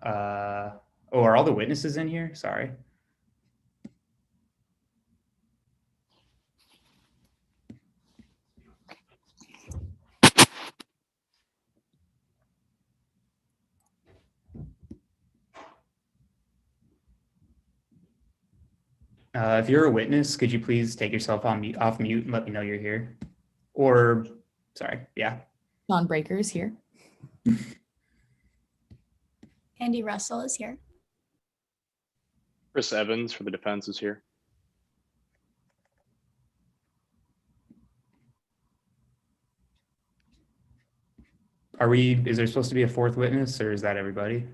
Oh, are all the witnesses in here? Sorry. If you're a witness, could you please take yourself off mute and let me know you're here? Or, sorry, yeah. John Breaker is here. Andy Russell is here. Chris Evans for the defense is here. Is there supposed to be a fourth witness, or is that everybody?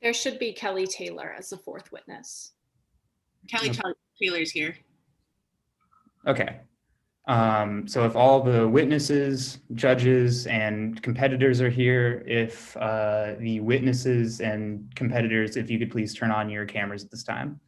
There should be Kelly Taylor as the fourth witness. Kelly Taylor's here. Okay. So if all the witnesses, judges, and competitors are here, if the witnesses and competitors, if you could please turn on your cameras at this time.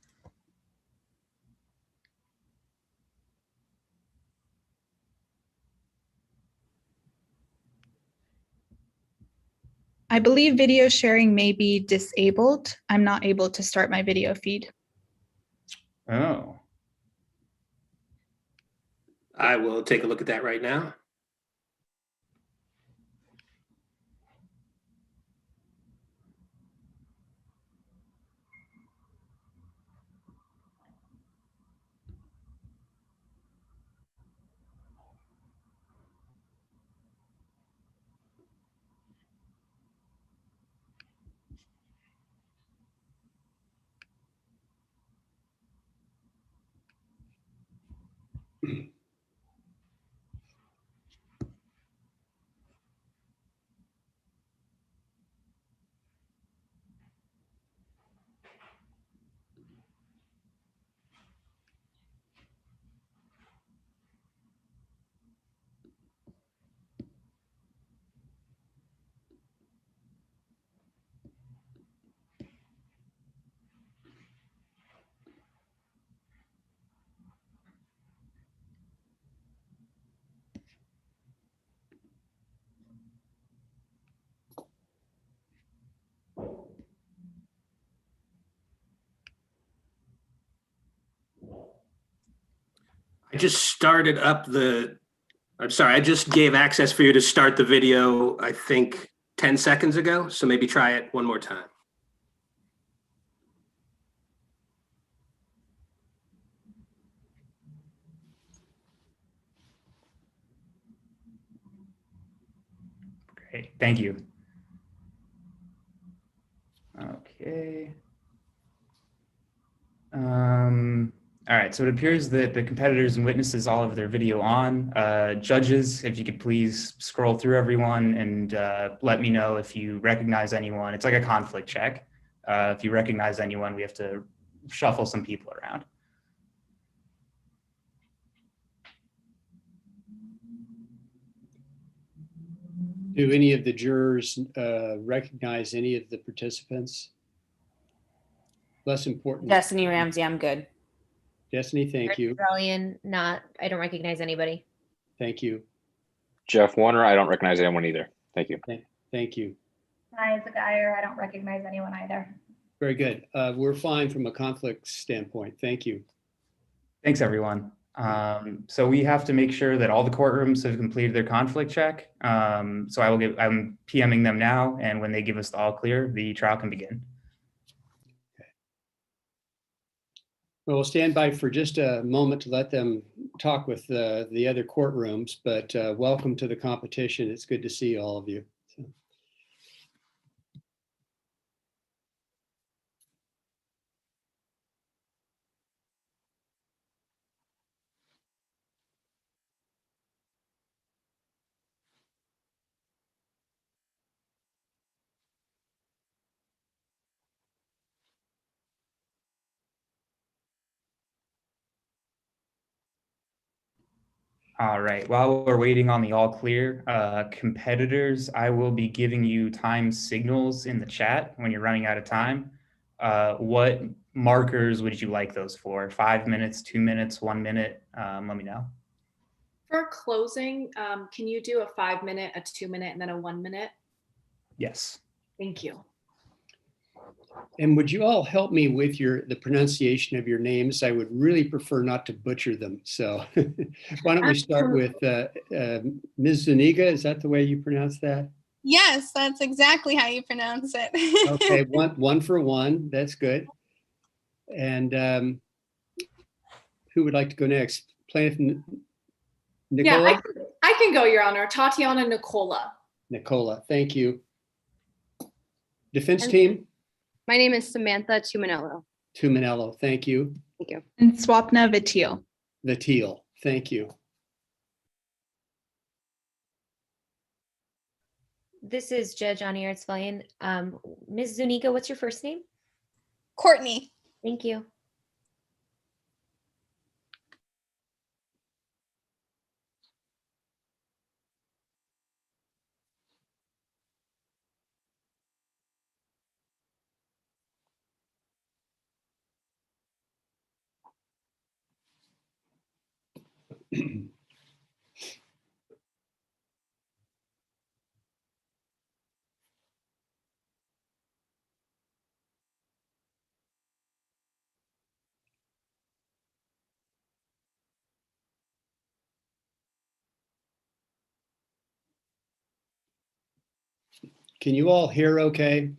I believe video sharing may be disabled. I'm not able to start my video feed. Oh. I will take a look at that right now. I just started up I just gave access for you to start the video, I think 10 seconds ago. So maybe try it one more time. Great, thank you. Okay. All right, so it appears that the competitors and witnesses all have their video on. Judges, if you could please scroll through everyone and let me know if you recognize anyone. It's like a conflict check. If you recognize anyone, we have to shuffle some people around. Do any of the jurors recognize any of the participants? Less important. Destiny Ramsey, I'm good. Destiny, thank you. Australian, I don't recognize anybody. Thank you. Jeff Warner, I don't recognize anyone either. Thank you. Thank you. Hi, Zagayer. I don't recognize anyone either. Very good. We're fine from a conflict standpoint. Thank you. Thanks, everyone. So we have to make sure that all the courtrooms have completed their conflict check. So I'm PMing them now, and when they give us the all clear, the trial can begin. Well, we'll stand by for just a moment to let them talk with the other courtrooms, but welcome to the competition. It's good to see all of you. So. All right, while we're waiting on the all clear, competitors, I will be giving you time signals in the chat when you're running out of time. What markers would you like those for? 5 minutes, 2 minutes, 1 minute? Let me know. For closing, can you do a 5 minute, a 2 minute, and then a 1 minute? Yes. Thank you. And would you all help me with the pronunciation of your names? I would really prefer not to butcher them. So why don't we start with Ms. Zuniga? Is that the way you pronounce that? Yes, that's exactly how you pronounce it. Okay, one for one. That's good. And who would like to go next? Plaintiff Nicola? Yeah, I can go, Your Honor. Tatiana Nicola. Nicola, thank you. Defense And- team? My name is Samantha Tuminello. Tuminello, thank you. Thank you. And Swapna Vitil. Vitil, thank you. This is Judge Ani Artsvalian. Ms. Zuniga, what's your first name? Courtney. Thank you. Can you all hear okay?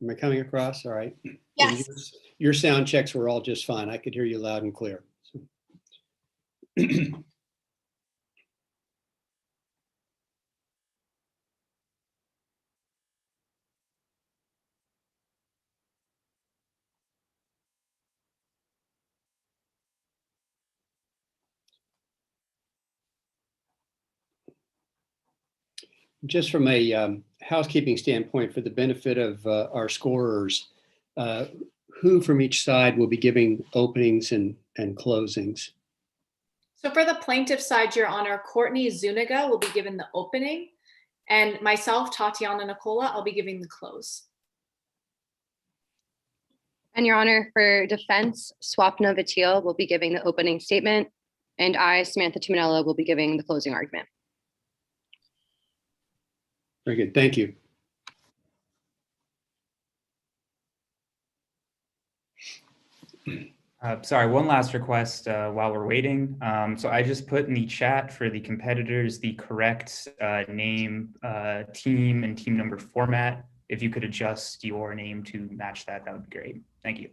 Am I coming across? All right. Yes. And your sound checks were all just fine. I could hear you loud and clear. Just from a housekeeping standpoint, for the benefit of our scorers, who from each side will be giving openings and closings? So for the plaintiff side, Your Honor, Courtney Zuniga will be given the opening, and myself, Tatiana Nicola, I'll be giving the close. And Your Honor, for defense, Swapna Vitil will be giving the opening statement, and I, Samantha Tuminello, will be giving the closing argument. Very good. Thank you. Sorry, one last request while we're waiting. So I just put in the chat for the competitors the correct name, team, and team number format. If you could adjust your name to match that, that would be great. Thank you.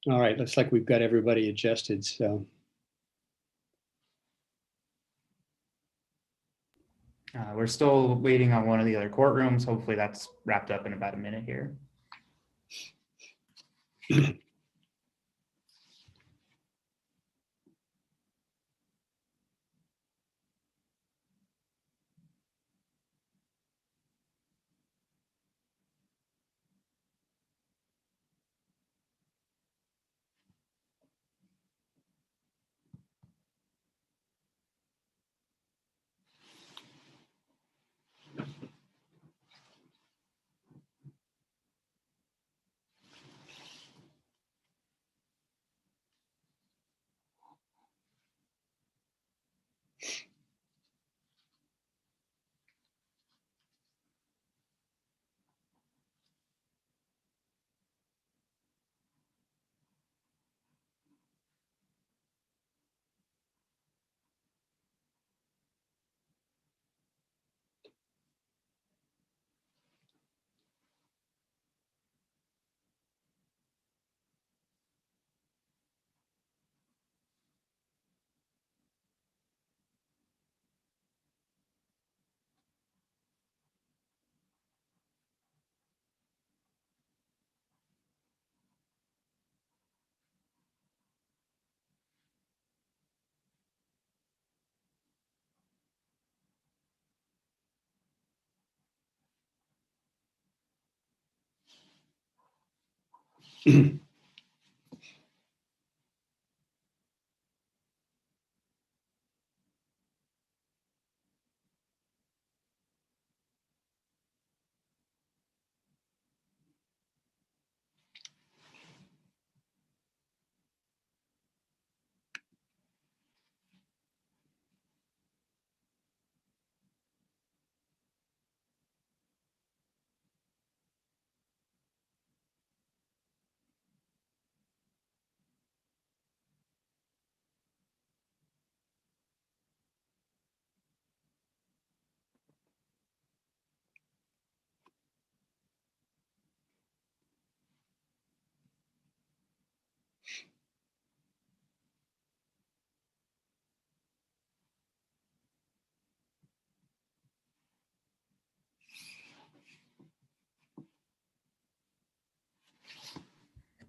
All right. Looks like we've got everybody adjusted. So We're still waiting on one of the other courtrooms. Hopefully that's wrapped up in about a minute here.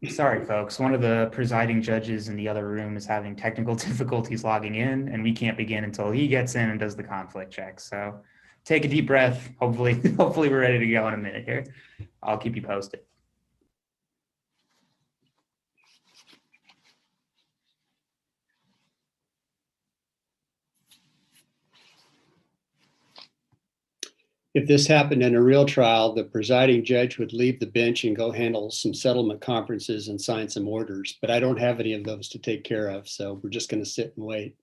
Sorry, folks. One of the presiding judges in the other room is having technical difficulties logging in, and we can't begin until he gets in and does the conflict check. So take a deep breath. Hopefully, hopefully we're ready to go in a minute here. I'll keep you posted. If this happened in a real trial, the presiding judge would leave the bench and go handle some settlement conferences and sign some orders. But I don't have any of those to take care of, so we're just going to sit and wait.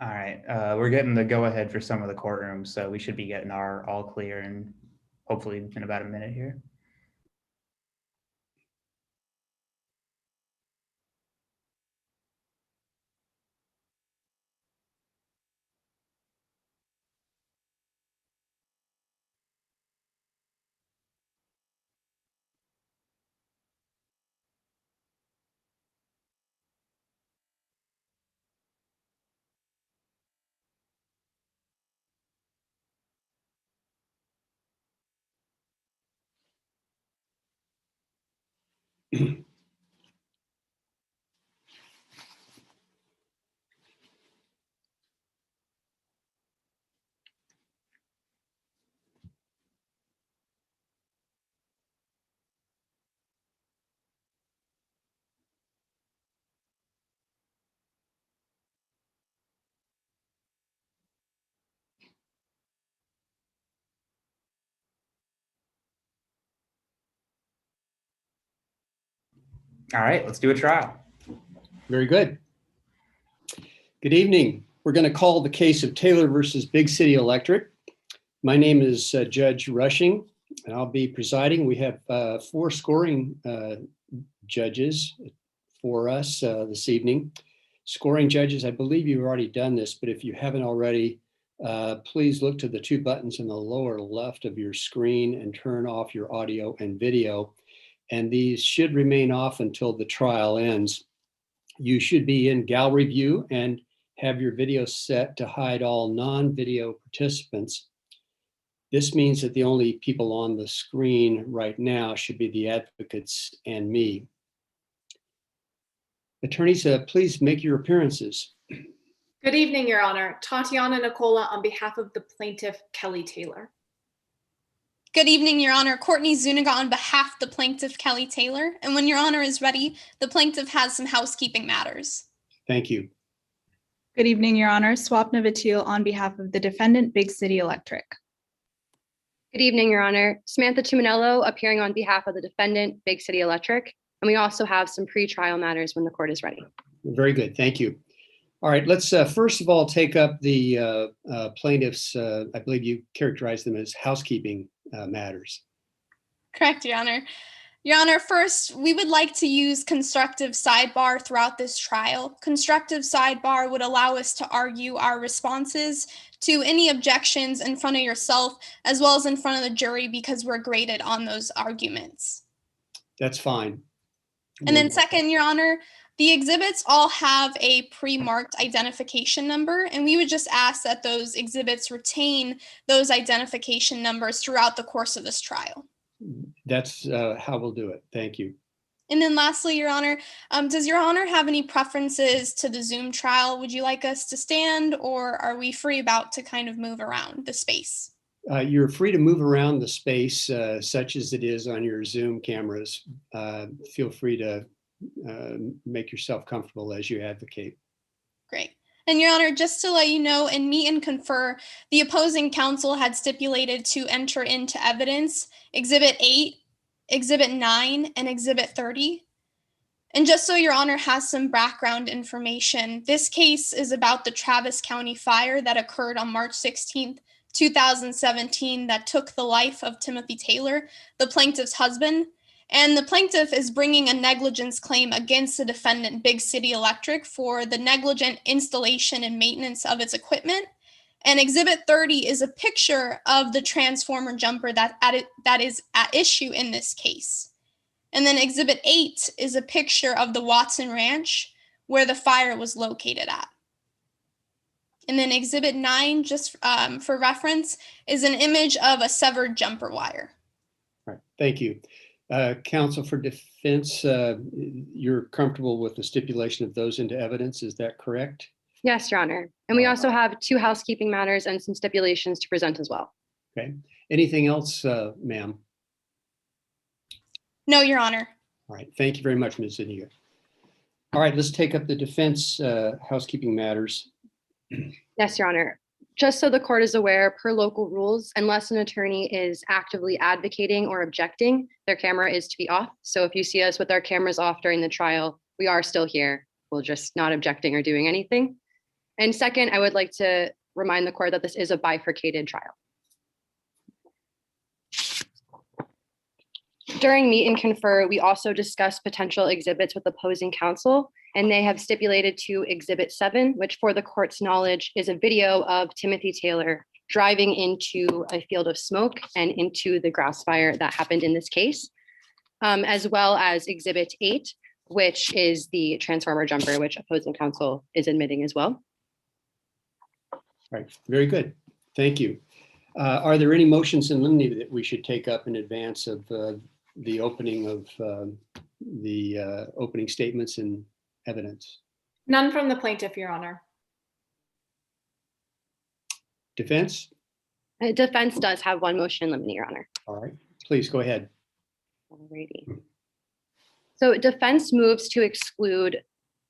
All right, we're getting the go ahead for some of the courtrooms, so we should be getting our all clear and hopefully in about a minute here. All right, let's do a trial. Very good. Good evening. We're going to call the case of Taylor versus Big City Electric. My name is Judge Rushing, and I'll be presiding. We have 4 scoring judges for us this evening. Scoring judges, I believe you've already done this, but if you haven't already, Please look to the two buttons in the lower left of your screen and turn off your audio and video. And these should remain off until the trial ends. You should be in gallery view and have your video set to hide all non-video participants. This means that the only people on the screen right now should be the advocates and me. Attorneys, please make your appearances. Good evening, Your Honor. Tatiana Nicola on behalf of the plaintiff, Kelly Taylor. Good evening, Your Honor. Courtney Zuniga on behalf of the plaintiff, Kelly Taylor. And when Your Honor is ready, the plaintiff has some housekeeping matters. Thank you. Good evening, Your Honor. Swapna Vatil on behalf of the defendant, Big City Electric. Good evening, Your Honor. Samantha Tuminello appearing on behalf of the defendant, Big City Electric. And we also have some pre-trial matters when the court is ready. Very good. Thank you. All right, let's first of all take up the plaintiffs. I believe you characterized them as housekeeping matters. Correct, Your Honor. Your Honor, first, we would like to use constructive sidebar throughout this trial. Constructive sidebar would allow us to argue our responses to any objections in front of yourself, as well as in front of the jury, because we're graded on those arguments. That's fine. And then second, Your Honor, the exhibits all have a pre-marked identification number, and we would just ask that those exhibits retain those identification numbers throughout the course of this trial. That's how we'll do it. Thank you. And then lastly, Your Honor, does Your Honor have any preferences to the Zoom trial? Would you like us to stand, or are we free about to kind of move around the space? You're free to move around the space such as it is on your Zoom cameras. Feel free to make yourself comfortable as you advocate. Great. And Your Honor, just to let you know, and meet and confer, the opposing counsel had stipulated to enter into evidence Exhibit 8, Exhibit 9, and Exhibit 30. And just so Your Honor has some background information, this case is about the Travis County fire that occurred on March 16th, 2017 that took the life of Timothy Taylor, the plaintiff's husband. And the plaintiff is bringing a negligence claim against the defendant, Big City Electric, for the negligent installation and maintenance of its equipment. And Exhibit 30 is a picture of the transformer jumper that is at issue in this case. And then Exhibit 8 is a picture of the Watson Ranch where the fire was located at. And then Exhibit 9, just for reference, is an image of a severed jumper wire. All right, thank you. Counsel for defense, you're comfortable with the stipulation of those into evidence, is that correct? Yes, Your Honor. And we also have two housekeeping matters and some stipulations to present as well. Okay. Anything else, ma'am? No, Your Honor. All right. Thank you very much, Ms. Zuniga. All right, let's take up the defense housekeeping matters. Yes, Your Honor. Just so the court is aware, per local rules, unless an attorney is actively advocating or objecting, their camera is to be off. So if you see us with our cameras off during the trial, we are still here. We're just not objecting or doing anything. And second, I would like to remind the court that this is a bifurcated trial. During meet and confer, we also discussed potential exhibits with opposing counsel, and they have stipulated to Exhibit 7, which for the court's knowledge is a video of Timothy Taylor driving into a field of smoke and into the grass fire that happened in this case, as well as Exhibit 8, which is the transformer jumper, which opposing counsel is admitting as well. All right, very good. Thank you. Are there any motions in limine that we should take up in advance of the opening of the opening statements and evidence? None from the plaintiff, Your Honor. Defense? Defense does have one motion in limine, Your Honor. All right, please go ahead. Alrighty. So defense moves to exclude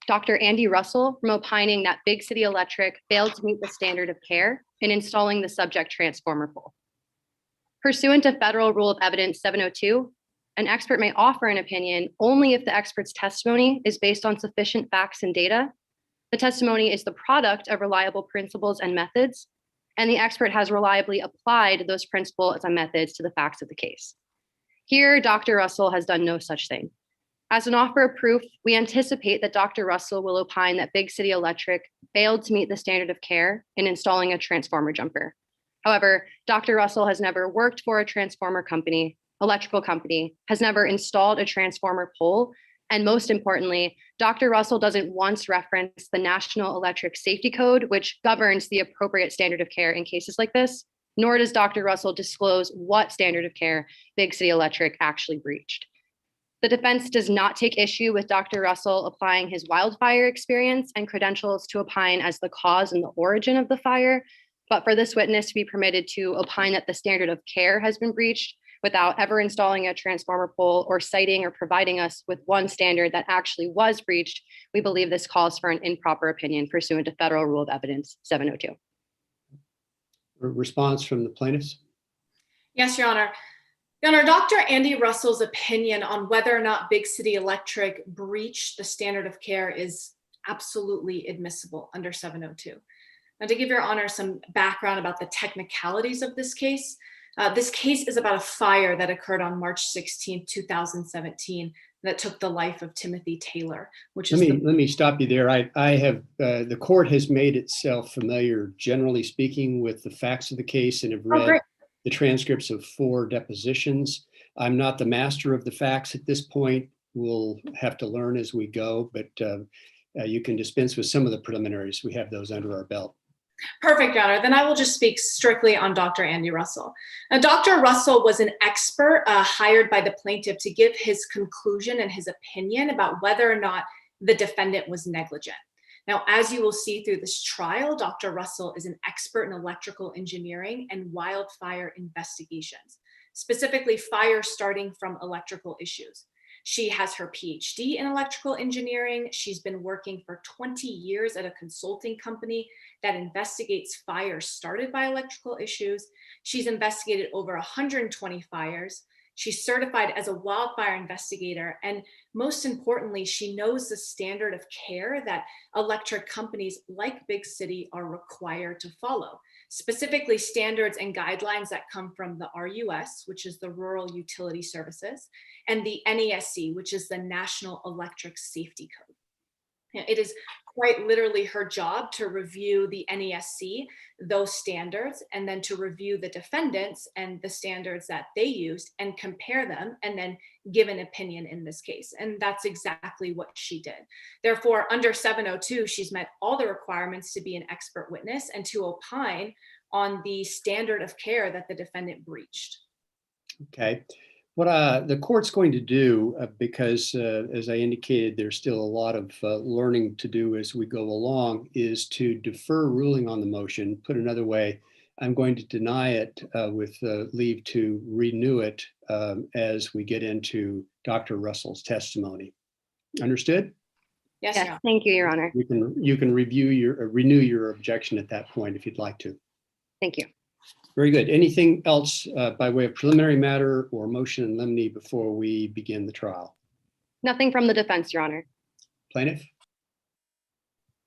Dr. Andy Russell from opining that Big City Electric failed to meet the standard of care in installing the subject transformer pole. Pursuant to Federal Rule of Evidence 702, an expert may offer an opinion only if the expert's testimony is based on sufficient facts and data, the testimony is the product of reliable principles and methods, and the expert has reliably applied those principles and methods to the facts of the case. Here, Dr. Russell has done no such thing. As an offer of proof, we anticipate that Dr. Russell will opine that Big City Electric failed to meet the standard of care in installing a transformer jumper. However, Dr. Russell has never worked for a transformer company, electrical company, has never installed a transformer pole, and most importantly, Dr. Russell doesn't once reference the National Electric Safety Code, which governs the appropriate standard of care in cases like this, nor does Dr. Russell disclose what standard of care Big City Electric actually breached. The defense does not take issue with Dr. Russell applying his wildfire experience and credentials to opine as the cause and the origin of the fire, but for this witness to be permitted to opine that the standard of care has been breached without ever installing a transformer pole or citing or providing us with one standard that actually was breached, we believe this calls for an improper opinion pursuant to Federal Rule of Evidence 702. Response from the plaintiffs? Yes, Your Honor. Your Honor, Dr. Andy Russell's opinion on whether or not Big City Electric breached the standard of care is absolutely admissible under 702. Now, to give Your Honor some background about the technicalities of this case is about a fire that occurred on March 16, 2017, that took the life of Timothy Taylor, which is Let me stop you there. I have the court has made itself familiar, generally speaking, with the facts of the case and have read the transcripts of 4 depositions. I'm not the master of the facts at this point. We'll have to learn as we go, but you can dispense with some of the preliminaries. We have those under our belt. Perfect, Your Honor. Then I will just speak strictly on Dr. Andy Russell. Now, Dr. Russell was an expert hired by the plaintiff to give his conclusion and his opinion about whether or not the defendant was negligent. Now, as you will see through this trial, Dr. Russell is an expert in electrical engineering and wildfire investigations, specifically fire starting from electrical issues. She has her PhD in electrical engineering. She's been working for 20 years at a consulting company that investigates fires started by electrical issues. She's investigated over 120 fires. She's certified as a wildfire investigator. And most importantly, she knows the standard of care that electric companies like Big City are required to follow, specifically standards and guidelines that come from the RUS, which is the Rural Utility Services, and the NESC, which is the National Electric Safety Code. It is quite literally her job to review the NESC, those standards, and then to review the defendants and the standards that they used and compare them and then give an opinion in this case. And that's exactly what she did. Therefore, under 702, she's met all the requirements to be an expert witness and to opine on the standard of care that the defendant breached. Okay. What the court's going to do, because as I indicated, there's still a lot of learning to do as we go along, is to defer ruling on the motion. Put another way, I'm going to deny it with leave to renew it as we get into Dr. Russell's testimony. Understood? Yes, Yes, thank you, Your Honor. You can renew your objection at that point if you'd like to. Thank you. Very good. Anything else by way of preliminary matter or motion in limine before we begin the trial? Nothing from the defense, Your Honor. Plaintiff?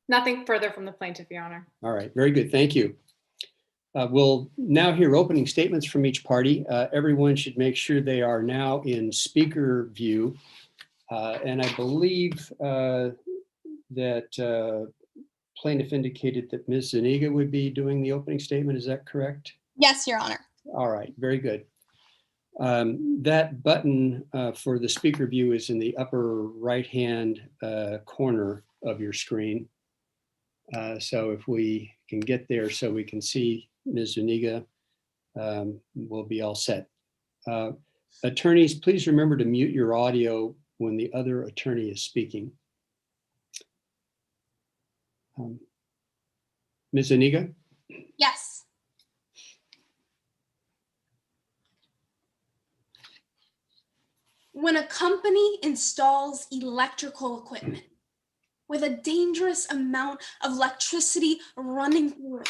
Nothing further from the plaintiff, Your Honor. All right, very good. Thank you. We'll now hear opening statements from each party. Everyone should make sure they are now in speaker view. And I believe that plaintiff indicated that Ms. Zuniga would be doing the opening statement. Is that correct? Yes, Your Honor. All right, very good. That button for the speaker view is in the upper right-hand corner of your screen. So if we can get there so we can see Ms. Zuniga, we'll be all set. Attorneys, please remember to mute your audio when the other attorney is speaking. Ms. Zuniga? Yes. When a company installs electrical equipment with a dangerous amount of electricity running through it,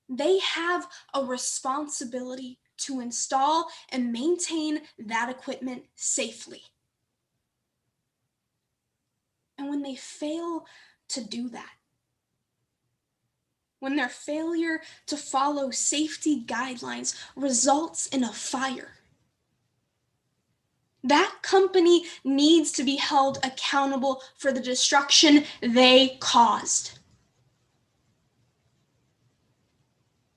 they have a responsibility to install and maintain that equipment safely. And when they fail to do that, when their failure to follow safety guidelines results in a fire, That company needs to be held accountable for the destruction they caused.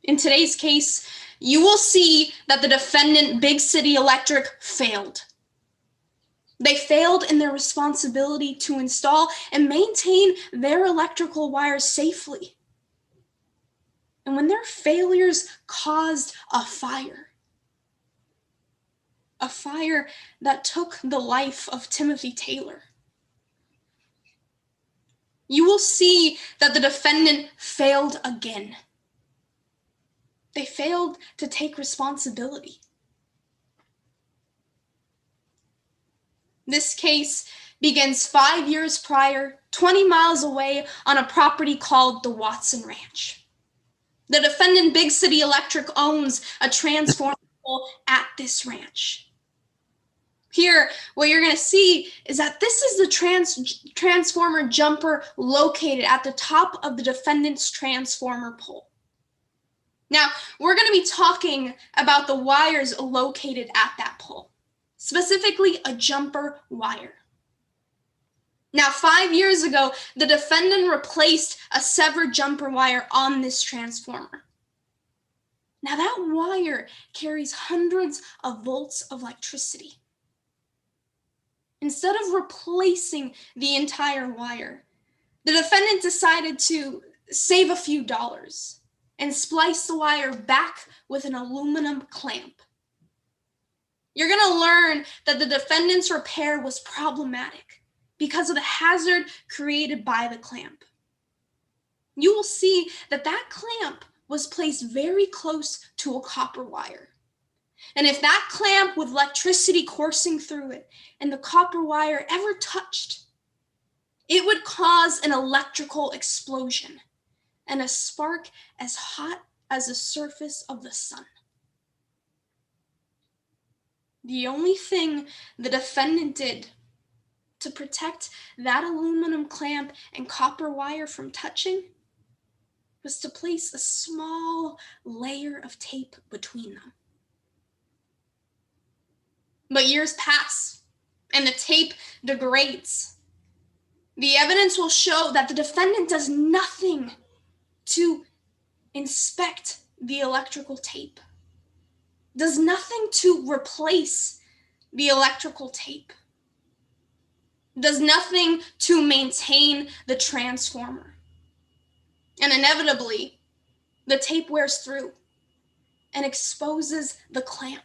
In today's case, you will see that the defendant, Big City Electric, failed. They failed in their responsibility to install and maintain their electrical wires safely. And when their failures caused a fire that took the life of Timothy Taylor, you will see that the defendant failed again. They failed to take responsibility. This case begins 5 years prior, 20 miles away on a property called the Watson Ranch. The defendant, Big City Electric, owns a transformer pole at this ranch. Here, what you're going to see is that this is the transformer jumper located at the top of the defendant's transformer pole. Now, we're going to be talking about the wires located at that pole, specifically a jumper wire. Now, 5 years ago, the defendant replaced a severed jumper wire on this transformer. Now, that wire carries hundreds of volts of electricity. Instead of replacing the entire wire, the defendant decided to save a few dollars and splice the wire back with an aluminum clamp. You're going to learn that the defendant's repair was problematic because of the hazard created by the clamp. You will see that that clamp was placed very close to a copper wire. And if that clamp with electricity coursing through it and the copper wire ever touched, it would cause an electrical explosion and a spark as hot as the surface of the sun. The only thing the defendant did to protect that aluminum clamp and copper wire from touching was to place a small layer of tape between them. But years pass and the tape degrades. The evidence will show that the defendant does nothing to inspect the electrical tape, does nothing to replace the electrical tape, does nothing to maintain the transformer. And inevitably, the tape wears through and exposes the clamp.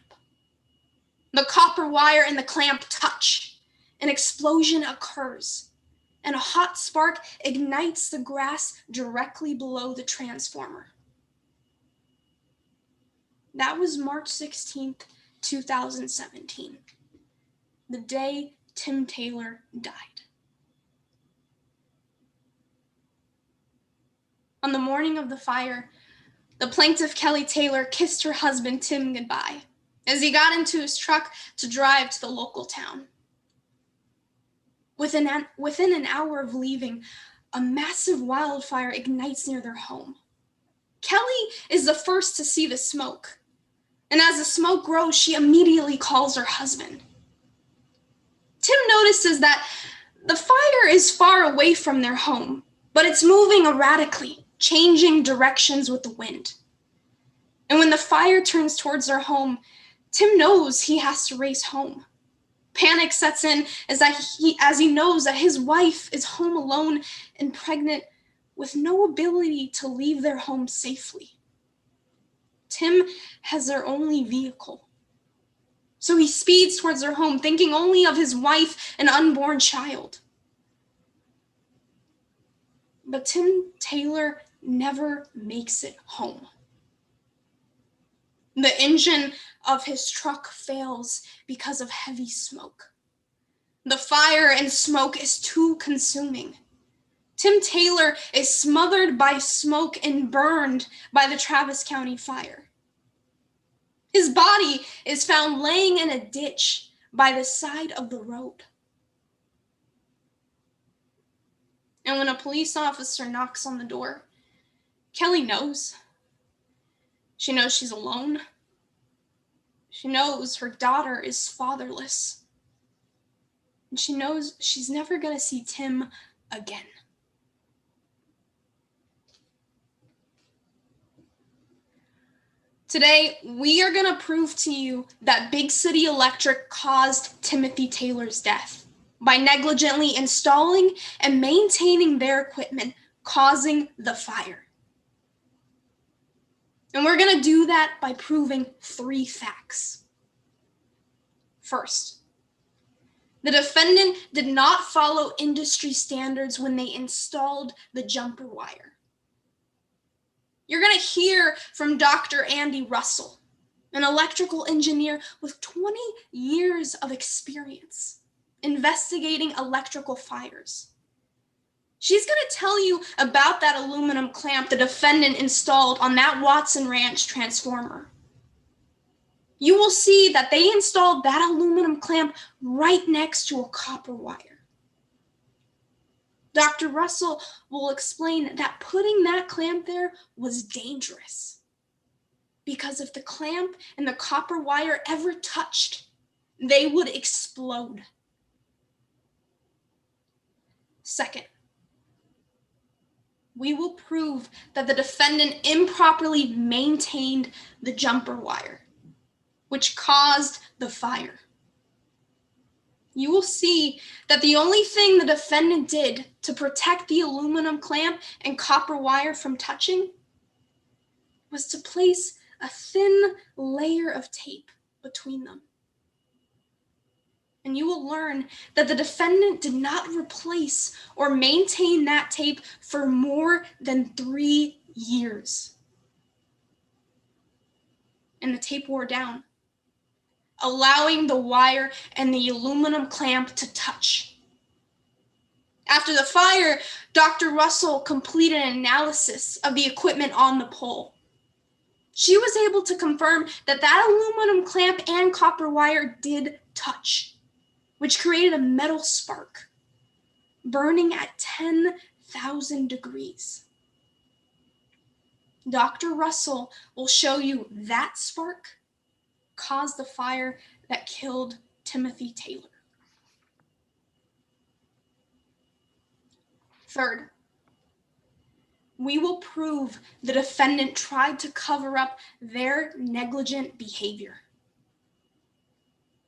The copper wire and the clamp touch. An explosion occurs, and a hot spark ignites the grass directly below the transformer. That was March 16th, 2017, the day Tim Taylor died. On the morning of the fire, the plaintiff, Kelly Taylor, kissed her husband, Tim, goodbye as he got into his truck to drive to the local town. Within an hour of leaving, a massive wildfire ignites near their home. Kelly is the first to see the smoke, and as the smoke grows, she immediately calls her husband. Tim notices that the fire is far away from their home, but it's moving erratically, changing directions with the wind. And when the fire turns towards their home, Tim knows he has to race home. Panic sets in as he knows that his wife is home alone and pregnant with no ability to leave their home safely. Tim has their only vehicle. So he speeds towards their home, thinking only of his wife and unborn child. But Tim Taylor never makes it home. The engine of his truck fails because of heavy smoke. The fire and smoke is too consuming. Tim Taylor is smothered by smoke and burned by the Travis County fire. His body is found laying in a ditch by the side of the road. And when a police officer knocks on the door, Kelly knows. She knows she's alone. She knows her daughter is fatherless. and she knows she's never going to see Tim again. Today, we are going to prove to you that Big City Electric caused Timothy Taylor's death by negligently installing and maintaining their equipment, causing the fire. And we're going to do that by proving 3 facts. First, the defendant did not follow industry standards when they installed the jumper wire. You're going to hear from Dr. Andy Russell, an electrical engineer with 20 years of experience investigating electrical fires. She's going to tell you about that aluminum clamp the defendant installed on that Watson Ranch transformer. You will see that they installed that aluminum clamp right next to a copper wire. Dr. Russell will explain that putting that clamp there was dangerous, because if the clamp and the copper wire ever touched, they would explode. Second, we will prove that the defendant improperly maintained the jumper wire, which caused the fire. You will see that the only thing the defendant did to protect the aluminum clamp and copper wire from touching was to place a thin layer of tape between them. And you will learn that the defendant did not replace or maintain that tape for more than 3 years. And the tape wore down, allowing the wire and the aluminum clamp to touch. After the fire, Dr. Russell completed an analysis of the equipment on the pole. She was able to confirm that that aluminum clamp and copper wire did touch, which created a metal spark, burning at 10,000 degrees. Dr. Russell will show you that spark caused the fire that killed Timothy Taylor. Third, we will prove the defendant tried to cover up their negligent behavior.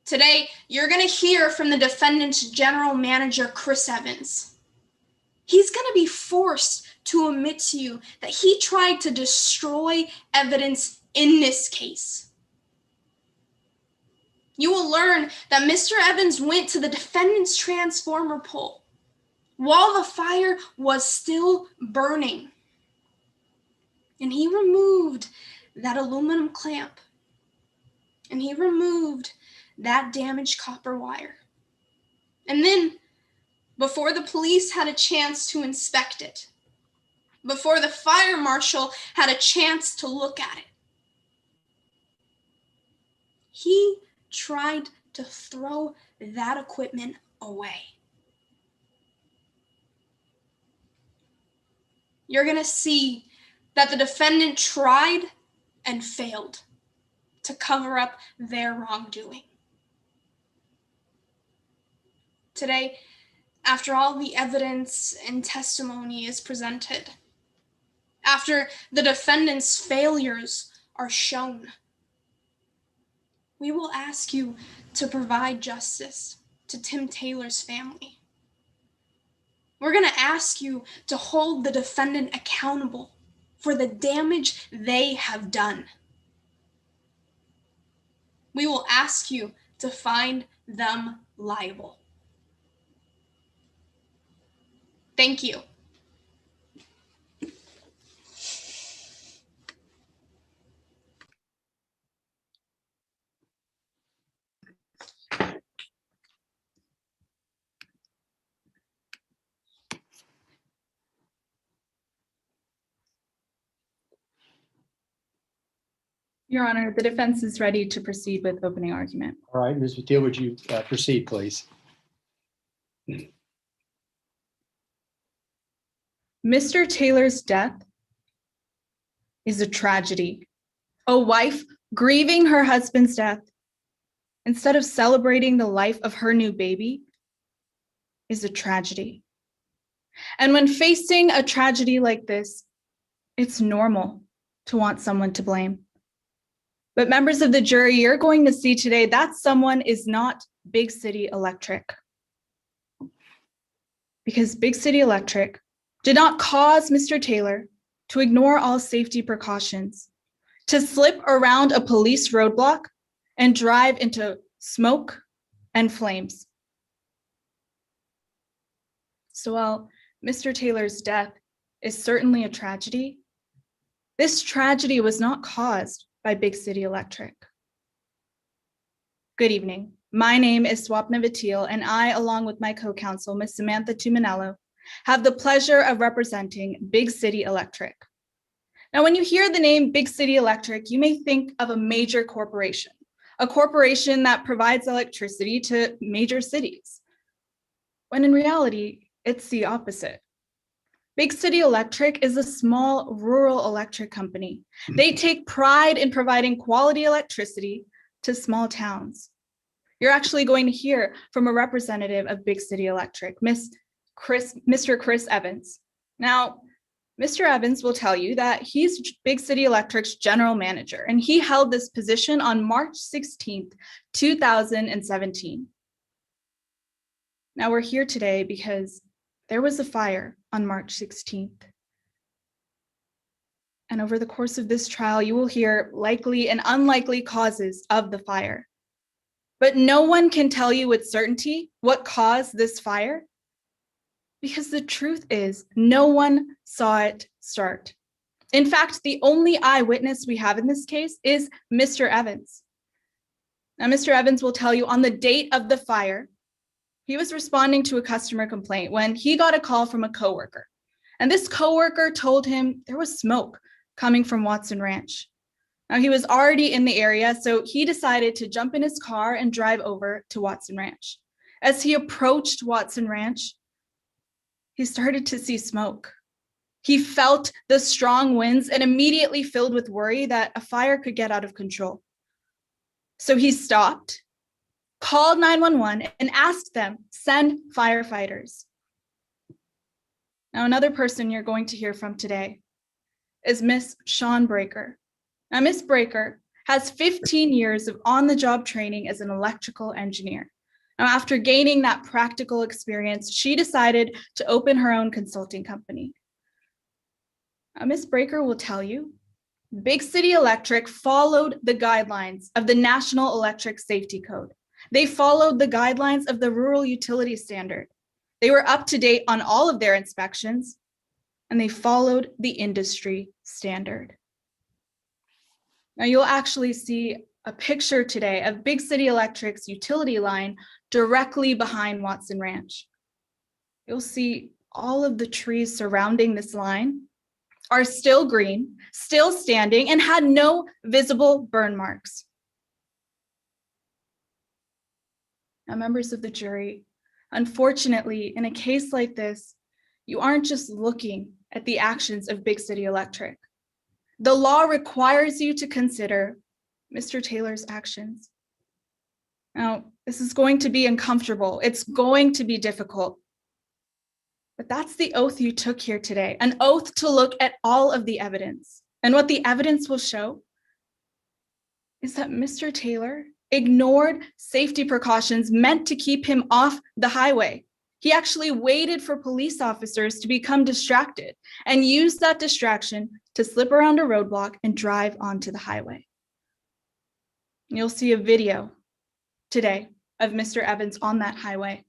Today, you're going to hear from the defendant's general manager, Chris Evans. He's going to be forced to admit to you that he tried to destroy evidence in this case. You will learn that Mr. Evans went to the defendant's transformer pole while the fire was still burning. And he removed that aluminum clamp. And he removed that damaged copper wire. And then, before the police had a chance to inspect it, before the fire marshal had a chance to look at it, he tried to throw that equipment away. You're going to see that the defendant tried and failed to cover up their wrongdoing. Today, after all the evidence and testimony is presented, after the defendant's failures are shown, we will ask you to provide justice to Tim Taylor's family. We're going to ask you to hold the defendant accountable for the damage they have done. We will ask you to find them liable. Thank you. Your Honor, the defense is ready to proceed with opening argument. All right, Ms. Mathiel, would you proceed, please? Mr. Taylor's death is a tragedy. A wife grieving her husband's death, instead of celebrating the life of her new baby, is a tragedy. And when facing a tragedy like this, it's normal to want someone to blame. But members of the jury, you're going to see today that someone is not Big City Electric. Because Big City Electric did not cause Mr. Taylor to ignore all safety precautions, to slip around a police roadblock and drive into smoke and flames. So while Mr. Taylor's death is certainly a tragedy, this tragedy was not caused by Big City Electric. Good evening. My name is Swapna Vatil, and I, along with my co-counsel, Ms. Samantha Tuminello, have the pleasure of representing Big City Electric. Now, when you hear the name Big City Electric, you may think of a major corporation, a corporation that provides electricity to major cities, when in reality, it's the opposite. Big City Electric is a small rural electric company. They take pride in providing quality electricity to small towns. You're actually going to hear from a representative of Big City Electric, Mr. Chris Evans. Now, Mr. Evans will tell you that he's Big City Electric's general manager, and he held this position on March 16th, 2017. Now, we're here today because there was a fire on March 16th. And over the course of this trial, you will hear likely and unlikely causes of the fire. But no one can tell you with certainty what caused this fire, because the truth is no one saw it start. In fact, the only eyewitness we have in this case is Mr. Evans. Now, Mr. Evans will tell you on the date of the fire, he was responding to a customer complaint when he got a call from a coworker. And this coworker told him there was smoke coming from Watson Ranch. Now, he was already in the area, so he decided to jump in his car and drive over to Watson Ranch. As he approached Watson Ranch, he started to see smoke. He felt the strong winds and immediately filled with worry that a fire could get out of control. So he stopped, called 911, and asked them, send firefighters. Now, another person you're going to hear from today is Miss Shawn Breaker. Now, Miss Breaker has 15 years of on-the-job training as an electrical engineer. Now, after gaining that practical experience, she decided to open her own consulting company. Now, Miss Breaker will tell you, Big City Electric followed the guidelines of the National Electric Safety Code. They followed the guidelines of the Rural Utility Standard. They were up to date on all of their inspections, and they followed the industry standard. Now, you'll actually see a picture today of Big City Electric's utility line directly behind Watson Ranch. You'll see all of the trees surrounding this line are still green, still standing, and had no visible burn marks. Now, members of the jury, unfortunately, in a case like this, you aren't just looking at the actions of Big City Electric. The law requires you to consider Mr. Taylor's actions. Now, this is going to be uncomfortable. It's going to be difficult. But that's the oath you took here today, an oath to look at all of the evidence. And what the evidence will show is that Mr. Taylor ignored safety precautions meant to keep him off the highway. He actually waited for police officers to become distracted and used that distraction to slip around a roadblock and drive onto the highway. You'll see a video today of Mr. Evans on that highway.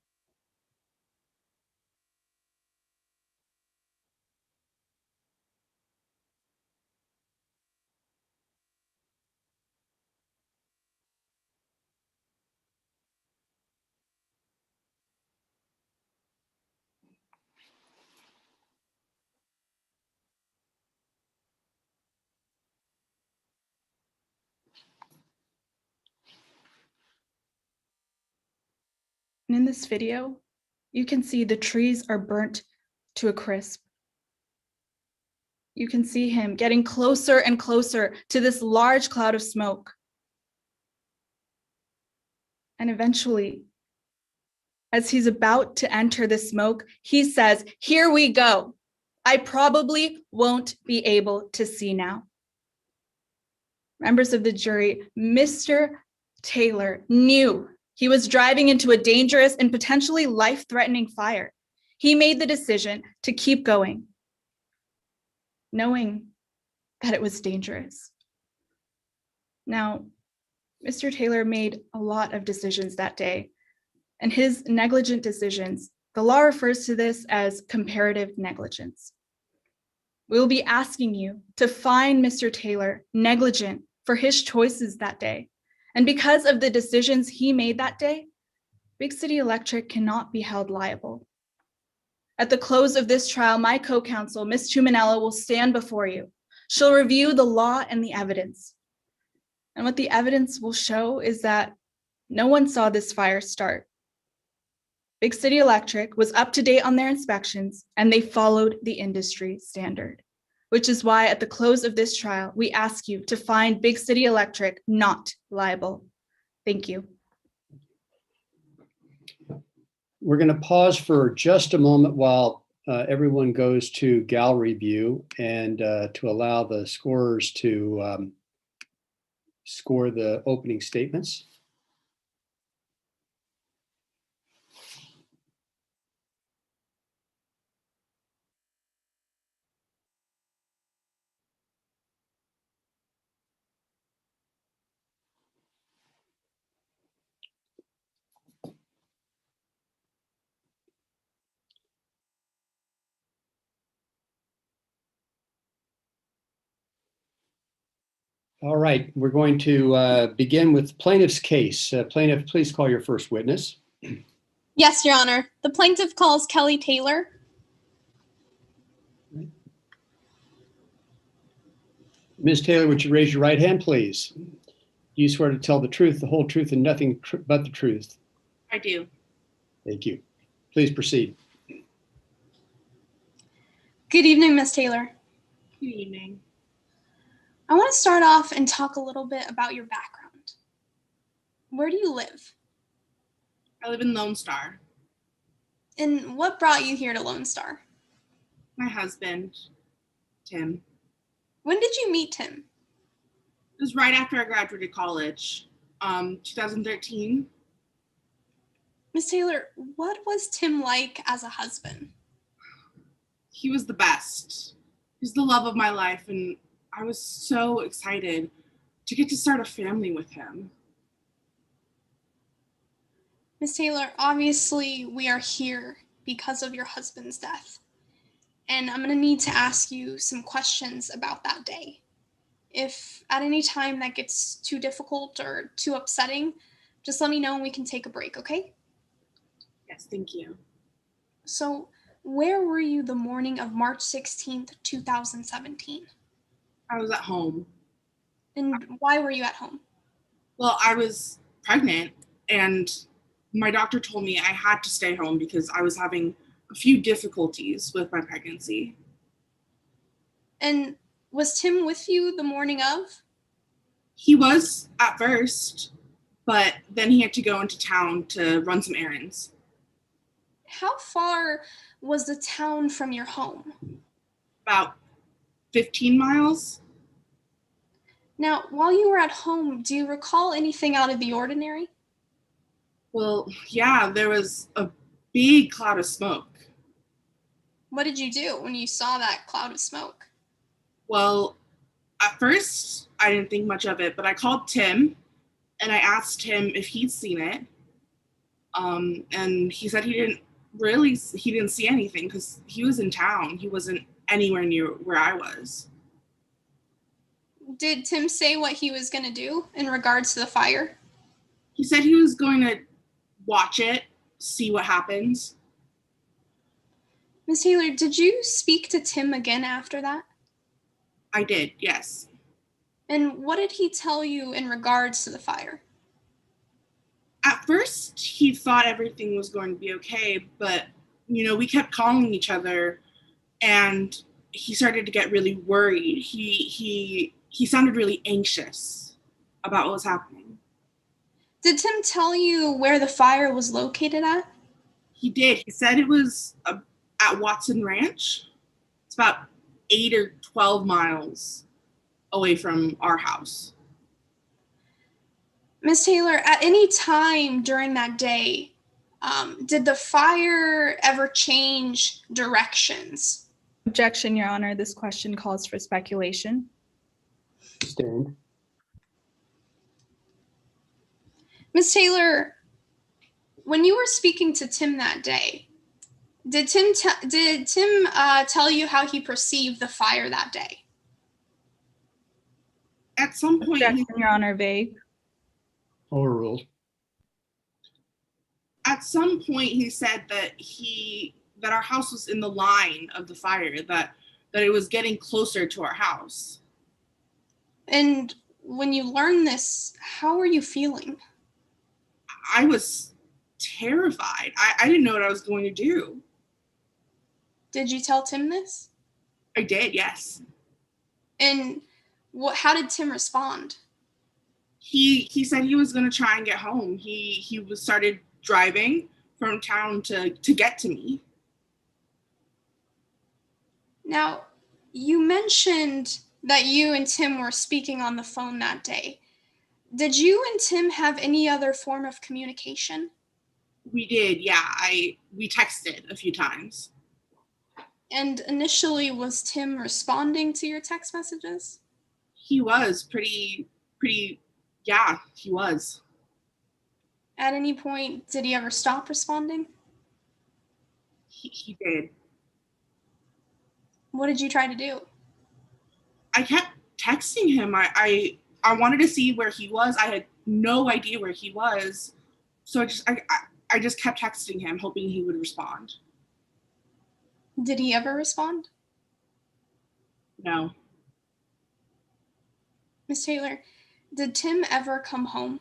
And in this video, you can see the trees are burnt to a crisp. You can see him getting closer and closer to this large cloud of smoke. And eventually, As he's about to enter the smoke, he says, "Here we go. I probably won't be able to see now." Members of the jury, Mr. Taylor knew he was driving into a dangerous and potentially life-threatening fire. He made the decision to keep going, knowing that it was dangerous. Now, Mr. Taylor made a lot of decisions that day, and his negligent decisions, the law refers to this as comparative negligence. We will be asking you to find Mr. Taylor negligent for his choices that day. And because of the decisions he made that day, Big City Electric cannot be held liable. At the close of this trial, my co-counsel, Ms. Tuminello, will stand before you. She'll review the law and the evidence. And what the evidence will show is that no one saw this fire start. Big City Electric was up to date on their inspections, and they followed the industry standard, which is why at the close of this trial, we ask you to find Big City Electric not liable. Thank you. We're going to pause for just a moment while everyone goes to gallery view and to allow the scorers to score the opening statements. All right, we're going to begin with plaintiff's case. Plaintiff, please call your first witness. Yes, Your Honor. The plaintiff calls Kelly Taylor. Ms. Taylor, would you raise your right hand, please? Do you swear to tell the truth, the whole truth, and nothing but the truth? I do. Thank you. Please proceed. Good evening, Ms. Taylor. Good evening. I want to start off and talk a little bit about your background. Where do you live? I live in Lone Star. And what brought you here to Lone Star? My husband, Tim. When did you meet Tim? It was right after I graduated college, 2013. Ms. Taylor, what was Tim like as a husband? He was the best. He was the love of my life, and I was so excited to get to start a family with him. Ms. Taylor, obviously we are here because of your husband's death. And I'm going to need to ask you some questions about that day. If at any time that gets too difficult or too upsetting, just let me know and we can take a break, okay? Yes, thank you. So, where were you the morning of March 16th, 2017? I was at home. And why were you at home? Well, I was pregnant, and my doctor told me I had to stay home because I was having a few difficulties with my pregnancy. And was Tim with you the morning of? He was at first, but then he had to go into town to run some errands. How far was the town from your home? About 15 miles. Now, while you were at home, do you recall anything out of the ordinary? Well, yeah, there was a big cloud of smoke. What did you do when you saw that cloud of smoke? Well, at first, I didn't think much of it, but I called Tim and I asked him if he'd seen it. And he said he didn't see anything because he was in town. He wasn't anywhere near where I was. Did Tim say what he was going to do in regards to the fire? He said he was going to watch it, see what happens. Ms. Taylor, did you speak to Tim again after that? I did, yes. And what did he tell you in regards to the fire? At first, he thought everything was going to be okay, but, we kept calling each other, and he started to get really worried. He sounded really anxious about what was happening. Did Tim tell you where the fire was located at? He did. He said it was at Watson Ranch. It's about 8 or 12 miles away from our house. Ms. Taylor, at any time during that day, did the fire ever change directions? Objection, Your Honor. This question calls for speculation. Sustained. Ms. Taylor, when you were speaking to Tim that day, did Tim tell you how he perceived the fire that day? At some point, Objection, Your Honor. Vague. Overruled. At some point, he said that that our house was in the line of the fire, that it was getting closer to our house. And when you learned this, how were you feeling? I was terrified. I didn't know what I was going to do. Did you tell Tim this? I did, yes. And how did Tim respond? He said he was going to try and get home. He started driving from town to get to me. Now, you mentioned that you and Tim were speaking on the phone that day. Did you and Tim have any other form of communication? We did, yeah. We texted a few times. And initially, was Tim responding to your text messages? He was pretty, yeah, he was. At any point, did he ever stop responding? He did. What did you try to do? I kept texting him. I wanted to see where he was. I had no idea where he was. So I just kept texting him, hoping he would respond. Did he ever respond? No. Miss Taylor, did Tim ever come home?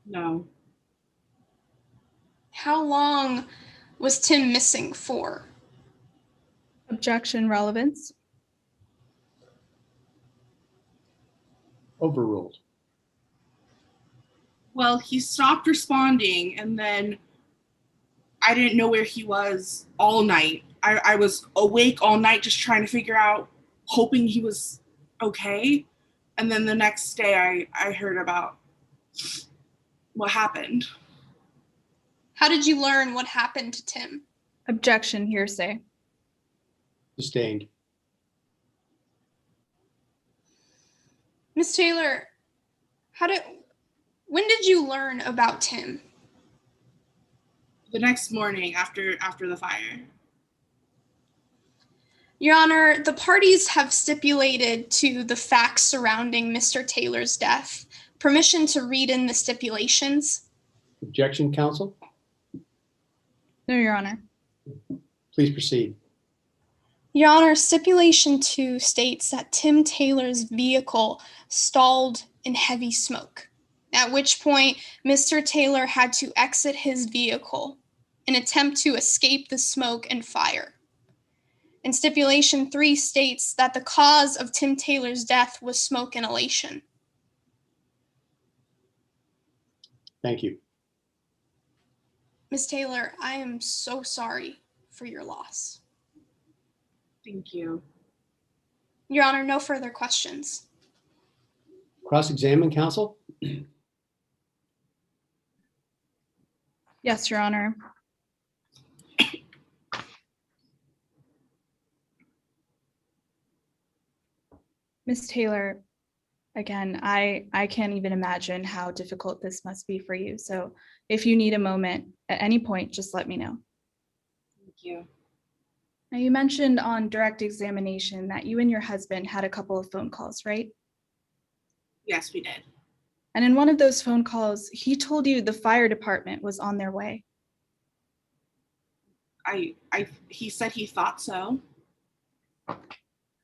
No. How long was Tim missing for? Objection, relevance. Overruled. Well, he stopped responding, and then I didn't know where he was all night. I was awake all night just trying to figure out, hoping he was okay. And then the next day I heard about what happened. How did you learn what happened to Tim? Objection, hearsay. Sustained. Miss Taylor, when did you learn about Tim? The next morning after the fire. Your Honor, the parties have stipulated to the facts surrounding Mr. Taylor's death. Permission to read in the stipulations? Objection, counsel? No, Your Honor. Please proceed. Your Honor, stipulation 2 states that Tim Taylor's vehicle stalled in heavy smoke, at which point Mr. Taylor had to exit his vehicle in attempt to escape the smoke and fire. And stipulation 3 states that the cause of Tim Taylor's death was smoke inhalation. Thank you. Ms. Taylor, I am so sorry for your loss. Thank you. Your Honor, no further questions. Cross-examine, counsel? Yes, Your Honor. Ms. Taylor, again, I can't even imagine how difficult this must be for you. So if you need a moment at any point, just let me know. Thank you. Now, you mentioned on direct examination that you and your husband had a couple of phone calls, right? Yes, we did. And in one of those phone calls, he told you the fire department was on their way. He said he thought so.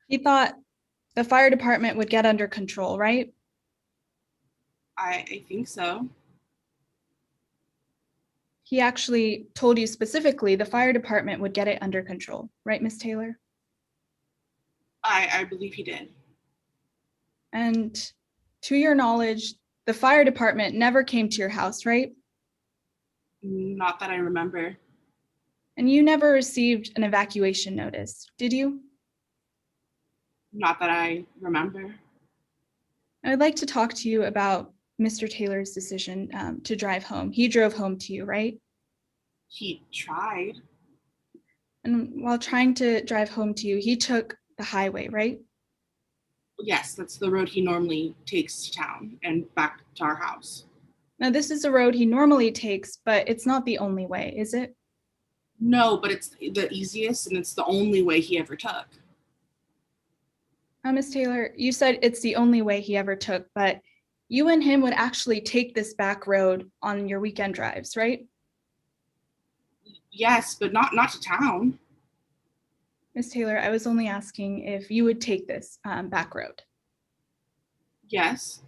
He thought the fire department would get under control, right? I think so. He actually told you specifically the fire department would get it under control, right, Ms. Taylor? I believe he did. And to your knowledge, the fire department never came to your house, right? Not that I remember. And you never received an evacuation notice, did you? Not that I remember. I'd like to talk to you about Mr. Taylor's decision to drive home. He drove home to you, right? He tried. And while trying to drive home to you, he took the highway, right? Yes, that's the road he normally takes to town and back to our house. Now, this is a road he normally takes, but it's not the only way, is it? No, but it's the easiest and it's the only way he ever took. Ms. Taylor, you said it's the only way he ever took, but you and him would actually take this back road on your weekend drives, right? Yes, but not to town. Ms. Taylor, I was only asking if you would take this back road. Yes.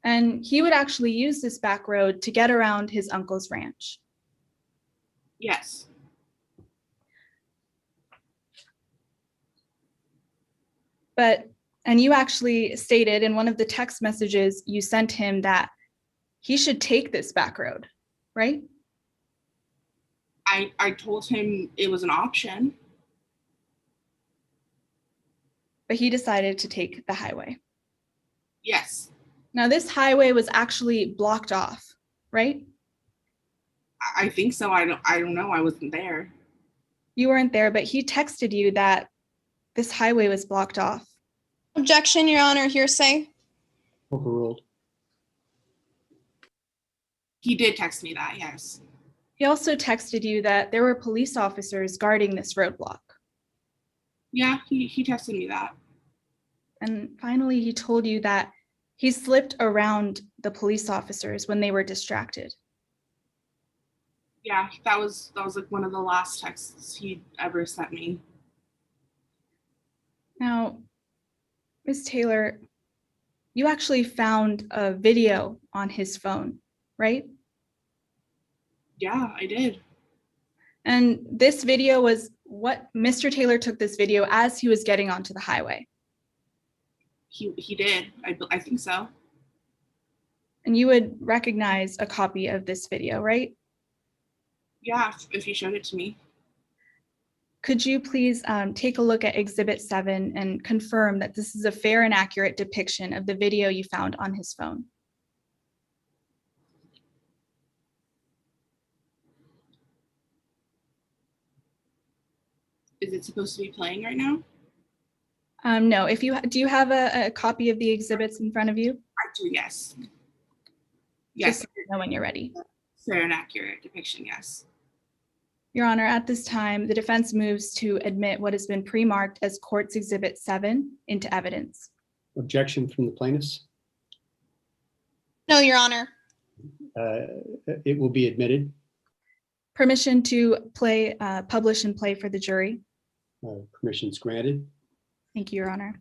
And he would actually use this back road to get around his uncle's ranch. Yes. And you actually stated in one of the text messages you sent him that he should take this back road, right? I told him it was an option. But he decided to take the highway. Yes. Now, this highway was actually blocked off, right? I think so. I don't know. I wasn't there. You weren't there, but he texted you that this highway was blocked off. Objection, Your Honor, hearsay. Overruled. He did text me that, yes. He also texted you that there were police officers guarding this roadblock. Yeah, he texted me that. And finally, he told you that he slipped around the police officers when they were distracted. Yeah, that was like one of the last texts he ever sent me. Now, Ms. Taylor, you actually found a video on his phone, right? Yeah, I did. And this video was what Mr. Taylor took this video as he was getting onto the highway. He did. I think so. And you would recognize a copy of this video, right? Yeah, if he showed it to me. Could you please take a look at Exhibit 7 and confirm that this is a fair and accurate depiction of the video you found on his phone? Is it supposed to be playing right now? No, do you have a copy of the exhibits in front of you? I do, yes. Yes. Just know when you're ready. Fair and accurate depiction, yes. Your Honor, at this time, the defense moves to admit what has been pre-marked as Court's Exhibit 7 into evidence. Objection from the plaintiffs? No, Your Honor. It will be admitted. Permission to publish and play for the jury. Permission's granted. Thank you, Your Honor.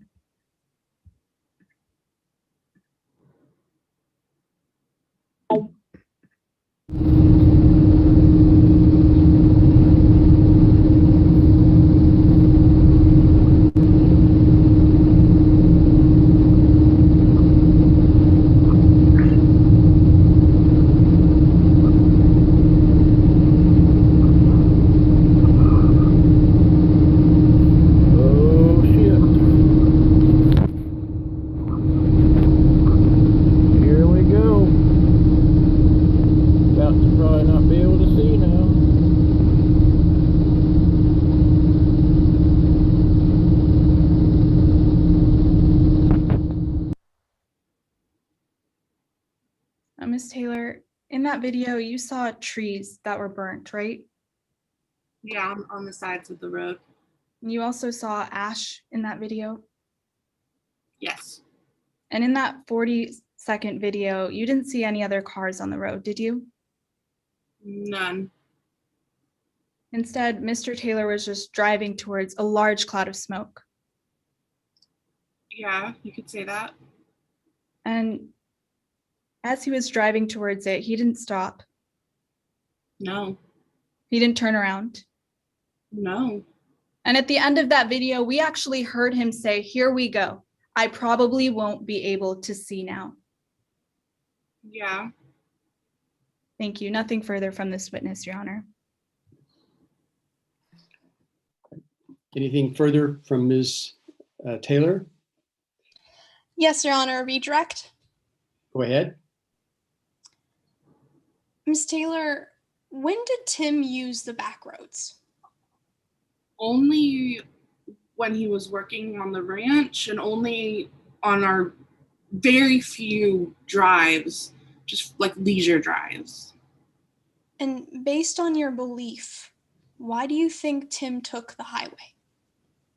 Ms. Taylor, in that video, you saw trees that were burnt, right? Yeah, on the sides of the road. And you also saw ash in that video? Yes. And in that 40-second video, you didn't see any other cars on the road, did you? None. Instead, Mr. Taylor was just driving towards a large cloud of smoke. Yeah, you could say that. And as he was driving towards it, he didn't stop. No. He didn't turn around. No. And at the end of that video, we actually heard him say, "Here we go. I probably won't be able to see now." Yeah. Thank you. Nothing further from this witness, Your Honor. Anything further from Ms. Taylor? Yes, Your Honor, redirect. Go ahead. Ms. Taylor, when did Tim use the back roads? Only when he was working on the ranch and only on our very few drives, just like leisure drives. And based on your belief, why do you think Tim took the highway?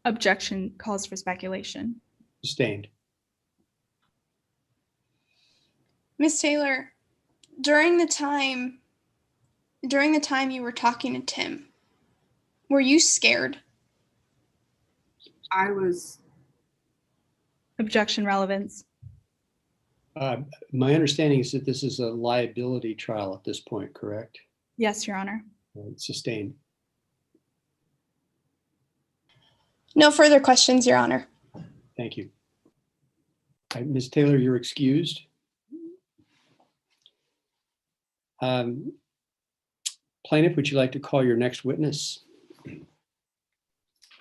Objection calls for speculation. Sustained. Ms. Taylor, during the time you were talking to Tim, were you scared? I was. Objection relevance. My understanding is that this is a liability trial at this point, correct? Yes, Your Honor. Sustained. No further questions, Your Honor. Thank you. Ms. Taylor, you're excused. Plaintiff, would you like to call your next witness?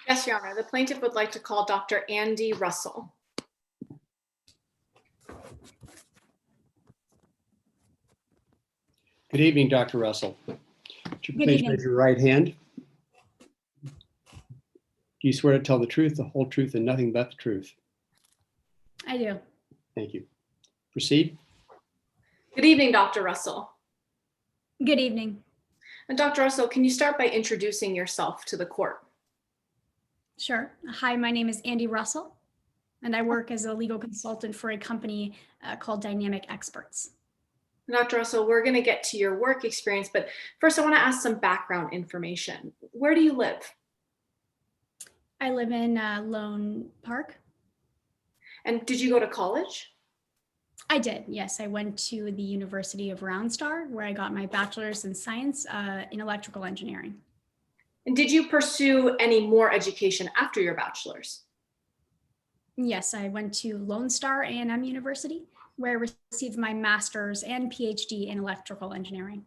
Yes, Your Honor. The plaintiff would like to call Dr. Andy Russell. Good evening, Dr. Russell. Would you please raise your right hand? Do you swear to tell the truth, the whole truth, and nothing but the truth? I do. Thank you. Proceed. Good evening, Dr. Russell. Good evening. And Dr. Russell, can you start by introducing yourself to the court? Sure. Hi, my name is Andy Russell, and I work as a legal consultant for a company called Dynamic Experts. Dr. Russell, we're going to get to your work experience, but first I want to ask some background information. Where do you live? I live in Lone Park. And did you go to college? I did, yes. I went to the University of Round Star, where I got my bachelor's in science in electrical engineering. And did you pursue any more education after your bachelor's? Yes, I went to Lone Star A&M University, where I received my master's and PhD in electrical engineering.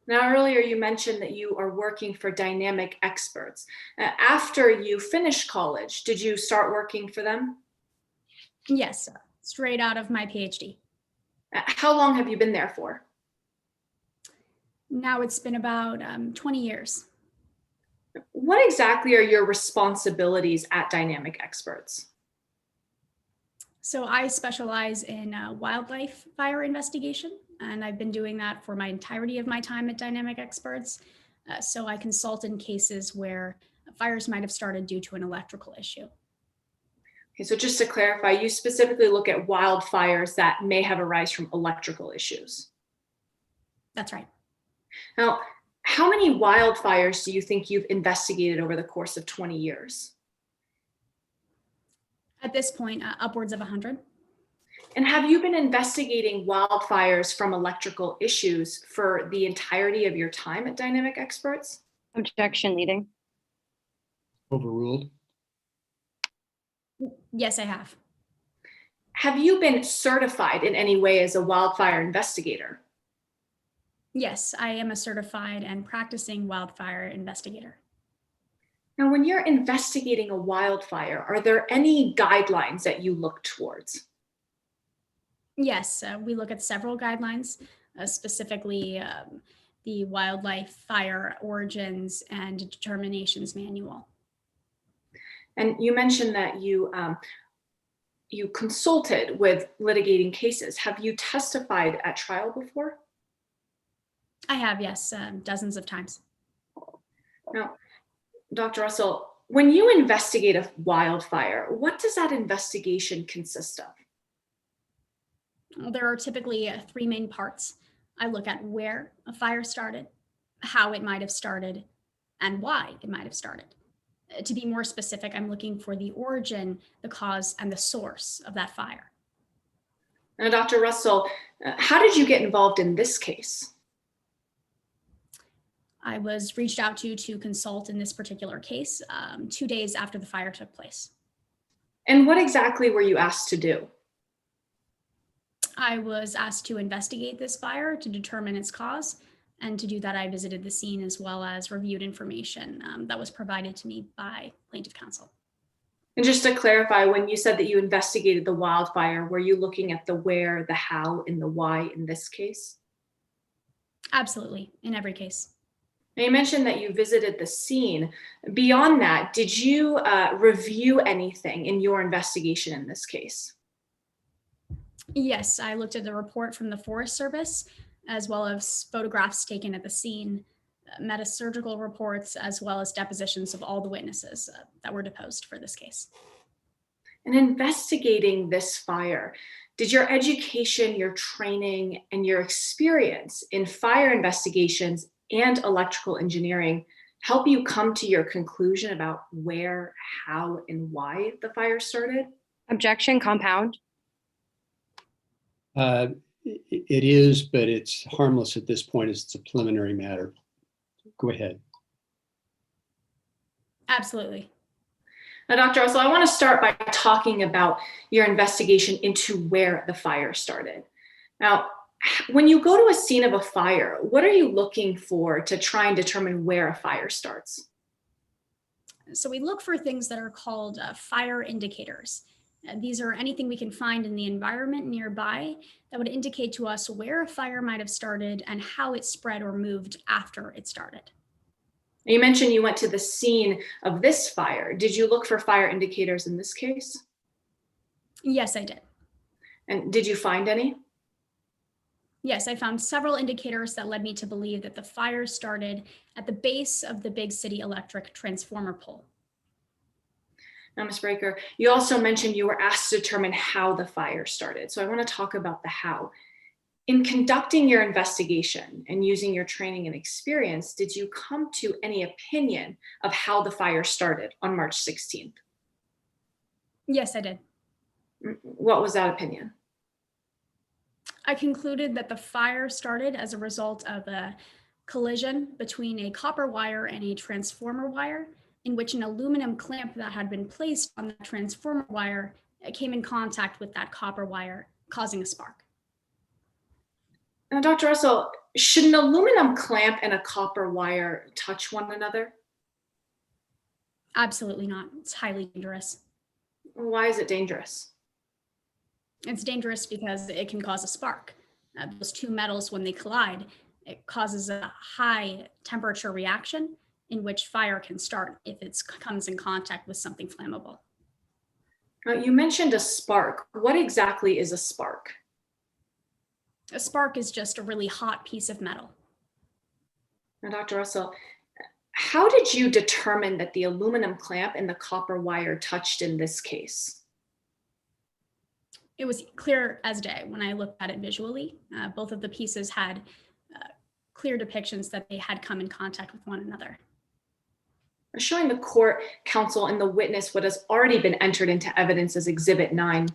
Now, earlier you mentioned that you are working for Dynamic Experts. After you finished college, did you start working for them? Yes, straight out of my PhD. How long have you been there for? Now it's been about 20 years. What exactly are your responsibilities at Dynamic Experts? So I specialize in wildlife fire investigation, and I've been doing that for my entirety of my time at Dynamic Experts. So I consult in cases where fires might have started due to an electrical issue. Okay, so just to clarify, you specifically look at wildfires that may have arisen from electrical issues. That's right. Now, how many wildfires do you think you've investigated over the course of 20 years? At this point, upwards of 100. And have you been investigating wildfires from electrical issues for the entirety of your time at Dynamic Experts? Objection leading. Overruled. Yes, I have. Have you been certified in any way as a wildfire investigator? Yes, I am a certified and practicing wildfire investigator. Now, when you're investigating a wildfire, are there any guidelines that you look towards? Yes, we look at several guidelines, specifically the Wildlife Fire Origins and Determinations Manual. And you mentioned that you consulted with litigating cases. Have you testified at trial before? I have, yes, dozens of times. Now, Dr. Russell, when you investigate a wildfire, what does that investigation consist of? Well, there are typically three main parts. I look at where a fire started, how it might have started, and why it might have started. To be more specific, I'm looking for the origin, the cause, and the source of that fire. Now, Dr. Russell, how did you get involved in this case? I was reached out to consult in this particular case 2 days after the fire took place. And what exactly were you asked to do? I was asked to investigate this fire to determine its cause. And to do that, I visited the scene as well as reviewed information that was provided to me by plaintiff counsel. And just to clarify, when you said that you investigated the wildfire, were you looking at the where, the how, and the why in this case? Absolutely, in every case. Now, you mentioned that you visited the scene. Beyond that, did you review anything in your investigation in this case? Yes, I looked at the report from the Forest Service, as well as photographs taken at the scene, metasurgical reports, as well as depositions of all the witnesses that were deposed for this case. In investigating this fire, did your education, your training, and your experience in fire investigations and electrical engineering help you come to your conclusion about where, how, and why the fire started? Objection, compound. It is, but it's harmless at this point as it's a preliminary matter. Go ahead. Absolutely. Now, Dr. Russell, I want to start by talking about your investigation into where the fire started. Now, when you go to a scene of a fire, what are you looking for to try and determine where a fire starts? So we look for things that are called fire indicators. These are anything we can find in the environment nearby that would indicate to us where a fire might have started and how it spread or moved after it started. You mentioned you went to the scene of this fire. Did you look for fire indicators in this case? Yes, I did. And did you find any? Yes, I found several indicators that led me to believe that the fire started at the base of the Big City Electric transformer pole. Now, Ms. Breaker, you also mentioned you were asked to determine how the fire started. So I want to talk about the how. In conducting your investigation and using your training and experience, did you come to any opinion of how the fire started on March 16th? Yes, I did. What was that opinion? I concluded that the fire started as a result of a collision between a copper wire and a transformer wire, in which an aluminum clamp that had been placed on the transformer wire came in contact with that copper wire, causing a spark. Now, Dr. Russell, should an aluminum clamp and a copper wire touch one another? Absolutely not. It's highly dangerous. Why is it dangerous? It's dangerous because it can cause a spark. Those two metals, when they collide, it causes a high temperature reaction in which fire can start if it comes in contact with something flammable. You mentioned a spark. What exactly is a spark? A spark is just a really hot piece of metal. Now, Dr. Russell, how did you determine that the aluminum clamp and the copper wire touched in this case? It was clear as day when I looked at it visually. Both of the pieces had clear depictions that they had come in contact with one another. Showing the court, counsel, and the witness what has already been entered into evidence as Exhibit 9.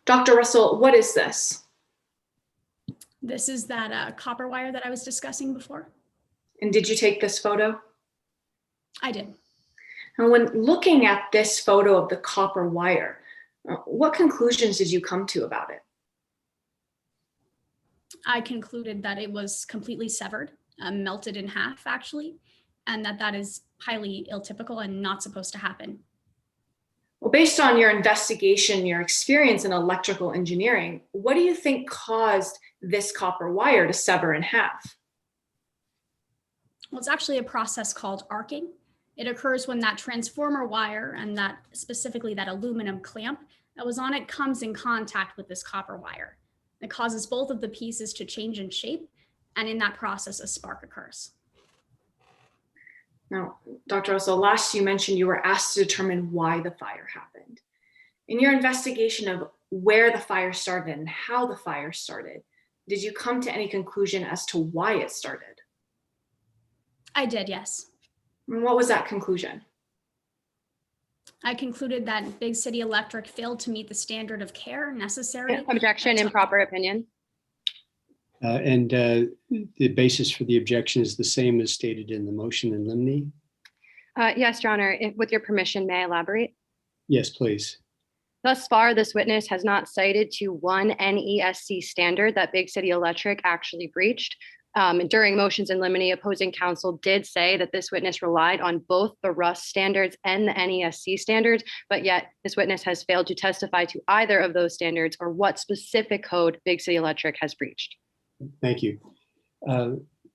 Dr. Russell, what is this? This is that copper wire that I was discussing before. And did you take this photo? I did. And when looking at this photo of the copper wire, what conclusions did you come to about it? I concluded that it was completely severed, melted in half actually, and that is highly ill-typical and not supposed to happen. Well, based on your investigation, your experience in electrical engineering, what do you think caused this copper wire to sever in half? Well, it's actually a process called arcing. It occurs when that transformer wire and that specifically that aluminum clamp that was on it comes in contact with this copper wire. It causes both of the pieces to change in shape, and in that process, a spark occurs. Now, Dr. Russell, last you mentioned you were asked to determine why the fire happened. In your investigation of where the fire started and how the fire started, did you come to any conclusion as to why it started? I did, yes. And what was that conclusion? I concluded that Big City Electric failed to meet the standard of care necessary. Objection, improper opinion. And the basis for the objection is the same as stated in the motion in limine. Yes, Your Honor, with your permission, may I elaborate? Yes, please. Thus far, this witness has not cited to one NESC standard that Big City Electric actually breached. During motions in limine, opposing counsel did say that this witness relied on both the RUS standards and the NESC standards, but yet this witness has failed to testify to either of those standards or what specific code Big City Electric has breached. Thank you.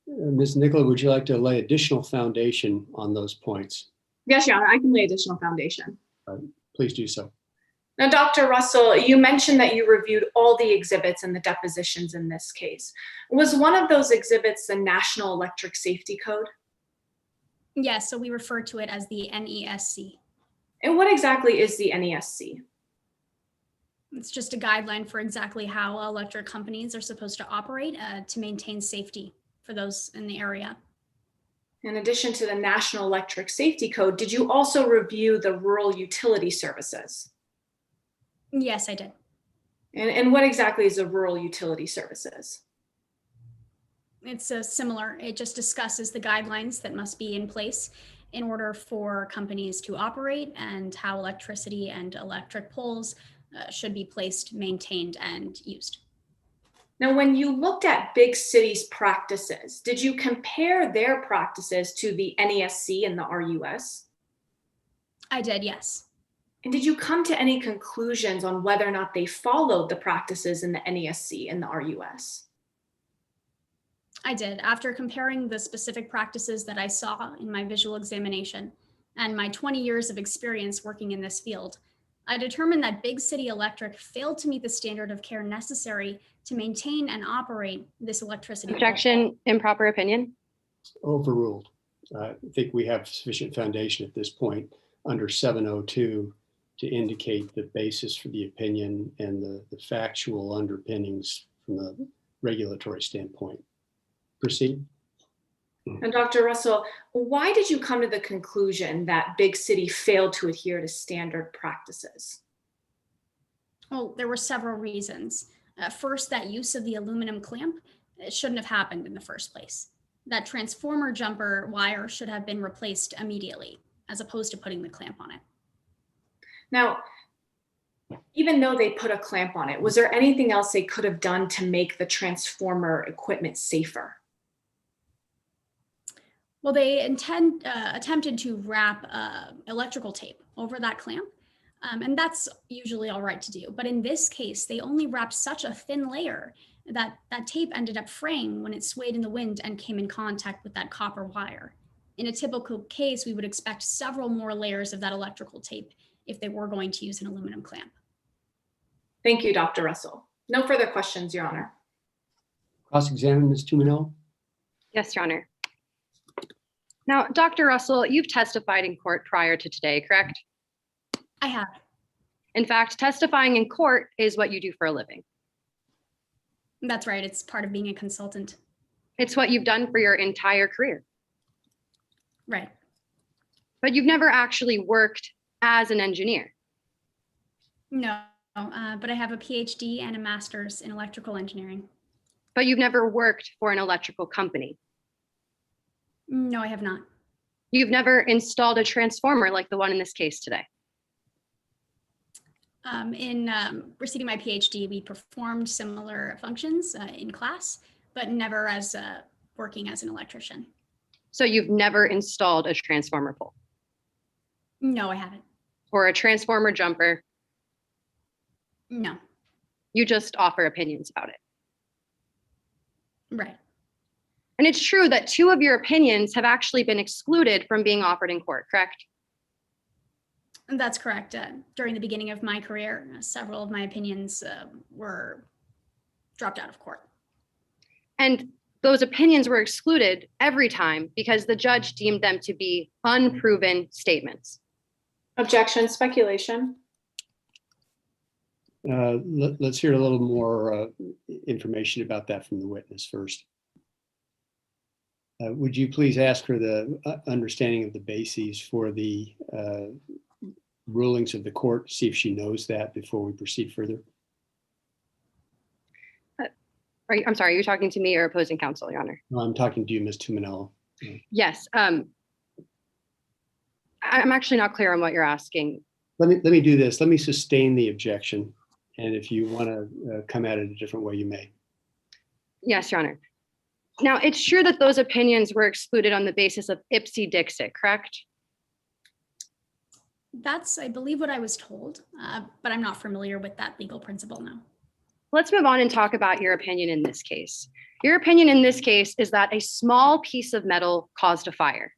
Ms. Nicola, would you like to lay additional foundation on those points? Yes, Your Honor, I can lay additional foundation. Please do so. Now, Dr. Russell, you mentioned that you reviewed all the exhibits and the depositions in this case. Was one of those exhibits the National Electric Safety Code? Yes, so we refer to it as the NESC. And what exactly is the NESC? It's just a guideline for exactly how electric companies are supposed to operate to maintain safety for those in the area. In addition to the National Electric Safety Code, did you also review the Rural Utility Services? Yes, I did. And what exactly is a Rural Utility Services? It's similar. It just discusses the guidelines that must be in place in order for companies to operate and how electricity and electric poles should be placed, maintained, and used. Now, when you looked at big cities' practices, did you compare their practices to the NESC and the RUS? I did, yes. And did you come to any conclusions on whether or not they followed the practices in the NESC and the RUS? I did. After comparing the specific practices that I saw in my visual examination and my 20 years of experience working in this field, I determined that Big City Electric failed to meet the standard of care necessary to maintain and operate this electricity. Objection, improper opinion. Overruled. I think we have sufficient foundation at this point under 702 to indicate the basis for the opinion and the factual underpinnings from a regulatory standpoint. Proceed. And Dr. Russell, why did you come to the conclusion that Big City failed to adhere to standard practices? Well, there were several reasons. First, that use of the aluminum clamp shouldn't have happened in the first place. That transformer jumper wire should have been replaced immediately, as opposed to putting the clamp on it. Now, even though they put a clamp on it, was there anything else they could have done to make the transformer equipment safer? Well, they attempted to wrap electrical tape over that clamp, and that's usually all right to do. But in this case, they only wrapped such a thin layer that that tape ended up fraying when it swayed in the wind and came in contact with that copper wire. In a typical case, we would expect several more layers of that electrical tape if they were going to use an aluminum clamp. Thank you, Dr. Russell. No further questions, Your Honor. Cross-examine Ms. Tuminello. Yes, Your Honor. Now, Dr. Russell, you've testified in court prior to today, correct? I have. In fact, testifying in court is what you do for a living. That's right. It's part of being a consultant. It's what you've done for your entire career. Right. But you've never actually worked as an engineer. No, but I have a PhD and a master's in electrical engineering. But you've never worked for an electrical company. No, I have not. You've never installed a transformer like the one in this case today. In receiving my PhD, we performed similar functions in class, but never as working as an electrician. So you've never installed a transformer pole? No, I haven't. Or a transformer jumper? No. You just offer opinions about it. Right. And it's true that 2 of your opinions have actually been excluded from being offered in court, correct? That's correct. During the beginning of my career, several of my opinions were dropped out of court. And those opinions were excluded every time because the judge deemed them to be unproven statements. Objection, speculation. Let's hear a little more information about that from the witness first. Would you please ask for the understanding of the bases for the rulings of the court, see if she knows that before we proceed further? I'm sorry, you're talking to me or opposing counsel, Your Honor? No, I'm talking to you, Ms. Tuminello. Yes. I'm actually not clear on what you're asking. Let me do this. Let me sustain the objection. And if you want to come at it a different way, you may. Yes, Your Honor. Now, it's true that those opinions were excluded on the basis of ipse dixit, correct? That's, I believe, what I was told, but I'm not familiar with that legal principle now. Let's move on and talk about your opinion in this case. Your opinion in this case is that a small piece of metal caused a fire.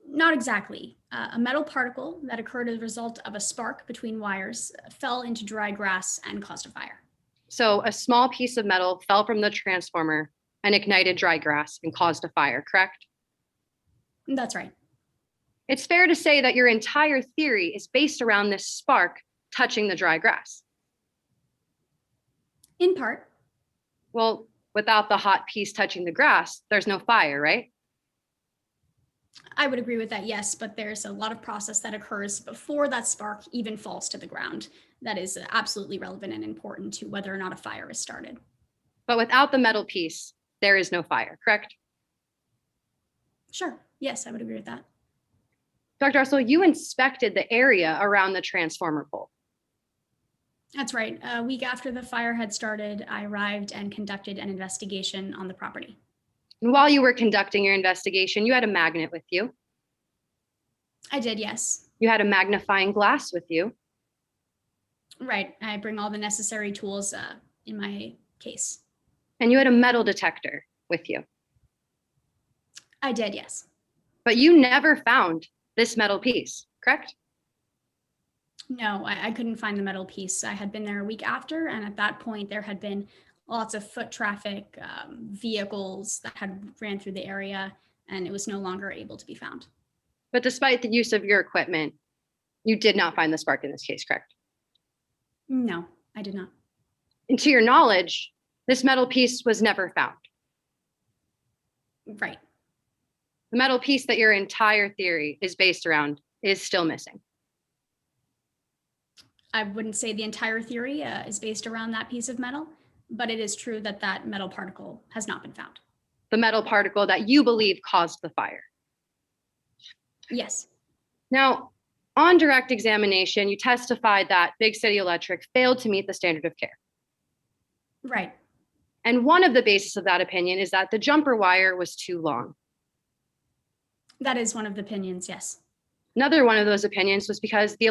Not exactly. A metal particle that occurred as a result of a spark between wires fell into dry grass and caused a fire. So a small piece of metal fell from the transformer and ignited dry grass and caused a fire, correct? That's right. It's fair to say that your entire theory is based around this spark touching the dry grass. In part. Well, without the hot piece touching the grass, there's no fire, right? I would agree with that, yes, but there's a lot of process that occurs before that spark even falls to the ground that is absolutely relevant and important to whether or not a fire is started. But without the metal piece, there is no fire, correct? Sure, yes, I would agree with that. Dr. Russell, you inspected the area around the transformer pole. That's right. A week after the fire had started, I arrived and conducted an investigation on the property. And while you were conducting your investigation, you had a magnet with you. I did, yes. You had a magnifying glass with you. Right. I bring all the necessary tools in my case. And you had a metal detector with you. I did, yes. But you never found this metal piece, correct? No, I couldn't find the metal piece. I had been there a week after, and at that point, there had been lots of foot traffic, vehicles that had ran through the area, and it was no longer able to be found. But despite the use of your equipment, you did not find the spark in this case, correct? No, I did not. And to your knowledge, this metal piece was never found. Right. The metal piece that your entire theory is based around is still missing. I wouldn't say the entire theory is based around that piece of metal, but it is true that that metal particle has not been found. The metal particle that you believe caused the fire. Yes. Now, on direct examination, you testified that Big City Electric failed to meet the standard of care. Right. And one of the bases of that opinion is that the jumper wire was too long. That is one of the opinions, yes. Another one of those opinions was because the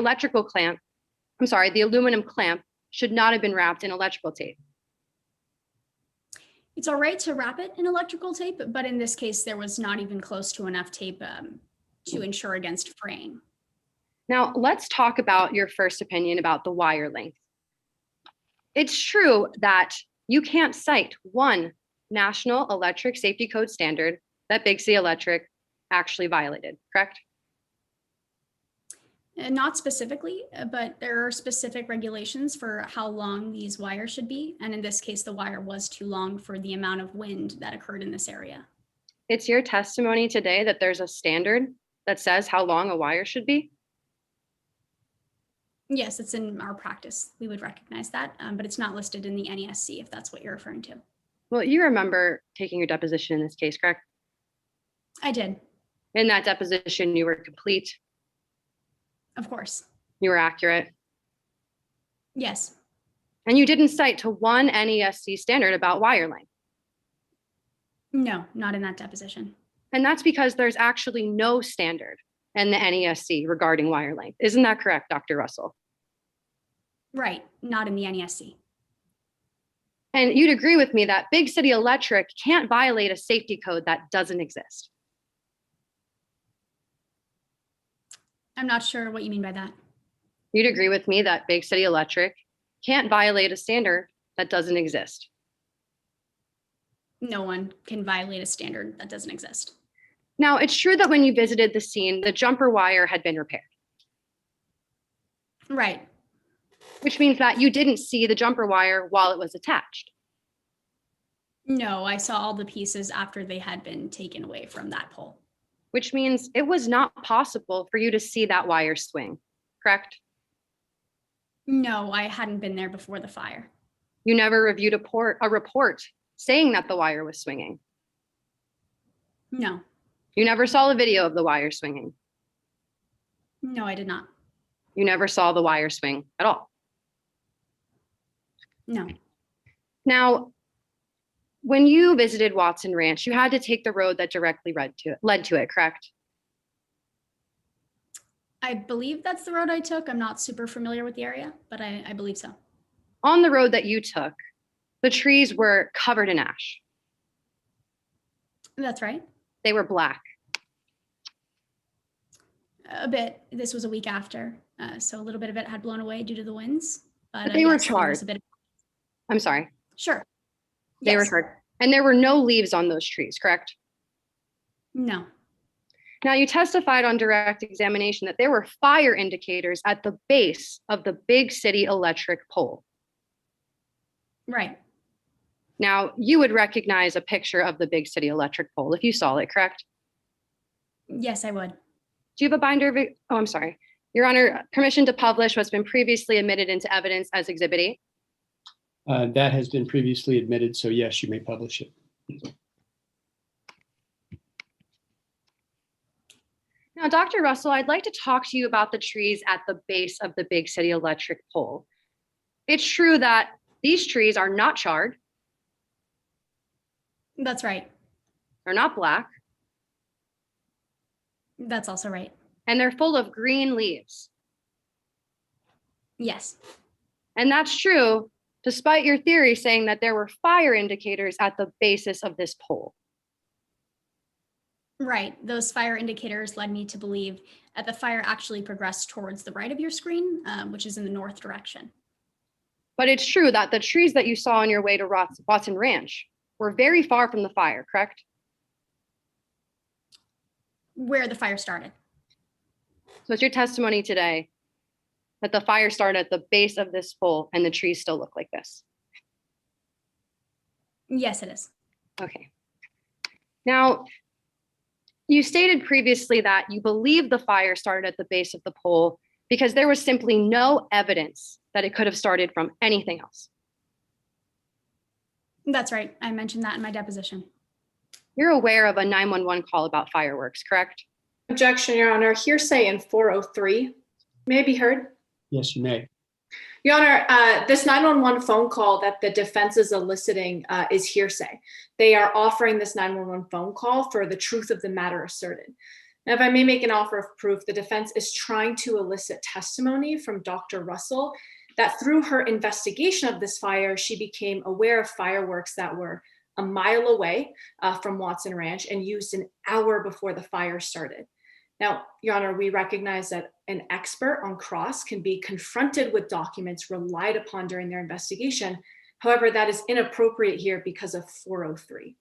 the aluminum clamp should not have been wrapped in electrical tape. It's all right to wrap it in electrical tape, but in this case, there was not even close to enough tape to ensure against fraying. Now, let's talk about your first opinion about the wire length. It's true that you can't cite one National Electric Safety Code standard that Big City Electric actually violated, correct? Not specifically, but there are specific regulations for how long these wires should be. And in this case, the wire was too long for the amount of wind that occurred in this area. It's your testimony today that there's a standard that says how long a wire should be? Yes, it's in our practice. We would recognize that, but it's not listed in the NESC if that's what you're referring to. Well, you remember taking your deposition in this case, correct? I did. In that deposition, you were complete. Of course. You were accurate. Yes. And you didn't cite to one NESC standard about wire length. No, not in that deposition. And that's because there's actually no standard in the NESC regarding wire length. Isn't that correct, Dr. Russell? Right, not in the NESC. And you'd agree with me that Big City Electric can't violate a safety code that doesn't exist. I'm not sure what you mean by that. You'd agree with me that Big City Electric can't violate a standard that doesn't exist. No one can violate a standard that doesn't exist. Now, it's true that when you visited the scene, the jumper wire had been repaired. Right. Which means that you didn't see the jumper wire while it was attached. No, I saw all the pieces after they had been taken away from that pole. Which means it was not possible for you to see that wire swing, correct? No, I hadn't been there before the fire. You never reviewed a report saying that the wire was swinging. No. You never saw a video of the wire swinging. No, I did not. You never saw the wire swing at all. No. Now, when you visited Watson Ranch, you had to take the road that directly led to it, correct? I believe that's the road I took. I'm not super familiar with the area, but I believe so. On the road that you took, the trees were covered in ash. That's right. They were black. A bit. This was a week after, so a little bit of it had blown away due to the winds. But they were yes, there was charred. a bit. I'm sorry. Sure. They were Yes. charred. And there were no leaves on those trees, correct? No. Now, you testified on direct examination that there were fire indicators at the base of the big city electric pole. Right. Now, you would recognize a picture of the big city electric pole if you saw it, correct? Yes, I would. Do you have a binder of it? Oh, I'm sorry. Your Honor, permission to publish what's been previously admitted into evidence as Exhibit 8. That has been previously admitted, so yes, you may publish it. Now, Dr. Russell, I'd like to talk to you about the trees at the base of the big city electric pole. It's true that these trees are not charred. That's right. They're not black. That's also right. And they're full of green leaves. Yes. And that's true, despite your theory saying that there were fire indicators at the basis of this pole. Right. Those fire indicators led me to believe that the fire actually progressed towards the right of your screen, which is in the north direction. But it's true that the trees that you saw on your way to Watson Ranch were very far from the fire, correct? Where the fire started. So it's your testimony today that the fire started at the base of this pole and the trees still look like this. Yes, it is. Okay. Now, you stated previously that you believe the fire started at the base of the pole because there was simply no evidence that it could have started from anything else. That's right. I mentioned that in my deposition. You're aware of a 911 call about fireworks, correct? Objection, Your Honor. Hearsay in 403 may be heard. Yes, you may. Your Honor, this 911 phone call that the defense is eliciting is hearsay. They are offering this 911 phone call for the truth of the matter asserted. Now, if I may make an offer of proof, the defense is trying to elicit testimony from Dr. Russell that through her investigation of this fire, she became aware of fireworks that were a mile away from Watson Ranch and used an hour before the fire started. Now, Your Honor, we recognize that an expert on cross can be confronted with documents relied upon during their investigation. However, that is inappropriate here because of 403.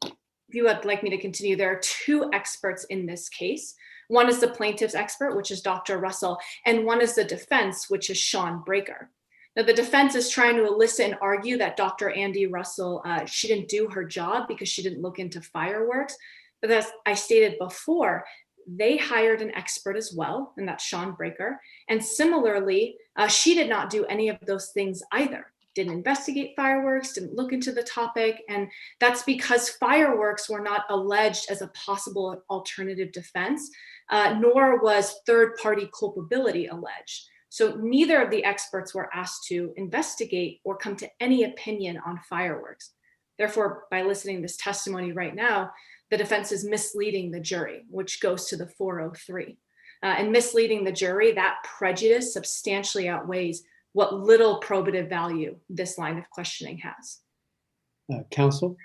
If you would like me to continue, there are two experts in this case. One is the plaintiff's expert, which is Dr. Russell, and one is the defense, which is Sean Breaker. Now, the defense is trying to elicit and argue that Dr. Andy Russell, she didn't do her job because she didn't look into fireworks. But as I stated before, they hired an expert as well, and that's Sean Breaker. And similarly, she did not do any of those things either. Didn't investigate fireworks, didn't look into the topic. And that's because fireworks were not alleged as a possible alternative defense, nor was third-party culpability alleged. So neither of the experts were asked to investigate or come to any opinion on fireworks. Therefore, by eliciting this testimony right now, the defense is misleading the jury, which goes to the 403. And misleading the jury, that prejudice substantially outweighs what little probative value this line of questioning has. Counsel?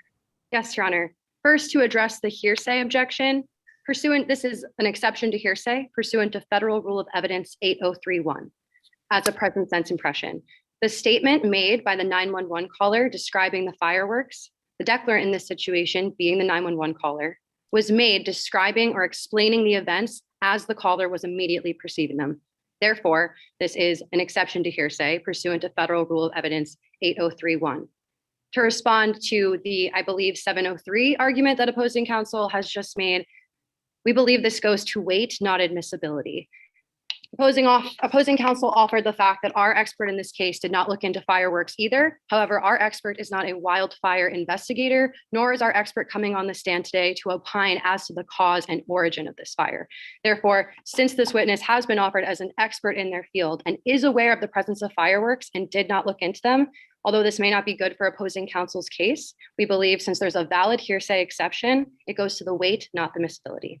Yes, Your Honor. First, to address the hearsay objection, this is an exception to hearsay pursuant to Federal Rule of Evidence 8031 as a present sense impression. The statement made by the 911 caller describing the fireworks, the declarant in this situation being the 911 caller, was made describing or explaining the events as the caller was immediately perceiving them. Therefore, this is an exception to hearsay pursuant to Federal Rule of Evidence 8031. To respond to the, I believe, 703 argument that opposing counsel has just made, we believe this goes to weight, not admissibility. Opposing counsel offered the fact that our expert in this case did not look into fireworks either. However, our expert is not a wildfire investigator, nor is our expert coming on the stand today to opine as to the cause and origin of this fire. Therefore, since this witness has been offered as an expert in their field and is aware of the presence of fireworks and did not look into them, although this may not be good for opposing counsel's case, we believe since there's a valid hearsay exception, it goes to the weight, not the admissibility.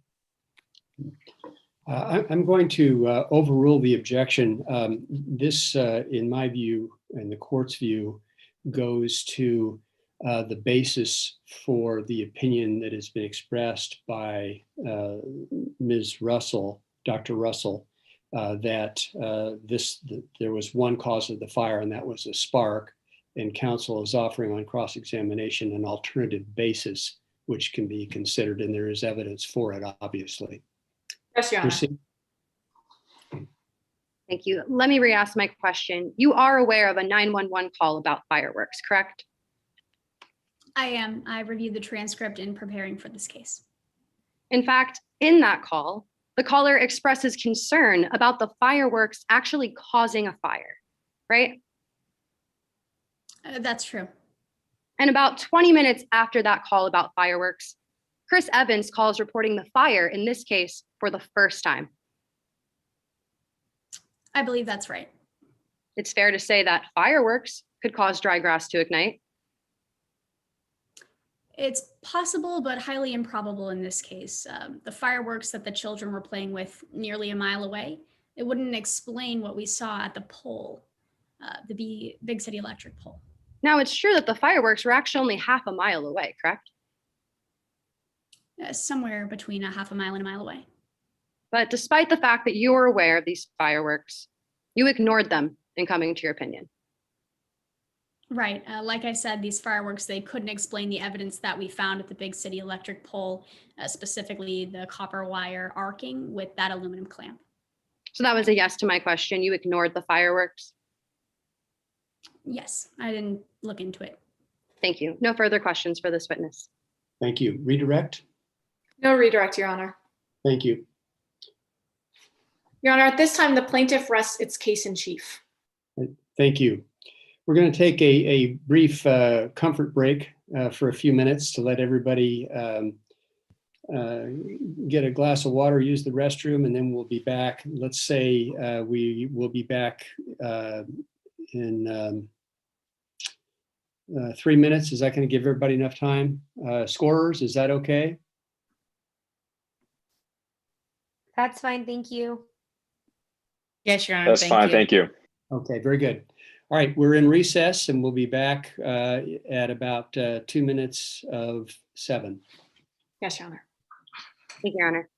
I'm going to overrule the objection. This, in my view, and the court's view, goes to the basis for the opinion that has been expressed by Ms. Russell, Dr. Russell, that there was one cause of the fire, and that was a spark, and counsel is offering on cross-examination an alternative basis which can be considered, and there is evidence for it, obviously. Yes, Your Honor. Thank you. Let me re-ask my question. You are aware of a 911 call about fireworks, correct? I am. I reviewed the transcript in preparing for this case. In fact, in that call, the caller expresses concern about the fireworks actually causing a fire, right? That's true. And about 20 minutes after that call about fireworks, Chris Evans calls reporting the fire in this case for the first time. I believe that's right. It's fair to say that fireworks could cause dry grass to ignite. It's possible, but highly improbable in this case. The fireworks that the children were playing with nearly a mile away, it wouldn't explain what we saw at the pole, the Big City Electric pole. Now, it's true that the fireworks were actually only half a mile away, correct? Somewhere between a half a mile and a mile away. But despite the fact that you were aware of these fireworks, you ignored them in coming to your opinion. Right. Like I said, these fireworks, they couldn't explain the evidence that we found at the Big City Electric pole, specifically the copper wire arcing with that aluminum clamp. So that was a yes to my question. You ignored the fireworks? Yes, I didn't look into it. Thank you. No further questions for this witness. Thank you. Redirect? No redirect, Your Honor. Thank you. Your Honor, at this time, the plaintiff rests its case in chief. Thank you. We're going to take a brief comfort break for a few minutes to let everybody get a glass of water, use the restroom, and then we'll be back. Let's say we will be back in 3 minutes. Is that going to give everybody enough time? Scorers, is that okay? That's fine, thank you. Yes, Your Honor. That's fine, thank you. Okay, very good. All right, we're in recess and we'll be back at about 2 minutes of 7. Yes, Your Honor. Thank you, Your Honor.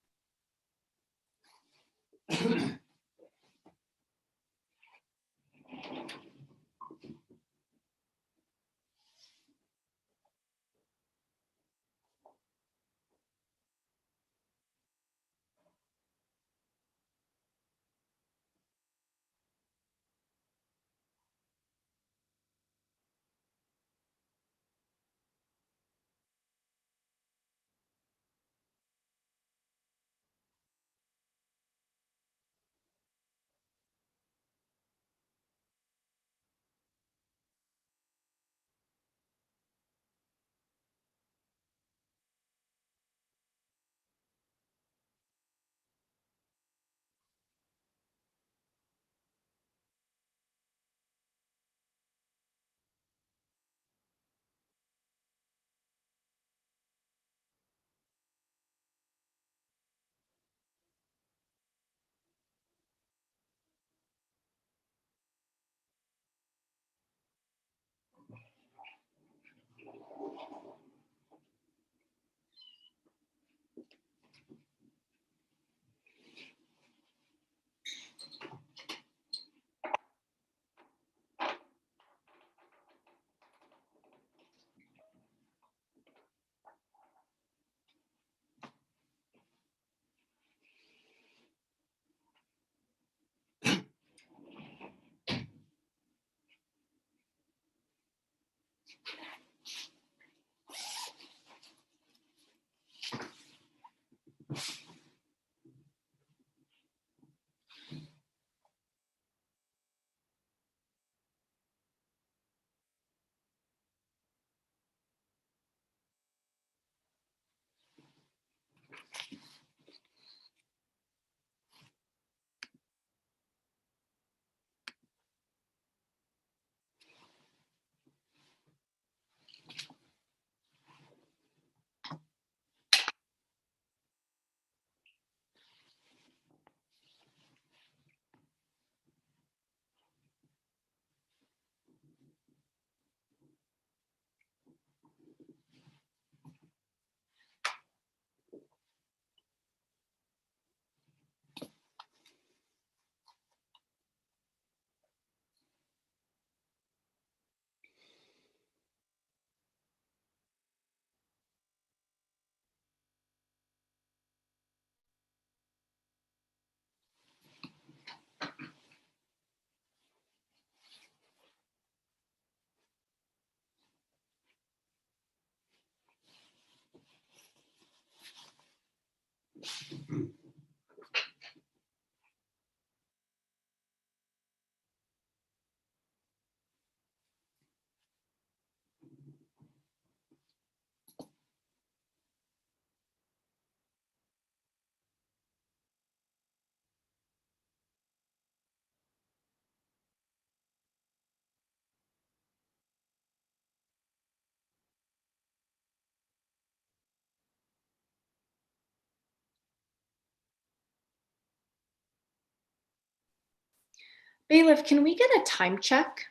Bailiff, can we get a time check?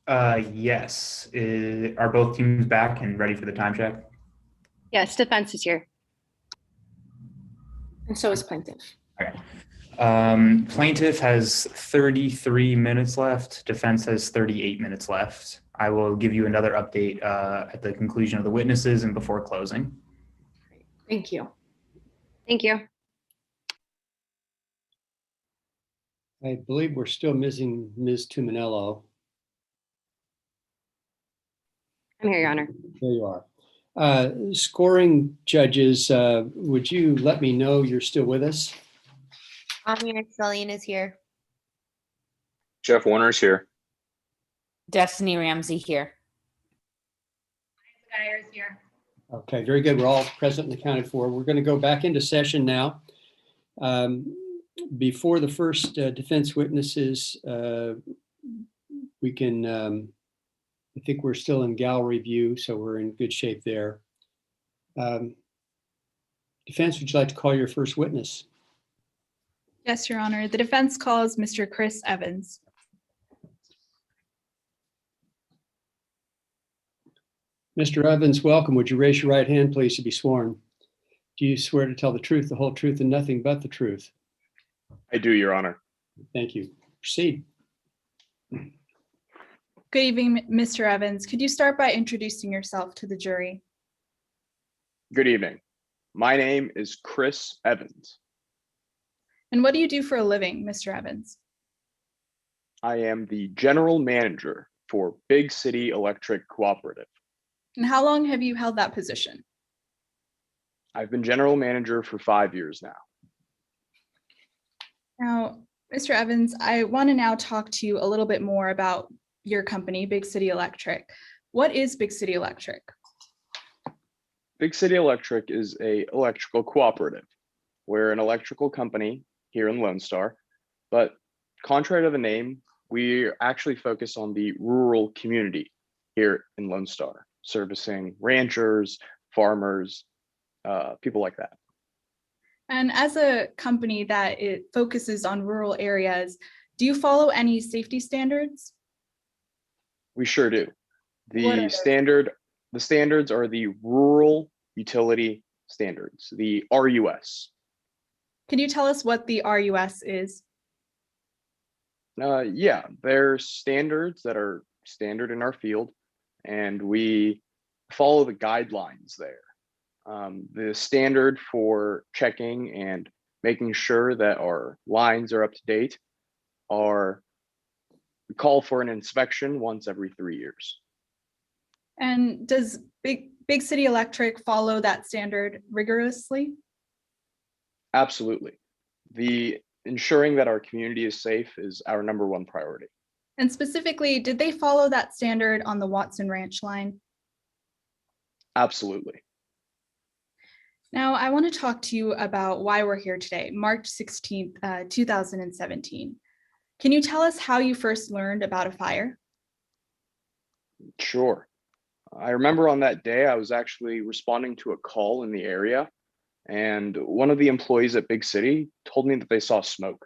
Yes. Are both teams back and ready for the time check? Yes, defense is here. And so is plaintiff. Okay. Plaintiff has 33 minutes left. Defense has 38 minutes left. I will give you another update at the conclusion of the witnesses and before closing. Thank you. Thank you. I believe we're still missing Ms. Tuminello. I'm here, Your Honor. There you are. Scoring judges, would you let me know you're still with us? Amir Salian is here. Jeff Warner's here. Destiny Ramsey here. Geyer's here. Okay, very good. We're all present and accounted for. We're going to go back into session now. Before the first defense witnesses, we can, I think we're still in gallery view, so we're in good shape there. Defense, would you like to call your first witness? Yes, Your Honor. The defense calls Mr. Chris Evans. Mr. Evans, welcome. Would you raise your right hand, please, to be sworn? Do you swear to tell the truth, the whole truth, and nothing but the truth? I do, Your Honor. Thank you. Proceed. Good evening, Mr. Evans. Could you start by introducing yourself to the jury? Good evening. My name is Chris Evans. And what do you do for a living, Mr. Evans? I am the general manager for Big City Electric Cooperative. And how long have you held that position? I've been general manager for 5 years now. Now, Mr. Evans, I want to now talk to you a little bit more about your company, Big City Electric. What is Big City Electric? Big City Electric is an electrical cooperative. We're an electrical company here in Lone Star, but contrary to the name, we actually focus on the rural community here in Lone Star, servicing ranchers, farmers, people like that. And as a company that it focuses on rural areas, do you follow any safety standards? We sure do. What are The those? standards are the Rural Utility Standards, the RUS. Can you tell us what the RUS is? Yeah, they're standards that are standard in our field, and we follow the guidelines there. The standard for checking and making sure that our lines are up to date we call for an inspection once every 3 years. And does Big City Electric follow that standard rigorously? Absolutely. The ensuring that our community is safe is our #1 priority. And specifically, did they follow that standard on the Watson Ranch line? Absolutely. Now, I want to talk to you about why we're here today, March 16th, 2017. Can you tell us how you first learned about a fire? Sure. I remember on that day, I was actually responding to a call in the area, and one of the employees at Big City told me that they saw smoke.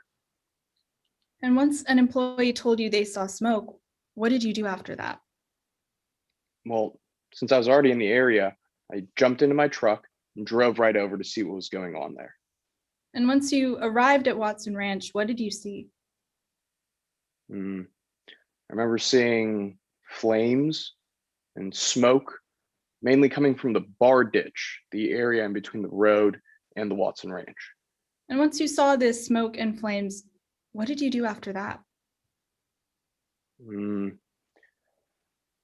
And once an employee told you they saw smoke, what did you do after that? Well, since I was already in the area, I jumped into my truck and drove right over to see what was going on there. And once you arrived at Watson Ranch, what did you see? I remember seeing flames and smoke, mainly coming from the bar ditch, the area in between the road and the Watson Ranch. And once you saw this smoke and flames, what did you do after that?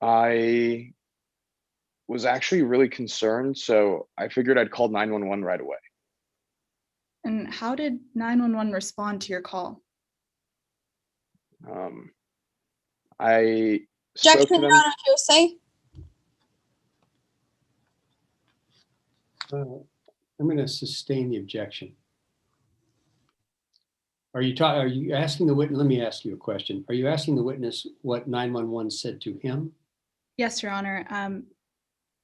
I was actually really concerned, so I figured I'd call 911 right away. And how did 911 respond to your call? I spoke to Objection, them. Your Honor, hearsay. I'm going to sustain the objection. Are you asking the witness? Let me ask you a question. Are you asking the witness what 911 said to him? Yes, Your Honor.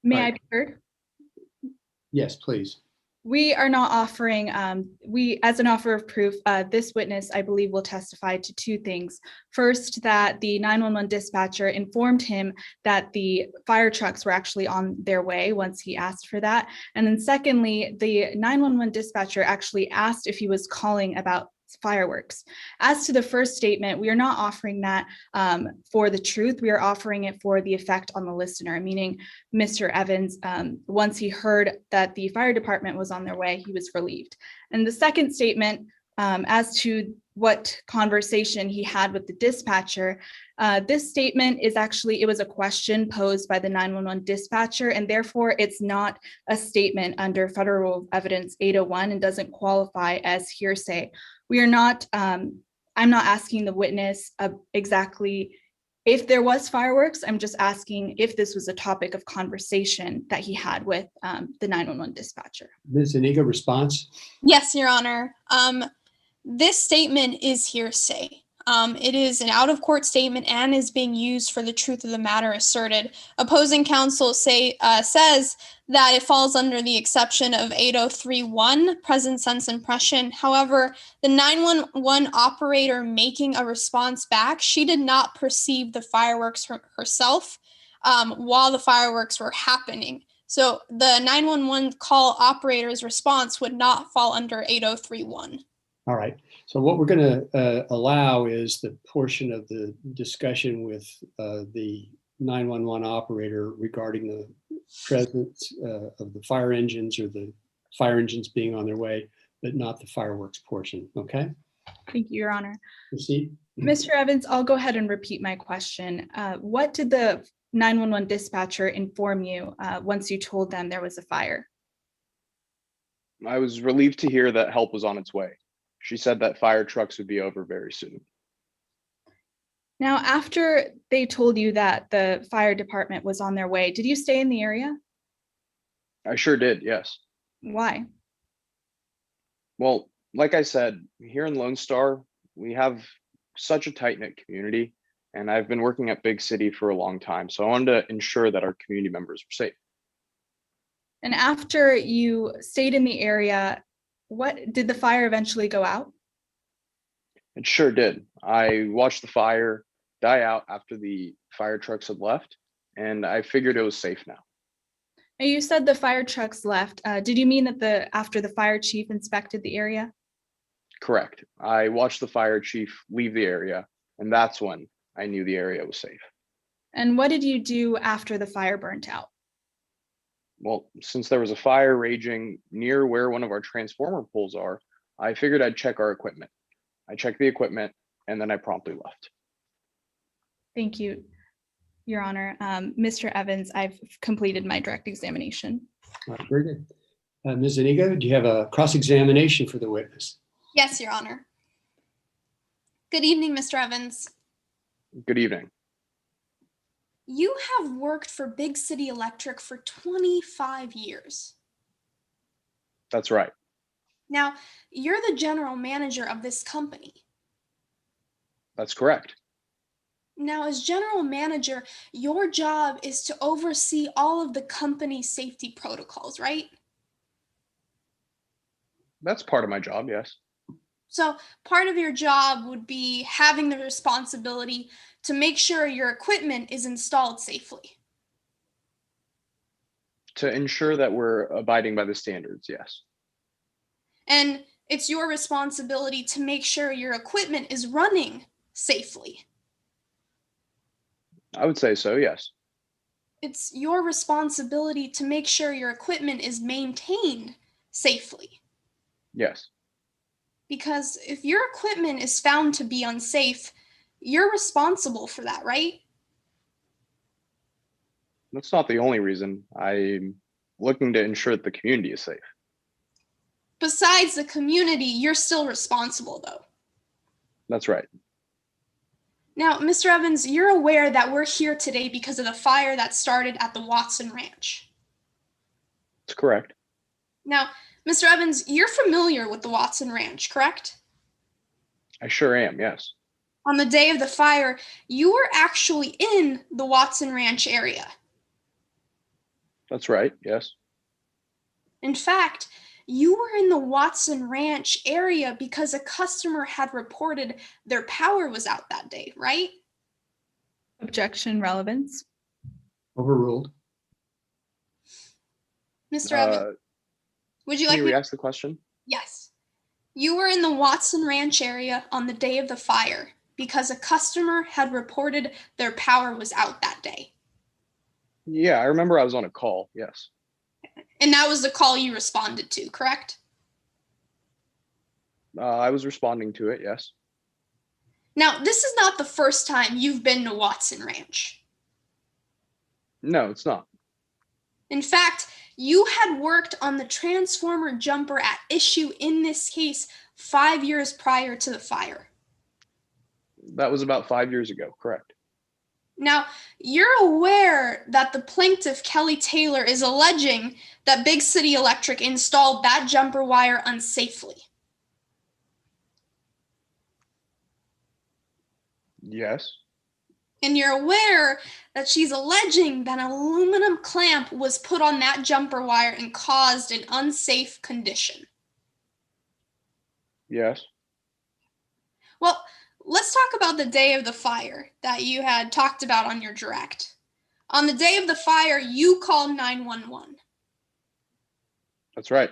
May I Right. be heard? Yes, please. We are not offering, as an offer of proof, this witness, I believe, will testify to two things. First, that the 911 dispatcher informed him that the fire trucks were actually on their way once he asked for that. And then secondly, the 911 dispatcher actually asked if he was calling about fireworks. As to the first statement, we are not offering that for the truth. We are offering it for the effect on the listener, meaning Mr. Evans, once he heard that the fire department was on their way, he was relieved. And the second statement, as to what conversation he had with the dispatcher, this statement is actually, it was a question posed by the 911 dispatcher, and therefore it's not a statement under Federal Rule of Evidence 801 and doesn't qualify as hearsay. We are not, I'm not asking the witness exactly if there was fireworks. I'm just asking if this was a topic of conversation that he had with the 911 dispatcher. Ms. Zuniga, response? Yes, Your Honor. This statement is hearsay. It is an out-of-court statement and is being used for the truth of the matter asserted. Opposing counsel says that it falls under the exception of 8031, present sense impression. However, the 911 operator making a response back, she did not perceive the fireworks herself while the fireworks were happening. So the 911 call operator's response would not fall under 8031. All right. So what we're going to allow is the portion of the discussion with the 911 operator regarding the presence of the fire engines or the fire engines being on their way, but not the fireworks portion. Okay. Thank you, Your Honor. Proceed. Mr. Evans, I'll go ahead and repeat my question. What did the 911 dispatcher inform you once you told them there was a fire? I was relieved to hear that help was on its way. She said that fire trucks would be over very soon. Now, after they told you that the fire department was on their way, did you stay in the area? I sure did, yes. Why? Well, like I said, here in Lone Star, we have such a tight-knit community, and I've been working at Big City for a long time, so I wanted to ensure that our community members were safe. And after you stayed in the area, what did the fire eventually go out? It sure did. I watched the fire die out after the fire trucks had left, and I figured it was safe now. Now, you said the fire trucks left. Did you mean that after the fire chief inspected the area? Correct. I watched the fire chief leave the area, and that's when I knew the area was safe. And what did you do after the fire burnt out? Well, since there was a fire raging near where one of our transformer poles are, I figured I'd check our equipment. I checked the equipment, and then I promptly left. Thank you, Your Honor. Mr. Evans, I've completed my direct examination. All right, very good. Ms. Zuniga, do you have a cross-examination for the witness? Yes, Your Honor. Good evening, Mr. Evans. Good evening. You have worked for Big City Electric for 25 years. That's right. Now, you're the general manager of this company. That's correct. Now, as general manager, your job is to oversee all of the company's safety protocols, right? That's part of my job, yes. So part of your job would be having the responsibility to make sure your equipment is installed safely. To ensure that we're abiding by the standards, yes. And it's your responsibility to make sure your equipment is running safely. I would say so, yes. It's your responsibility to make sure your equipment is maintained safely. Yes. Because if your equipment is found to be unsafe, you're responsible for that, right? That's not the only reason. I'm looking to ensure that the community is safe. Besides the community, you're still responsible, though. That's right. Now, Mr. Evans, you're aware that we're here today because of the fire that started at the Watson Ranch. That's correct. Now, Mr. Evans, you're familiar with the Watson Ranch, correct? I sure am, yes. On the day of the fire, you were actually in the Watson Ranch area. That's right, yes. In fact, you were in the Watson Ranch area because a customer had reported their power was out that day, right? Objection, relevance. Overruled. Mr. Evans, would you Can like you me? re-ask the question? Yes. You were in the Watson Ranch area on the day of the fire because a customer had reported their power was out that day. Yeah, I remember I was on a call. Yes. And that was the call you responded to, correct? I was responding to it. Yes. Now, this is not the first time you've been to Watson Ranch. No, it's not. In fact, you had worked on the transformer jumper at issue in this case 5 years prior to the fire. That was about 5 years ago. Correct. Now, you're aware that the plaintiff, Kelly Taylor, is alleging that Big City Electric installed that jumper wire unsafely. Yes. And you're aware that she's alleging that an aluminum clamp was put on that jumper wire and caused an unsafe condition. Yes. Well, let's talk about the day of the fire that you had talked about on your direct. On the day of the fire, you called 911. That's right.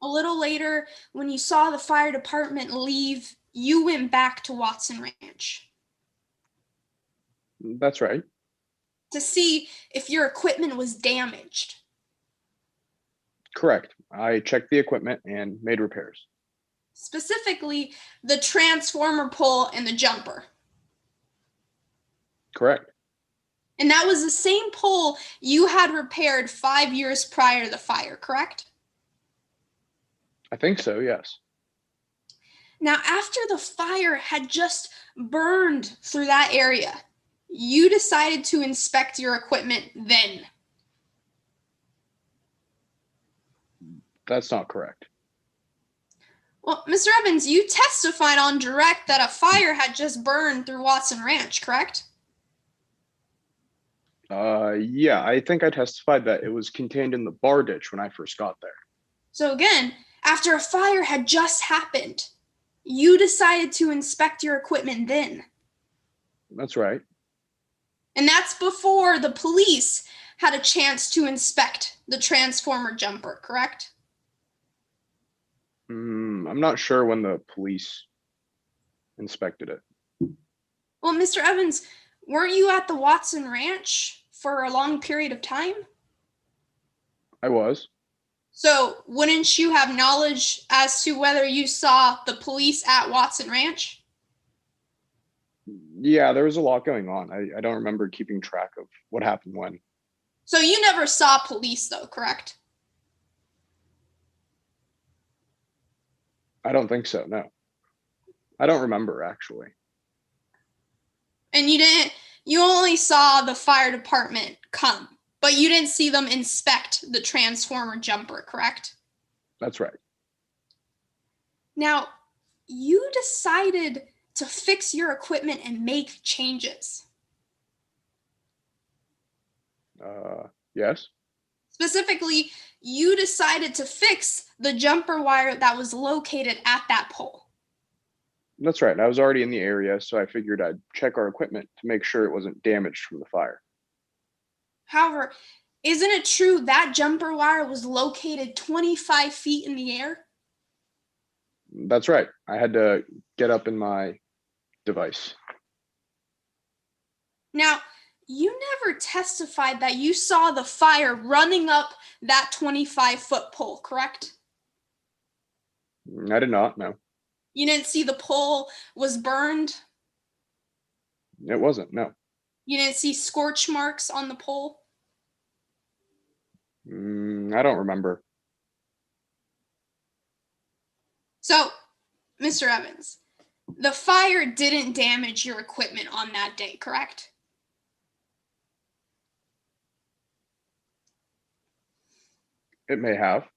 A little later, when you saw the fire department leave, you went back to Watson Ranch That's right. to see if your equipment was damaged. Correct. I checked the equipment and made repairs. Specifically, the transformer pole and the jumper. Correct. And that was the same pole you had repaired 5 years prior to the fire, correct? I think so. Yes. Now, after the fire had just burned through that area, you decided to inspect your equipment then. That's not correct. Well, Mr. Evans, you testified on direct that a fire had just burned through Watson Ranch, correct? Yeah, I think I testified that it was contained in the bar ditch when I first got there. So again, after a fire had just happened, you decided to inspect your equipment then. That's right. And that's before the police had a chance to inspect the transformer jumper, correct? I'm not sure when the police inspected it. Well, Mr. Evans, weren't you at the Watson Ranch for a long period of time? I was. So wouldn't you have knowledge as to whether you saw the police at Watson Ranch? Yeah, there was a lot going on. I don't remember keeping track of what happened when. So you never saw police though, correct? I don't think so. No. I don't remember actually. And you only saw the fire department come, but you didn't see them inspect the transformer jumper, correct? That's right. Now, you decided to fix your equipment and make changes. Yes. Specifically, you decided to fix the jumper wire that was located at that pole. That's right. I was already in the area, so I figured I'd check our equipment to make sure it wasn't damaged from the fire. However, isn't it true that jumper wire was located 25 feet in the air? That's right. I had to get up in my device. Now, you never testified that you saw the fire running up that 25-foot pole, correct? I did not, no. You didn't see the pole was burned? It wasn't, no. You didn't see scorch marks on the pole? I don't remember. So, Mr. Evans, the fire didn't damage your equipment on that day, correct? It may have.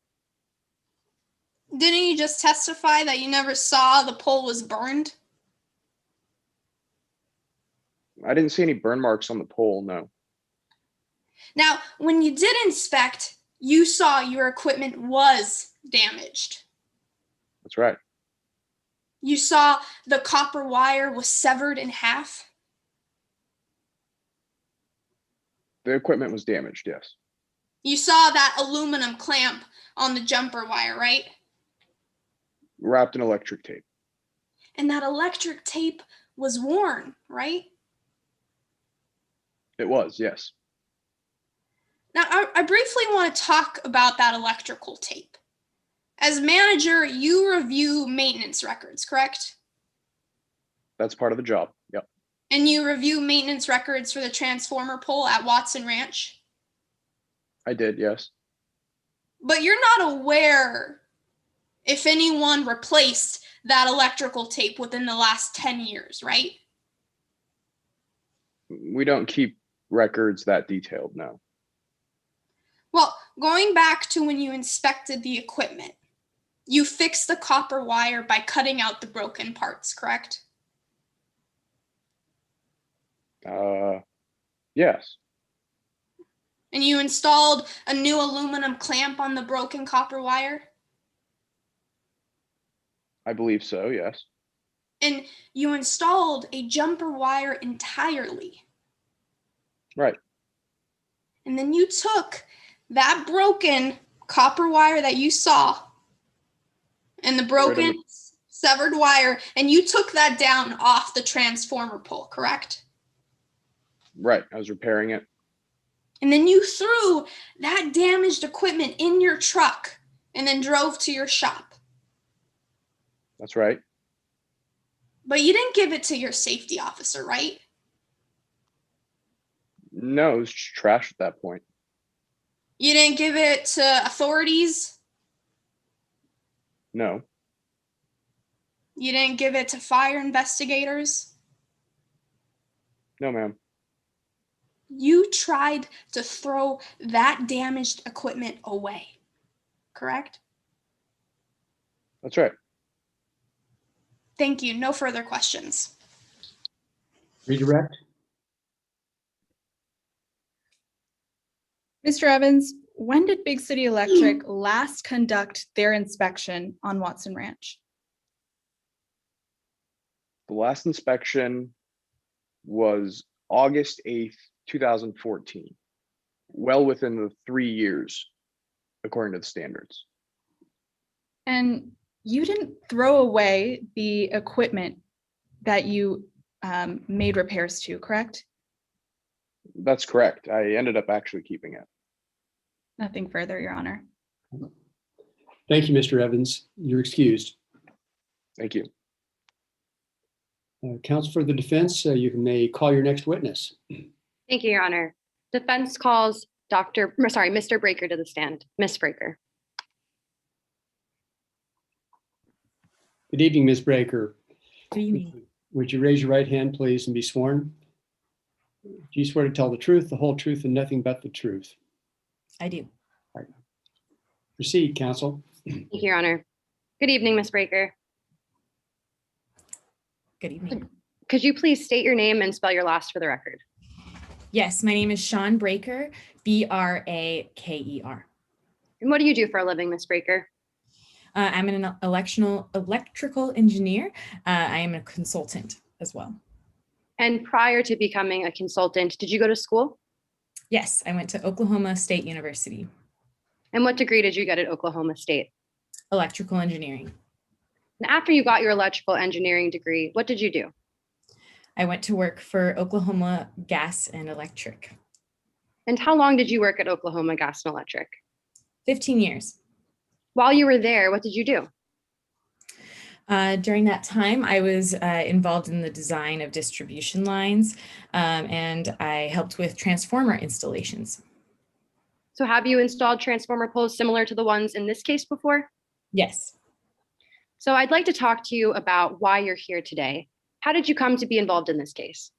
Didn't you just testify that you never saw the pole was burned? I didn't see any burn marks on the pole, no. Now, when you did inspect, you saw your equipment was damaged. That's right. You saw the copper wire was severed in half. The equipment was damaged, yes. You saw that aluminum clamp on the jumper wire, right? Wrapped in electric tape. And that electric tape was worn, right? It was, yes. Now, I briefly want to talk about that electrical tape. As manager, you review maintenance records, correct? That's part of the job. Yep. And you review maintenance records for the transformer pole at Watson Ranch? I did, yes. But you're not aware if anyone replaced that electrical tape within the last 10 years, right? We don't keep records that detailed, no. Well, going back to when you inspected the equipment, you fixed the copper wire by cutting out the broken parts, correct? Yes. And you installed a new aluminum clamp on the broken copper wire? I believe so, yes. And you installed a jumper wire entirely. Right. And then you took that broken copper wire that you saw and the broken severed wire, and you took that down off the transformer pole, correct? Right. I was repairing it. And then you threw that damaged equipment in your truck and then drove to your shop. That's right. But you didn't give it to your safety officer, right? No, it was trash at that point. You didn't give it to authorities? No. You didn't give it to fire investigators? No, ma'am. You tried to throw that damaged equipment away, correct? That's right. Thank you. No further questions. Redirect. Mr. Evans, when did Big City Electric last conduct their inspection on Watson Ranch? The last inspection was August 8th, 2014. Well within the 3 years, according to the standards. And you didn't throw away the equipment that you made repairs to, correct? That's correct. I ended up actually keeping it. Nothing further, Your Honor. Thank you, Mr. Evans. You're excused. Thank you. Counsel for the defense, you may call your next witness. Thank you, Your Honor. Defense calls Mr. Breaker to the stand. Ms. Breaker. Good evening, Ms. Breaker. Good evening. Would you raise your right hand, please, and be sworn? Do you swear to tell the truth, the whole truth, and nothing but the truth? I do. All right. Proceed, counsel. Thank you, Your Honor. Good evening, Ms. Breaker. Good evening. Could you please state your name and spell your last for the record? Yes, my name is Sean Breaker, Braker. And what do you do for a living, Ms. Breaker? I'm an electrical engineer. I am a consultant as well. And prior to becoming a consultant, did you go to school? Yes, I went to Oklahoma State University. And what degree did you get at Oklahoma State? Electrical engineering. And after you got your electrical engineering degree, what did you do? I went to work for Oklahoma Gas and Electric. And how long did you work at Oklahoma Gas and Electric? 15 years. While you were there, what did you do? During that time, I was involved in the design of distribution lines, and I helped with transformer installations. So have you installed transformer poles similar to the ones in this case before? Yes. So I'd like to talk to you about why you're here today. How did you come to be involved in this case?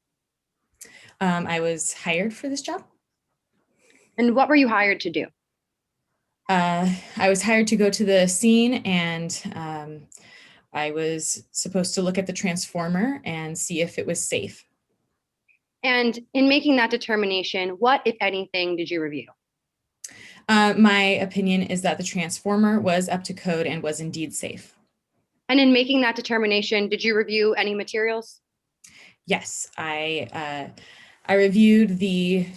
I was hired for this job. And what were you hired to do? I was hired to go to the scene, and I was supposed to look at the transformer and see if it was safe. And in making that determination, what, if anything, did you review? My opinion is that the transformer was up to code and was indeed safe. And in making that determination, did you review any materials? Yes, I reviewed the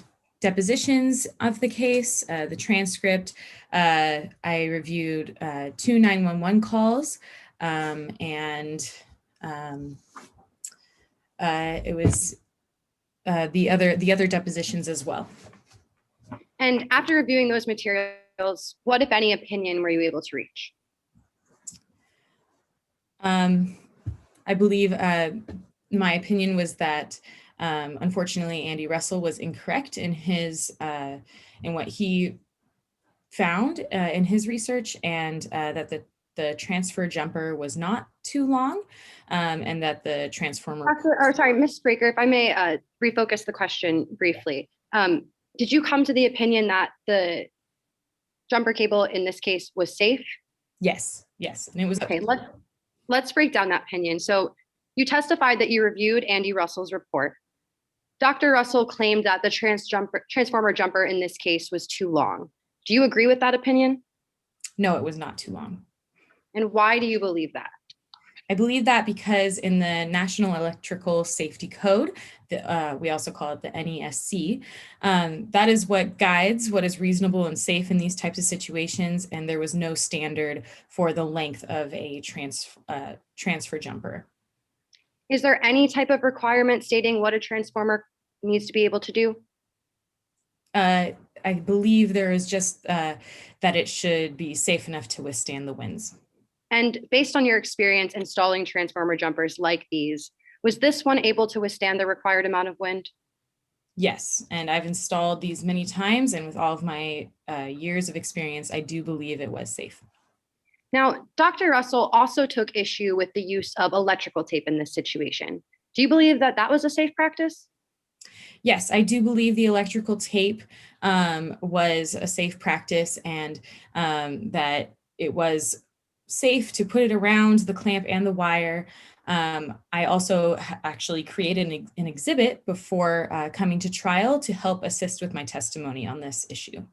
depositions of the case, the transcript. I reviewed 2 911 calls, and it was the other depositions as well. And after reviewing those materials, what, if any, opinion were you able to reach? I believe my opinion was that unfortunately Andy Russell was incorrect in his in what he found in his research, and that the transfer jumper was not too long, and that the transformer. Sorry, Ms. Spraker, if I may refocus the question briefly. Did you come to the opinion that the jumper cable in this case was safe? Yes, and it was okay. Let's break down that opinion. So you testified that you reviewed Andy Russell's report. Dr. Russell claimed that the transformer jumper in this case was too long. Do you agree with that opinion? No, it was not too long. And why do you believe that? I believe that because in the National Electrical Safety Code, we also call it the NESC, that is what guides what is reasonable and safe in these types of situations, and there was no standard for the length of a transfer jumper. Is there any type of requirement stating what a transformer needs to be able to do? I believe there is just that it should be safe enough to withstand the winds. And based on your experience installing transformer jumpers like these, was this one able to withstand the required amount of wind? Yes, and I've installed these many times, and with all of my years of experience, I do believe it was safe. Now, Dr. Russell also took issue with the use of electrical tape in this situation. Do you believe that that was a safe practice? Yes, I do believe the electrical tape was a safe practice, and that it was safe to put it around the clamp and the wire. I also actually created an exhibit before coming to trial to help assist with my testimony on this issue.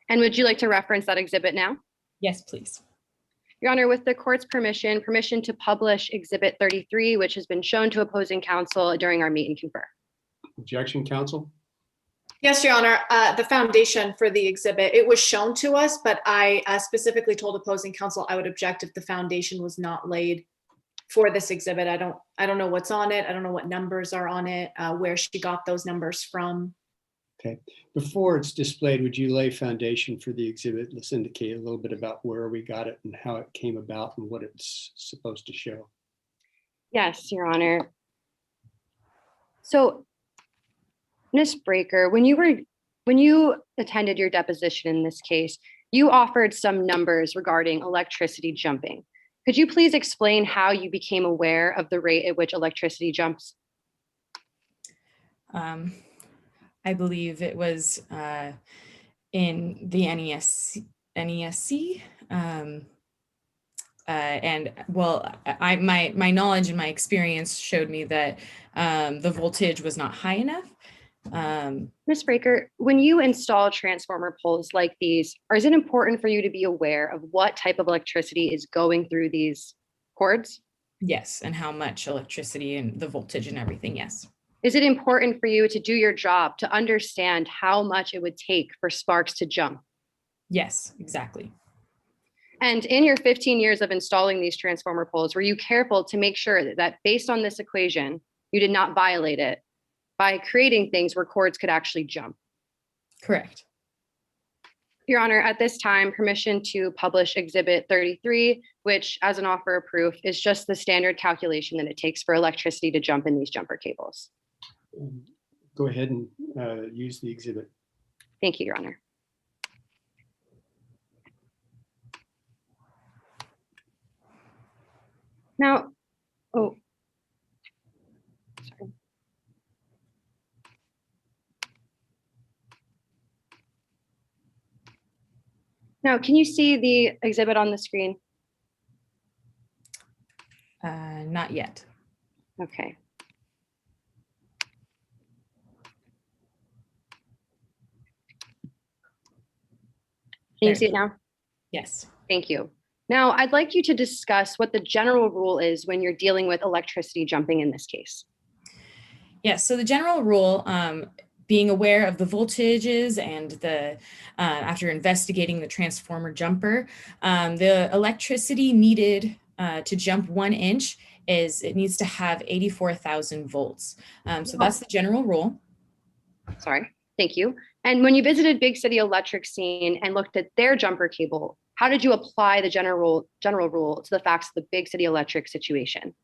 And would you like to reference that exhibit now? Yes, please. Your Honor, with the court's permission to publish Exhibit 33, which has been shown to opposing counsel during our meet and confer. Objection, counsel? Yes, Your Honor. The foundation for the exhibit, it was shown to us, but I specifically told opposing counsel I would object if the foundation was not laid for this exhibit. I don't know what's on it. I don't know what numbers are on it, where she got those numbers from. Okay. Before it's displayed, would you lay foundation for the exhibit? Let's indicate a little bit about where we got it and how it came about and what it's supposed to show. Yes, Your Honor. So, Ms. Spraker, when you attended your deposition in this case, you offered some numbers regarding electricity jumping. Could you please explain how you became aware of the rate at which electricity jumps? I believe it was in the NESC. And well, my knowledge and my experience showed me that the voltage was not high enough. Ms. Spraker, when you install transformer poles like these, is it important for you to be aware of what type of electricity is going through these cords? Yes, and how much electricity and the voltage and everything, yes. Is it important for you to do your job to understand how much it would take for sparks to jump? Yes, exactly. And in your 15 years of installing these transformer poles, were you careful to make sure that based on this equation, you did not violate it by creating things where cords could actually jump? Correct. Your Honor, at this time, permission to publish Exhibit 33, which as an offer of proof is just the standard calculation that it takes for electricity to jump in these jumper cables. Go ahead and use the exhibit. Thank you, Your Honor. Now, sorry. Now, can you see the exhibit on the screen? Not yet. Okay. Can you see it now? Yes. Thank you. Now, I'd like you to discuss what the general rule is when you're dealing with electricity jumping in this case. Yes, so the general rule, being aware of the voltages and the after investigating the transformer jumper, the electricity needed to jump 1 inch is it needs to have 84,000 volts. So that's the general rule. Sorry, thank you. And when you visited Big City Electric scene and looked at their jumper cable, how did you apply the general rule to the facts of the Big City Electric situation?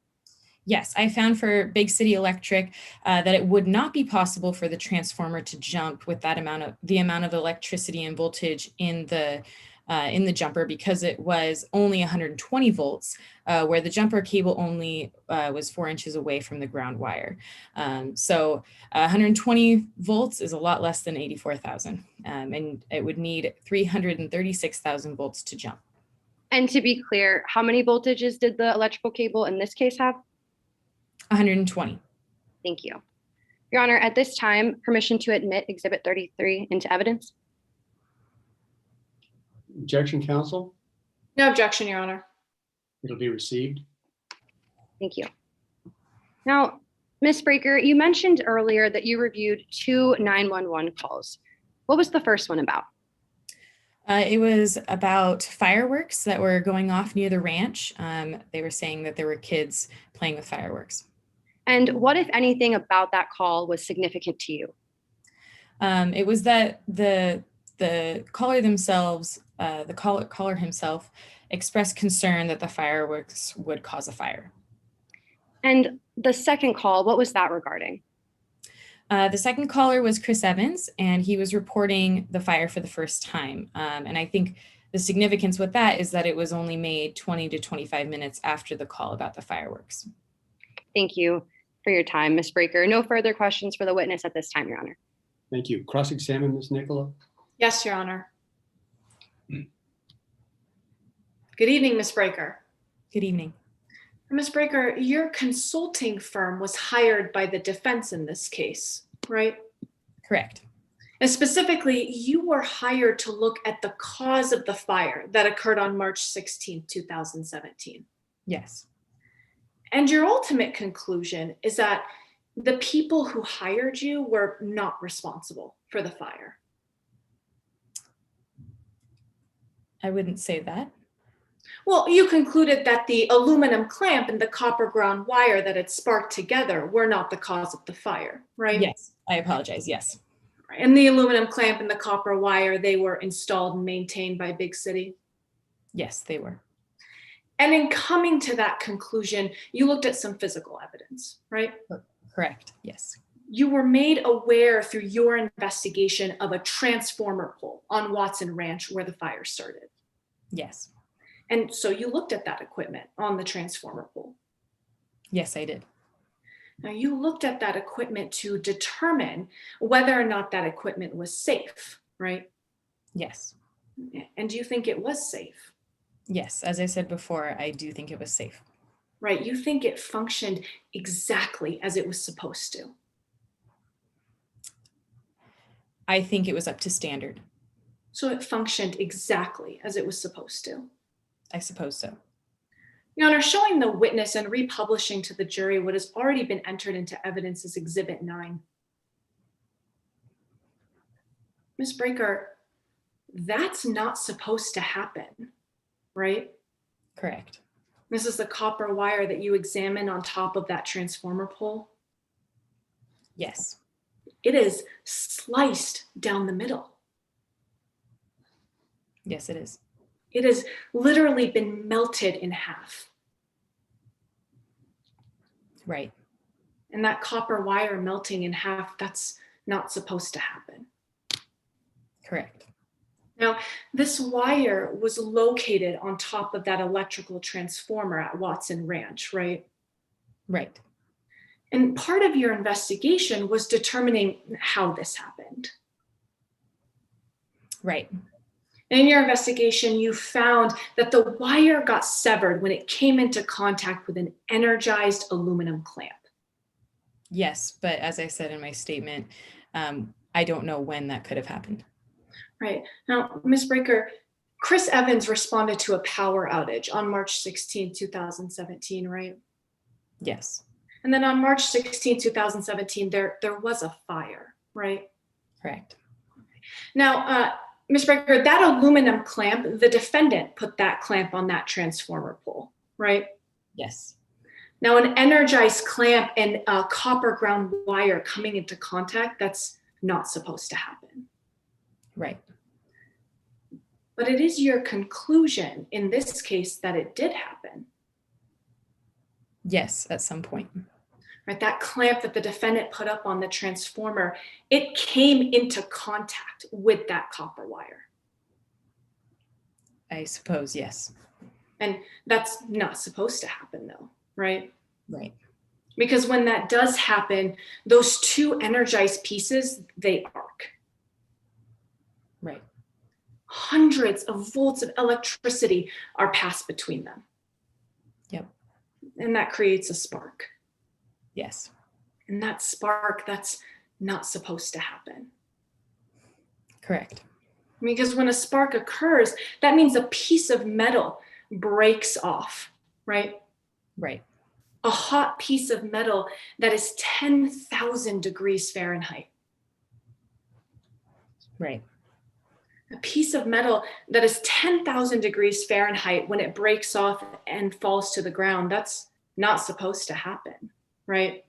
Yes, I found for Big City Electric that it would not be possible for the transformer to jump with that amount of electricity and voltage in the jumper because it was only 120 volts, where the jumper cable only was 4 inches away from the ground wire. So 120 volts is a lot less than 84,000, and it would need 336,000 volts to jump. And to be clear, how many voltages did the electrical cable in this case have? 120. Thank you. Your Honor, at this time, permission to admit Exhibit 33 into evidence. Objection, counsel? No objection, Your Honor. It'll be received. Thank you. Now, Ms. Breaker, you mentioned earlier that you reviewed 2 911 calls. What was the first one about? It was about fireworks that were going off near the ranch. They were saying that there were kids playing with fireworks. And what, if anything, about that call was significant to you? It was that the caller themselves, the caller himself, expressed concern that the fireworks would cause a fire. And the second call, what was that regarding? The second caller was Chris Evans, and he was reporting the fire for the first time. And I think the significance with that is that it was only made 20 to 25 minutes after the call about the fireworks. Thank you for your time, Ms. Breaker. No further questions for the witness at this time, Your Honor. Thank you. Cross-examine, Ms. Nicola. Yes, Your Honor. Good evening, Ms. Breaker. Good evening. Ms. Breaker, your consulting firm was hired by the defense in this case, right? Correct. And specifically, you were hired to look at the cause of the fire that occurred on March 16, 2017. Yes. And your ultimate conclusion is that the people who hired you were not responsible for the fire. I wouldn't say that. Well, you concluded that the aluminum clamp and the copper ground wire that had sparked together were not the cause of the fire, right? Yes, I apologize, yes. And the aluminum clamp and the copper wire, they were installed and maintained by Big City? Yes, they were. And in coming to that conclusion, you looked at some physical evidence, right? Correct, yes. You were made aware through your investigation of a transformer pole on Watson Ranch where the fire started. Yes. And so you looked at that equipment on the transformer pole. Yes, I did. Now you looked at that equipment to determine whether or not that equipment was safe, right? Yes. And do you think it was safe? Yes, as I said before, I do think it was safe. Right, you think it functioned exactly as it was supposed to? I think it was up to standard. So it functioned exactly as it was supposed to? I suppose so. Your Honor, showing the witness and republishing to the jury what has already been entered into evidence is Exhibit 9. Ms. Breaker, that's not supposed to happen, right? Correct. This is the copper wire that you examined on top of that transformer pole? Yes. It is sliced down the middle. Yes, it is. It has literally been melted in half. Right. And that copper wire melting in half, that's not supposed to happen. Correct. Now, this wire was located on top of that electrical transformer at Watson Ranch, right? Right. And part of your investigation was determining how this happened. Right. In your investigation, you found that the wire got severed when it came into contact with an energized aluminum clamp. Yes, but as I said in my statement, I don't know when that could have happened. Right. Now, Ms. Breaker, Chris Evans responded to a power outage on March 16, 2017, right? Yes. And then on March 16, 2017, there was a fire, right? Correct. Now, Ms. Breaker, that aluminum clamp, the defendant put that clamp on that transformer pole, right? Yes. Now, an energized clamp and a copper ground wire coming into contact, that's not supposed to happen. Right. But it is your conclusion in this case that it did happen. Yes, at some point. Right, that clamp that the defendant put up on the transformer, it came into contact with that copper wire. I suppose, yes. And that's not supposed to happen though, right? Right. Because when that does happen, those two energized pieces, they arc. Right. Hundreds of volts of electricity are passed between them. Yep. And that creates a spark. Yes. And that spark, that's not supposed to happen. Correct. Because when a spark occurs, that means a piece of metal breaks off, right? Right. A hot piece of metal that is 10,000 degrees Fahrenheit. Right. A piece of metal that is 10,000 degrees Fahrenheit, when it breaks off and falls to the ground, that's not supposed to happen, right?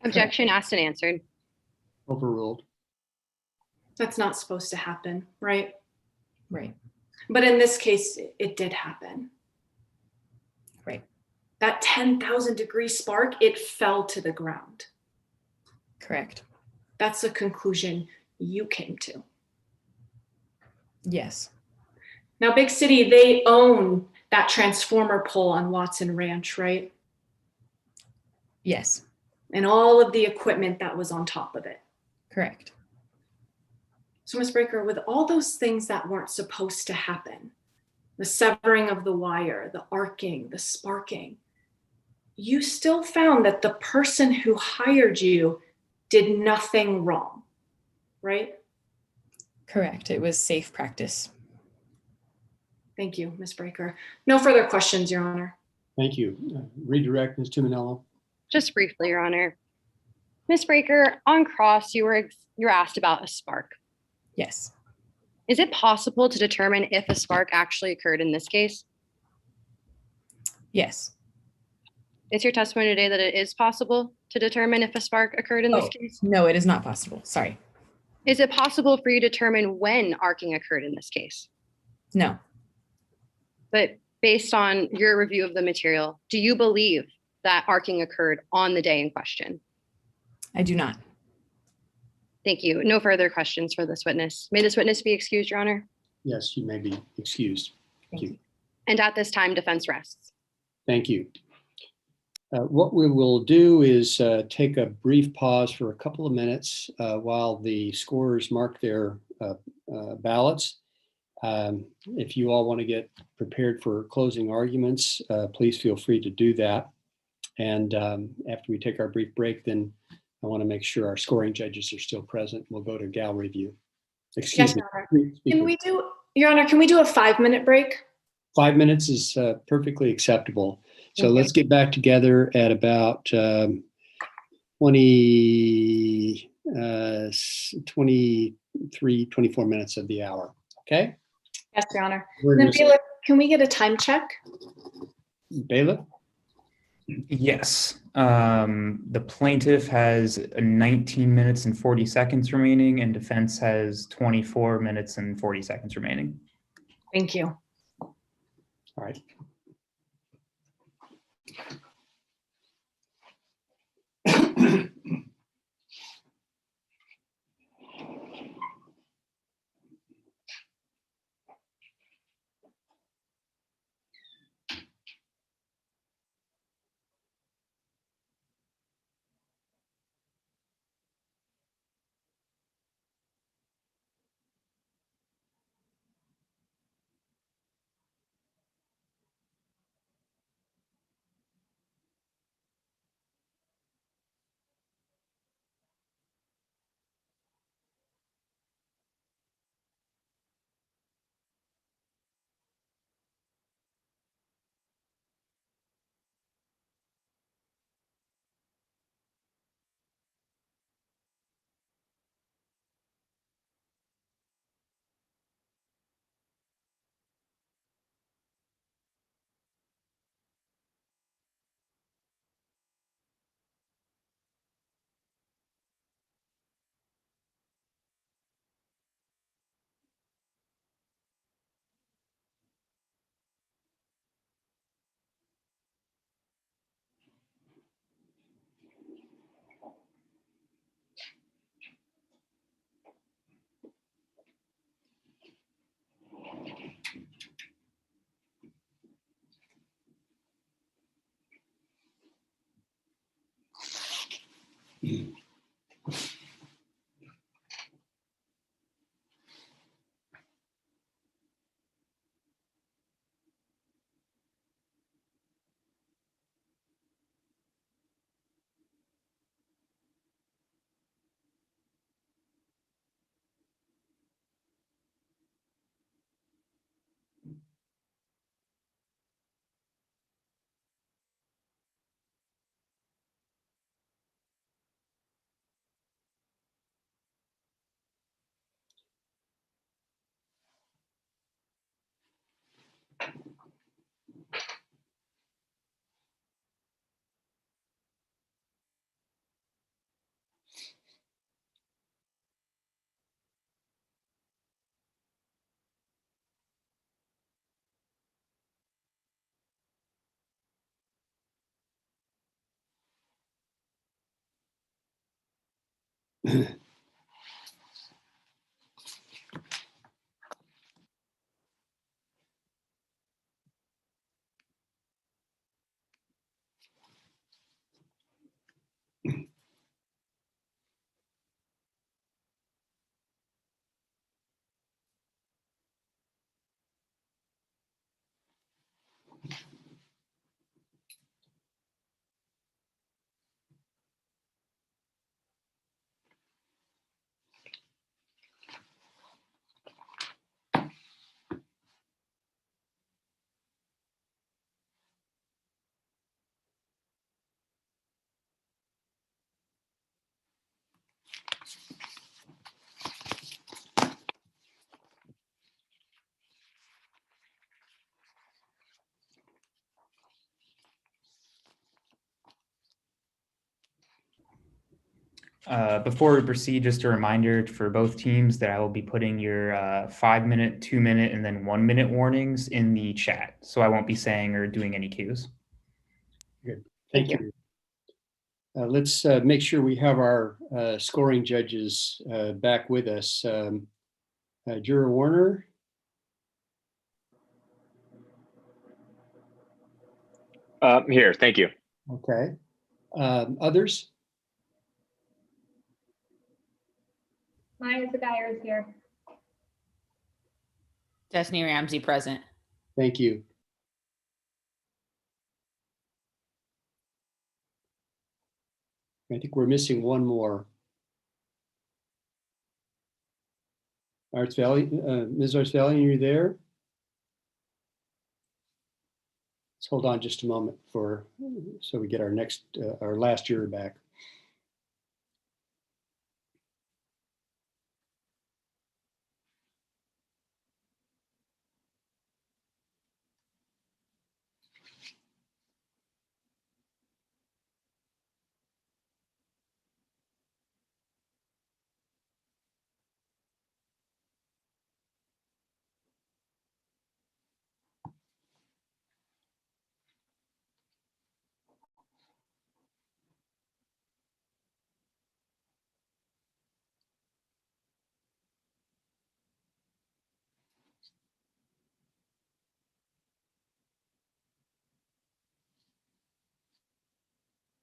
Objection asked and answered. Overruled. That's not supposed to happen, right? Right. But in this case, it did happen. Right. That 10,000 degree spark, it fell to the ground. Correct. That's a conclusion you came to. Yes. Now, Big City, they own that transformer pole on Watson Ranch, right? Yes. And all of the equipment that was on top of it. Correct. So, Ms. Breaker, with all those things that weren't supposed to happen, the severing of the wire, the arcing, the sparking, you still found that the person who hired you did nothing wrong, right? Correct. It was safe practice. Thank you, Ms. Breaker. No further questions, Your Honor. Thank you. Redirect, Ms. Tuminello. Just briefly, Your Honor. Ms. Breaker, on cross, you were asked about a spark. Yes. Is it possible to determine if a spark actually occurred in this case? Yes. Is your testimony today that it is possible to determine if a spark occurred in this case? No, it is not possible. Sorry. Is it possible for you to determine when arcing occurred in this case? No. But based on your review of the material, do you believe that arcing occurred on the day in question? I do not. Thank you. No further questions for this witness. May this witness be excused, Your Honor. Yes, you may be excused. Thank you. And at this time, defense rests. Thank you. What we will do is take a brief pause for a couple of minutes while the scorers mark their ballots. If you all want to get prepared for closing arguments, please feel free to do that. And after we take our brief break, then I want to make sure our scoring judges are still present. We'll go to gallery view. Excuse me. Your Honor. Can we do, Your Honor, can we do a 5-minute break? 5 minutes is perfectly acceptable. So Thank you. let's get back together at about 23, 24 minutes of the hour. Okay? Yes, Your Honor. We're Then gonna- Bailiff, can we get a time check? Bailiff? Yes. The plaintiff has 19 minutes and 40 seconds remaining, and defense has 24 minutes and 40 seconds remaining. Thank you. All right. Before we proceed, just a reminder for both teams that I will be putting your 5-minute, 2-minute, and then 1-minute warnings in the chat. So I won't be saying or doing any cues. Good. Thank you. Let's make sure we have our scoring judges back with us. Juror Warner. Here, thank you. Okay. Others? Maya Zagayer is here. Destiny Ramsey present. Thank you. I think we're missing one more. Ms. Artsvalian, are you there? Let's hold on just a moment so we get our last juror back.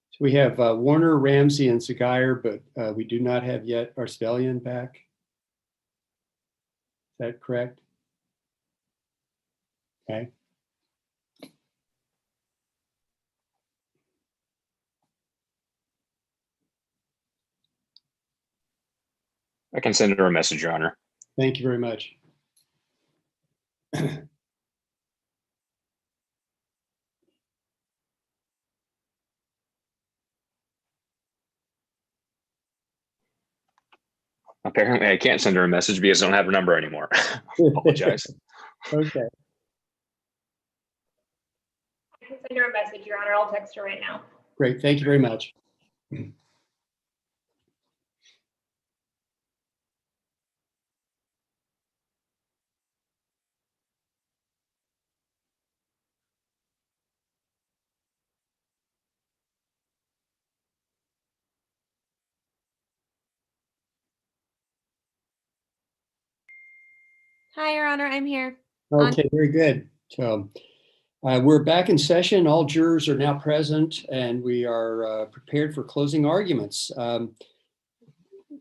So we have Warner, Ramsey, and Zagayer, but we do not have yet Artsvalian back. Is that correct? Okay. I can send her a message, Your Honor. Thank you very much. Apparently, I can't send her a message because I don't have her number anymore. Apologize. Okay. I can send her a message, Your Honor. I'll text her right now. Great. Thank you very much. Hi, Your Honor, I'm here. Okay, very good. So We're back in session. All jurors are now present and we are prepared for closing arguments.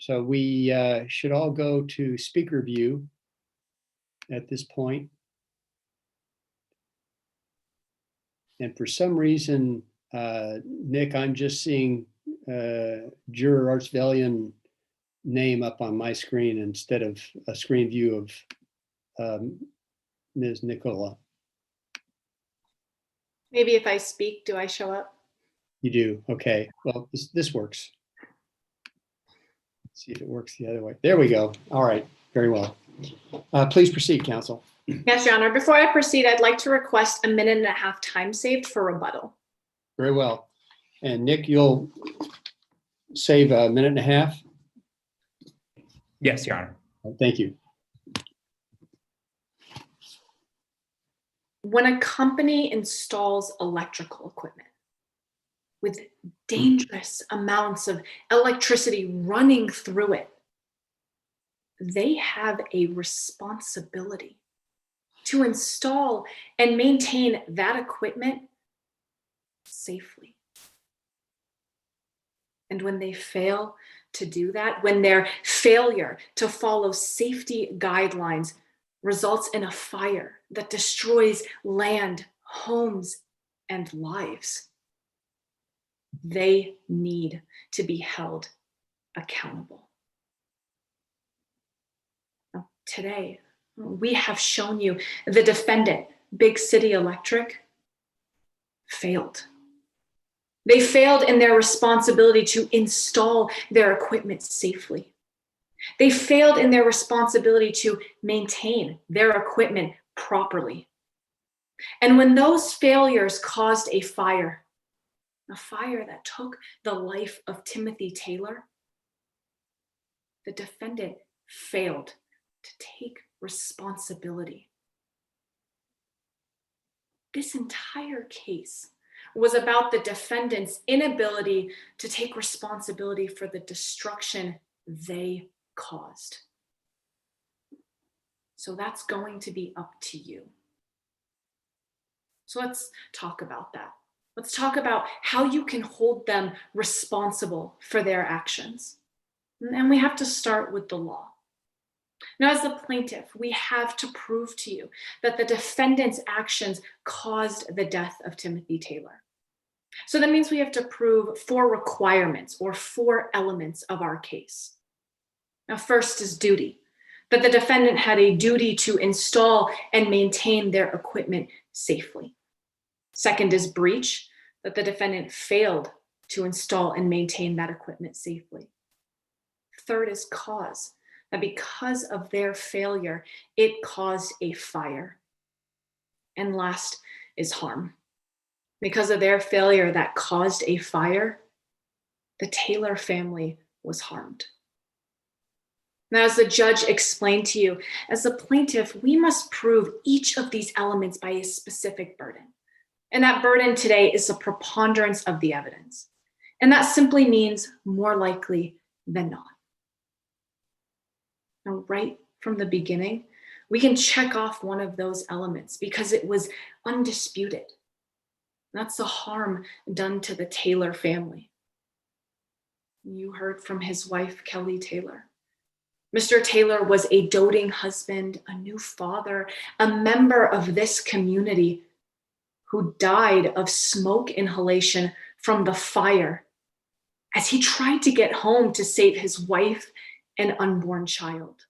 So we should all go to speaker view at this point. And for some reason, Nick, I'm just seeing Juror Artsvelian name up on my screen instead of a screen view of Ms. Nicola. Maybe if I speak, do I show up? You do. Okay. Well, this works. Let's see if it works the other way. There we go. All right. Very well. Please proceed, counsel. Yes, Your Honor. Before I proceed, I'd like to request a 1.5-minute time saved for rebuttal. Very well. And Nick, you'll save a 1.5 minutes? Yes, Your Honor. Thank you. When a company installs electrical equipment with dangerous amounts of electricity running through it, they have a responsibility to install and maintain that equipment safely. And when they fail to do that, when their failure to follow safety guidelines results in a fire that destroys land, homes, and lives, they need to be held accountable. Now, today, we have shown you the defendant, Big City Electric, failed. They failed in their responsibility to install their equipment safely. They failed in their responsibility to maintain their equipment properly. And when those failures caused a fire that took the life of Timothy Taylor, the defendant failed to take responsibility. This entire case was about the defendant's inability to take responsibility for the destruction they caused. So that's going to be up to you. So let's talk about that. Let's talk about how you can hold them responsible for their actions. And we have to start with the law. Now, as the plaintiff, we have to prove to you that the defendant's actions caused the death of Timothy Taylor. So that means we have to prove 4 requirements or 4 elements of our case. Now, first is duty, that the defendant had a duty to install and maintain their equipment safely. Second is breach, that the defendant failed to install and maintain that equipment safely. Third is cause, that because of their failure, it caused a fire. And last is harm. Because of their failure that caused a fire, the Taylor family was harmed. Now, as the judge explained to you, as the plaintiff, we must prove each of these elements by a specific burden. And that burden today is the preponderance of the evidence. And that simply means more likely than not. Now, right from the beginning, we can check off one of those elements because it was undisputed. That's the harm done to the Taylor family. You heard from his wife, Kelly Taylor. Mr. Taylor was a doting husband, a new father, a member of this community who died of smoke inhalation from the fire as he tried to get home to save his wife and unborn child.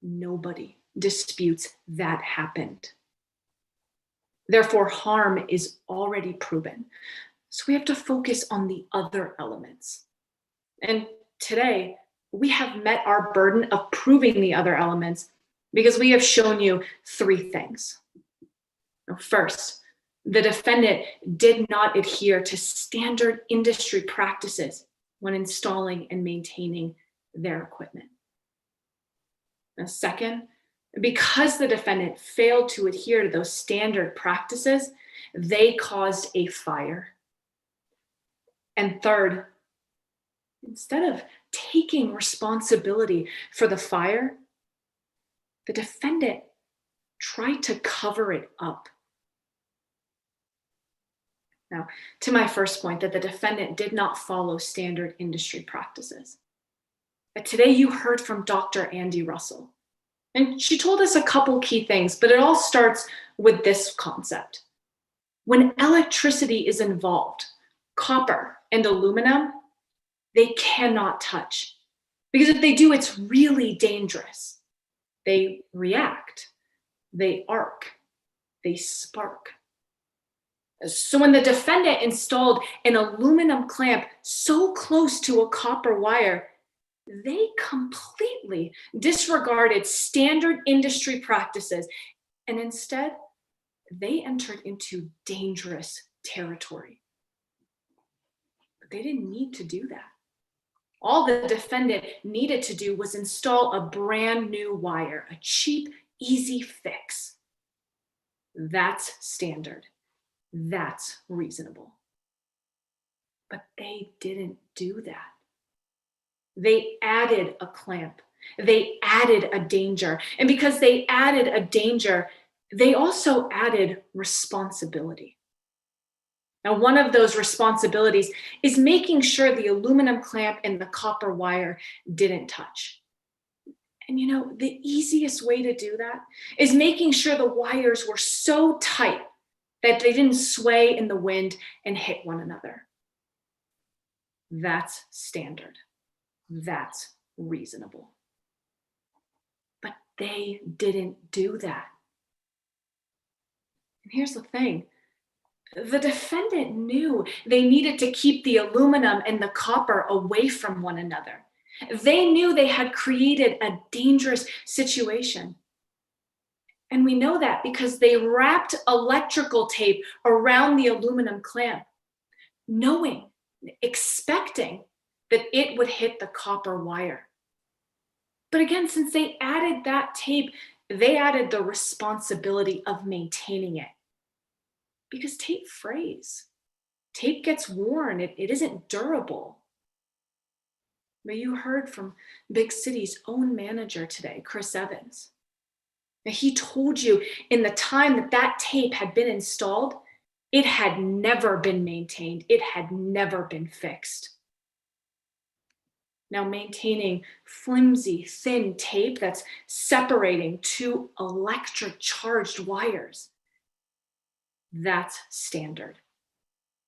Nobody disputes that happened. Therefore, harm is already proven. So we have to focus on the other elements. And today, we have met our burden of proving the other elements because we have shown you 3 things. First, the defendant did not adhere to standard industry practices when installing and maintaining their equipment. And second, because the defendant failed to adhere to those standard practices, they caused a fire. And third, instead of taking responsibility for the fire, the defendant tried to cover it up. Now, to my first point that the defendant did not follow standard industry practices. But today you heard from Dr. Andy Russell, and she told us a couple key things, but it all starts with this concept. When electricity is involved, copper and aluminum, they cannot touch. Because if they do, it's really dangerous. They react, they arc, they spark. So when the defendant installed an aluminum clamp so close to a copper wire, they completely disregarded standard industry practices, and instead, they entered into dangerous territory. But they didn't need to do that. All the defendant needed to do was install a brand new wire, a cheap, easy fix. That's standard. That's reasonable. But they didn't do that. They added a clamp. They added a danger. And because they added a danger, they also added responsibility. Now, one of those responsibilities is making sure the aluminum clamp and the copper wire didn't touch. And you know, the easiest way to do that is making sure the wires were so tight that they didn't sway in the wind and hit one another. That's standard. That's reasonable. But they didn't do that. And here's the thing. The defendant knew they needed to keep the aluminum and the copper away from one another. They knew they had created a dangerous situation. And we know that because they wrapped electrical tape around the aluminum clamp, knowing, expecting that it would hit the copper wire. But again, since they added that tape, they added the responsibility of maintaining it. Because tape frays. Tape gets worn. It isn't durable. But you heard from Big City's own manager today, Chris Evans. Now, he told you in the time that that tape had been installed, it had never been maintained. It had never been fixed. Now, maintaining flimsy, thin tape that's separating two electric charged wires, that's standard.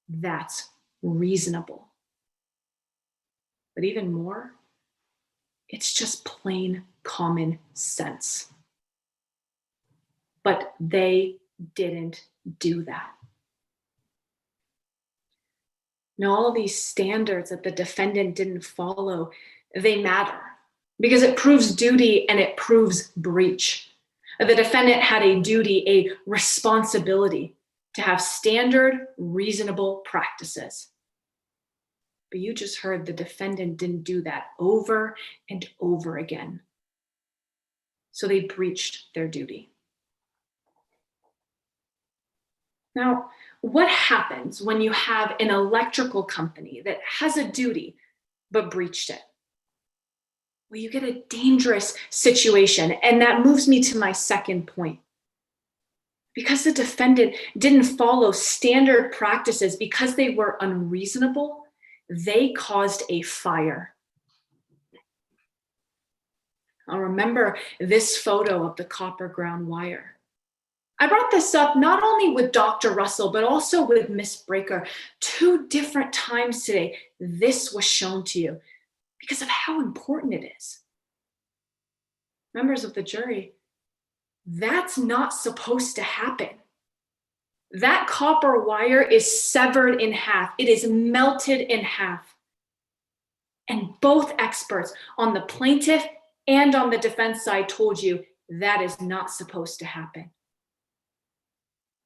That's reasonable. But even more, it's just plain common sense. But they didn't do that. Now, all these standards that the defendant didn't follow, they matter because it proves duty and it proves breach. The defendant had a duty, a responsibility to have standard, reasonable practices. But you just heard the defendant didn't do that over and over again. So they breached their duty. Now, what happens when you have an electrical company that has a duty but breached it? Well, you get a dangerous situation, and that moves me to my second point. Because the defendant didn't follow standard practices, because they were unreasonable, they caused a fire. Now remember this photo of the copper ground wire. I brought this up not only with Dr. Russell, but also with Miss Breaker. 2 different times today, this was shown to you because of how important it is. Members of the jury, that's not supposed to happen. That copper wire is severed in half. It is melted in half. And both experts on the plaintiff and on the defense side told you that is not supposed to happen.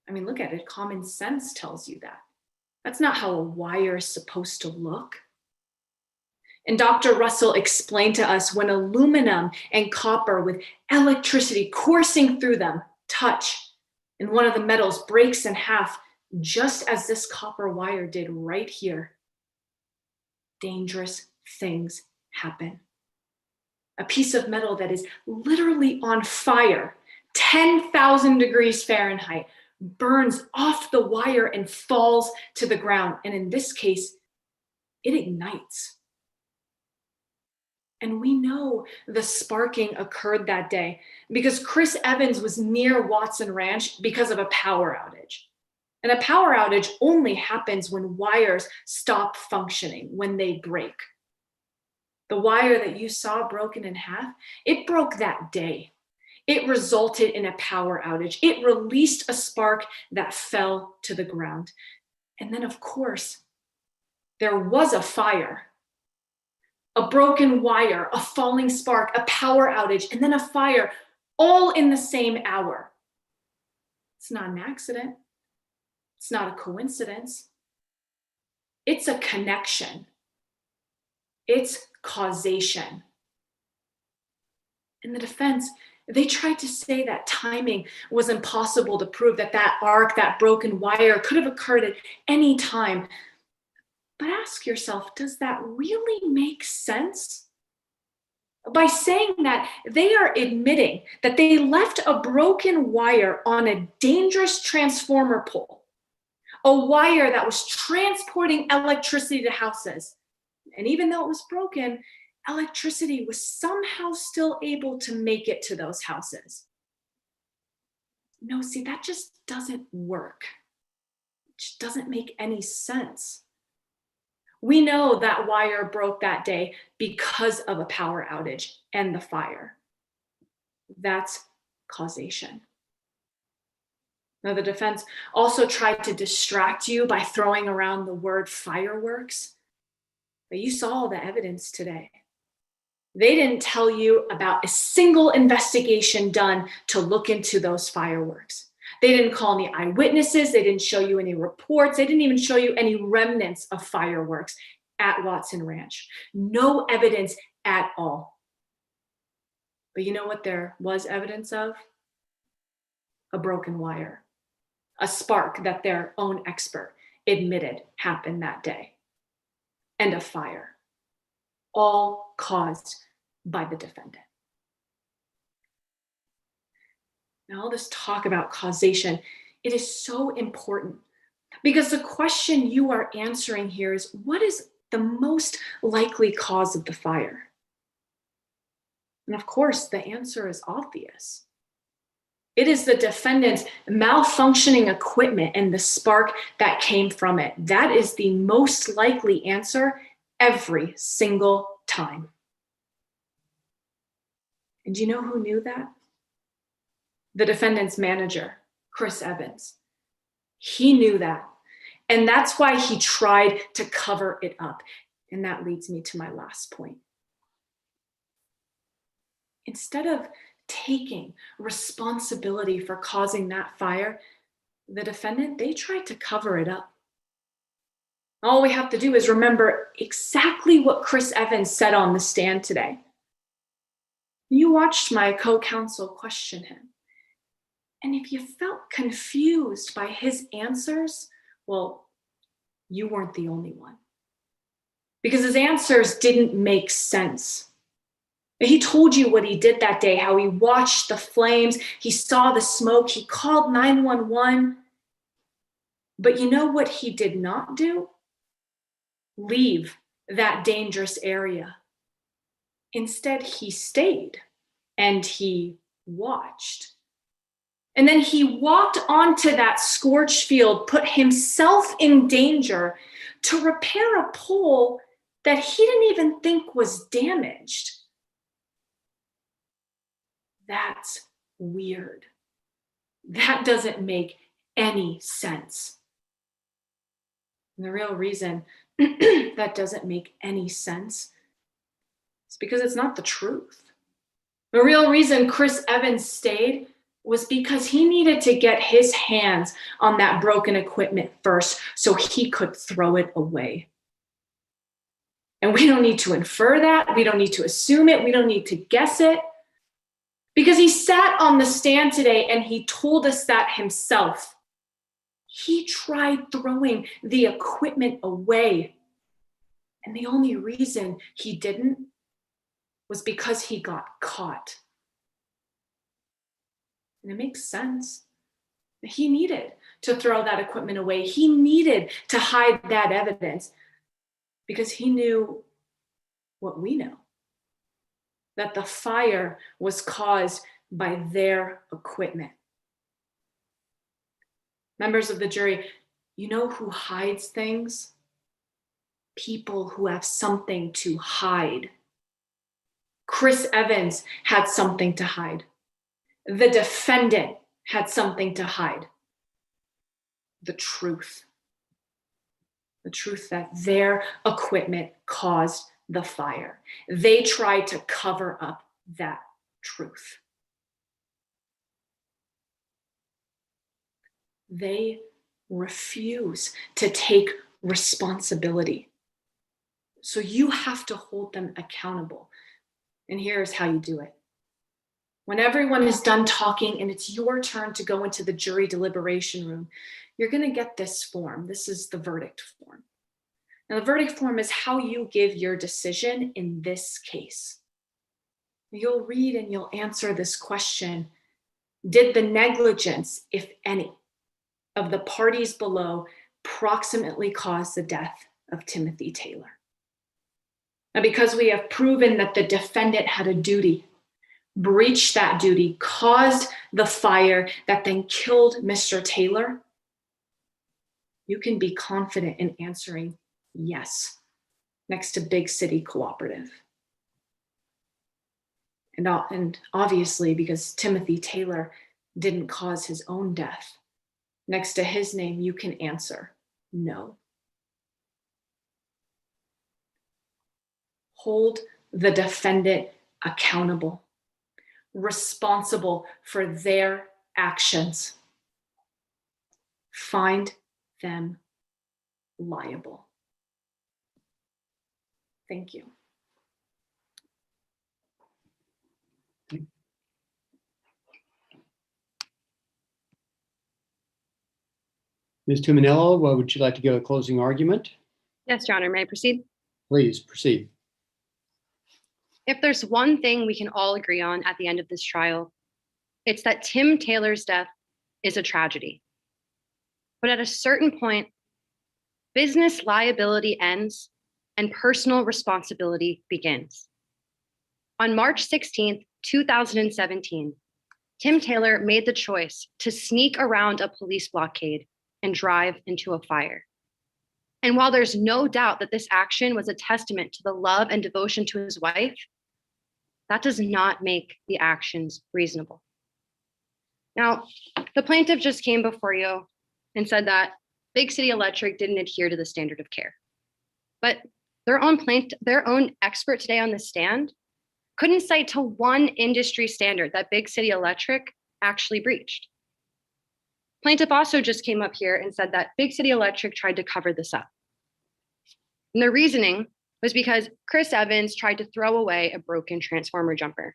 I mean, look at it. Common sense tells you that. That's not how a wire is supposed to look. And Dr. Russell explained to us when aluminum and copper with electricity coursing through them touch, and one of the metals breaks in half, just as this copper wire did right here, dangerous things happen. A piece of metal that is literally on fire 10,000 degrees Fahrenheit, burns off the wire and falls to the ground. And in this case, it ignites. And we know the sparking occurred that day because Chris Evans was near Watson Ranch because of a power outage. And a power outage only happens when wires stop functioning, when they break. The wire that you saw broken in half, it broke that day. It resulted in a power outage. It released a spark that fell to the ground. And then, of course, there was a fire. A broken wire, a falling spark, a power outage, and then a fire, all in the same hour. It's not an accident. It's not a coincidence. It's a connection. It's causation. In the defense, they tried to say that timing was impossible to prove, that that arc, that broken wire could have occurred at any time. But ask yourself, does that really make sense? By saying that, they are admitting that they left a broken wire on a dangerous transformer pole, a wire that was transporting electricity to houses. And even though it was broken, electricity was somehow still able to make it to those houses. No, see, that just doesn't work. It just doesn't make any sense. We know that wire broke that day because of a power outage and the fire. That's causation. Now, the defense also tried to distract you by throwing around the word fireworks, but you saw all the evidence today. They didn't tell you about a single investigation done to look into those fireworks. They didn't call any eyewitnesses. They didn't show you any reports. They didn't even show you any remnants of fireworks at Watson Ranch. No evidence at all. But you know what there was evidence of? A broken wire, a spark that their own expert admitted happened that day, and a fire, all caused by the defendant. Now, all this talk about causation, it is so important because the question you are answering here is, what is the most likely cause of the fire? And of course, the answer is obvious. It is the defendant's malfunctioning equipment and the spark that came from it. That is the most likely answer every single time. And do you know who knew that? The defendant's manager, Chris Evans. He knew that. And that's why he tried to cover it up. And that leads me to my last point. Instead of taking responsibility for causing that fire, the defendant, they tried to cover it up. All we have to do is remember exactly what Chris Evans said on the stand today. You watched my co-counsel question him. And if you felt confused by his answers, well, you weren't the only one. Because his answers didn't make sense. He told you what he did that day, how he watched the flames, he saw the smoke, he called 911. But you know what he did not do? Leave that dangerous area. Instead, he stayed and he watched. And then he walked onto that scorched field, put himself in danger to repair a pole that he didn't even think was damaged. That's weird. That doesn't make any sense. And the real reason that doesn't make any sense is because it's not the truth. The real reason Chris Evans stayed was because he needed to get his hands on that broken equipment first so he could throw it away. And we don't need to infer that. We don't need to assume it. We don't need to guess it. Because he sat on the stand today and he told us that himself. He tried throwing the equipment away. And the only reason he didn't was because he got caught. And it makes sense. He needed to throw that equipment away. He needed to hide that evidence because he knew what we know, that the fire was caused by their equipment. Members of the jury, you know who hides things? People who have something to hide. Chris Evans had something to hide. The defendant had something to hide. The truth. The truth that their equipment caused the fire. They tried to cover up that truth. They refuse to take responsibility. So you have to hold them accountable. And here's how you do it. When everyone is done talking and it's your turn to go into the jury deliberation room, you're going to get this form. This is the verdict form. Now, the verdict form is how you give your decision in this case. You'll read and you'll answer this question. Did the negligence, if any, of the parties below proximately cause the death of Timothy Taylor? Now, because we have proven that the defendant had a duty, breached that duty, caused the fire that then killed Mr. Taylor, you can be confident in answering yes next to Big City Cooperative. And obviously, because Timothy Taylor didn't cause his own death, next to his name, you can answer no. Hold the defendant accountable, responsible for their actions. Find them liable. Thank you. Ms. Tuminello, what would you like to give a closing argument? Yes, Your Honor, may I proceed? Please proceed. If there's one thing we can all agree on at the end of this trial, it's that Tim Taylor's death is a tragedy. But at a certain point, business liability ends and personal responsibility begins. On March 16th, 2017, Tim Taylor made the choice to sneak around a police blockade and drive into a fire. And while there's no doubt that this action was a testament to the love and devotion to his wife, that does not make the actions reasonable. Now, the plaintiff just came before you and said that Big City Electric didn't adhere to the standard of care. But their own expert today on the stand couldn't cite to one industry standard that Big City Electric actually breached. Plaintiff also just came up here and said that Big City Electric tried to cover this up. And the reasoning was because Chris Evans tried to throw away a broken transformer jumper.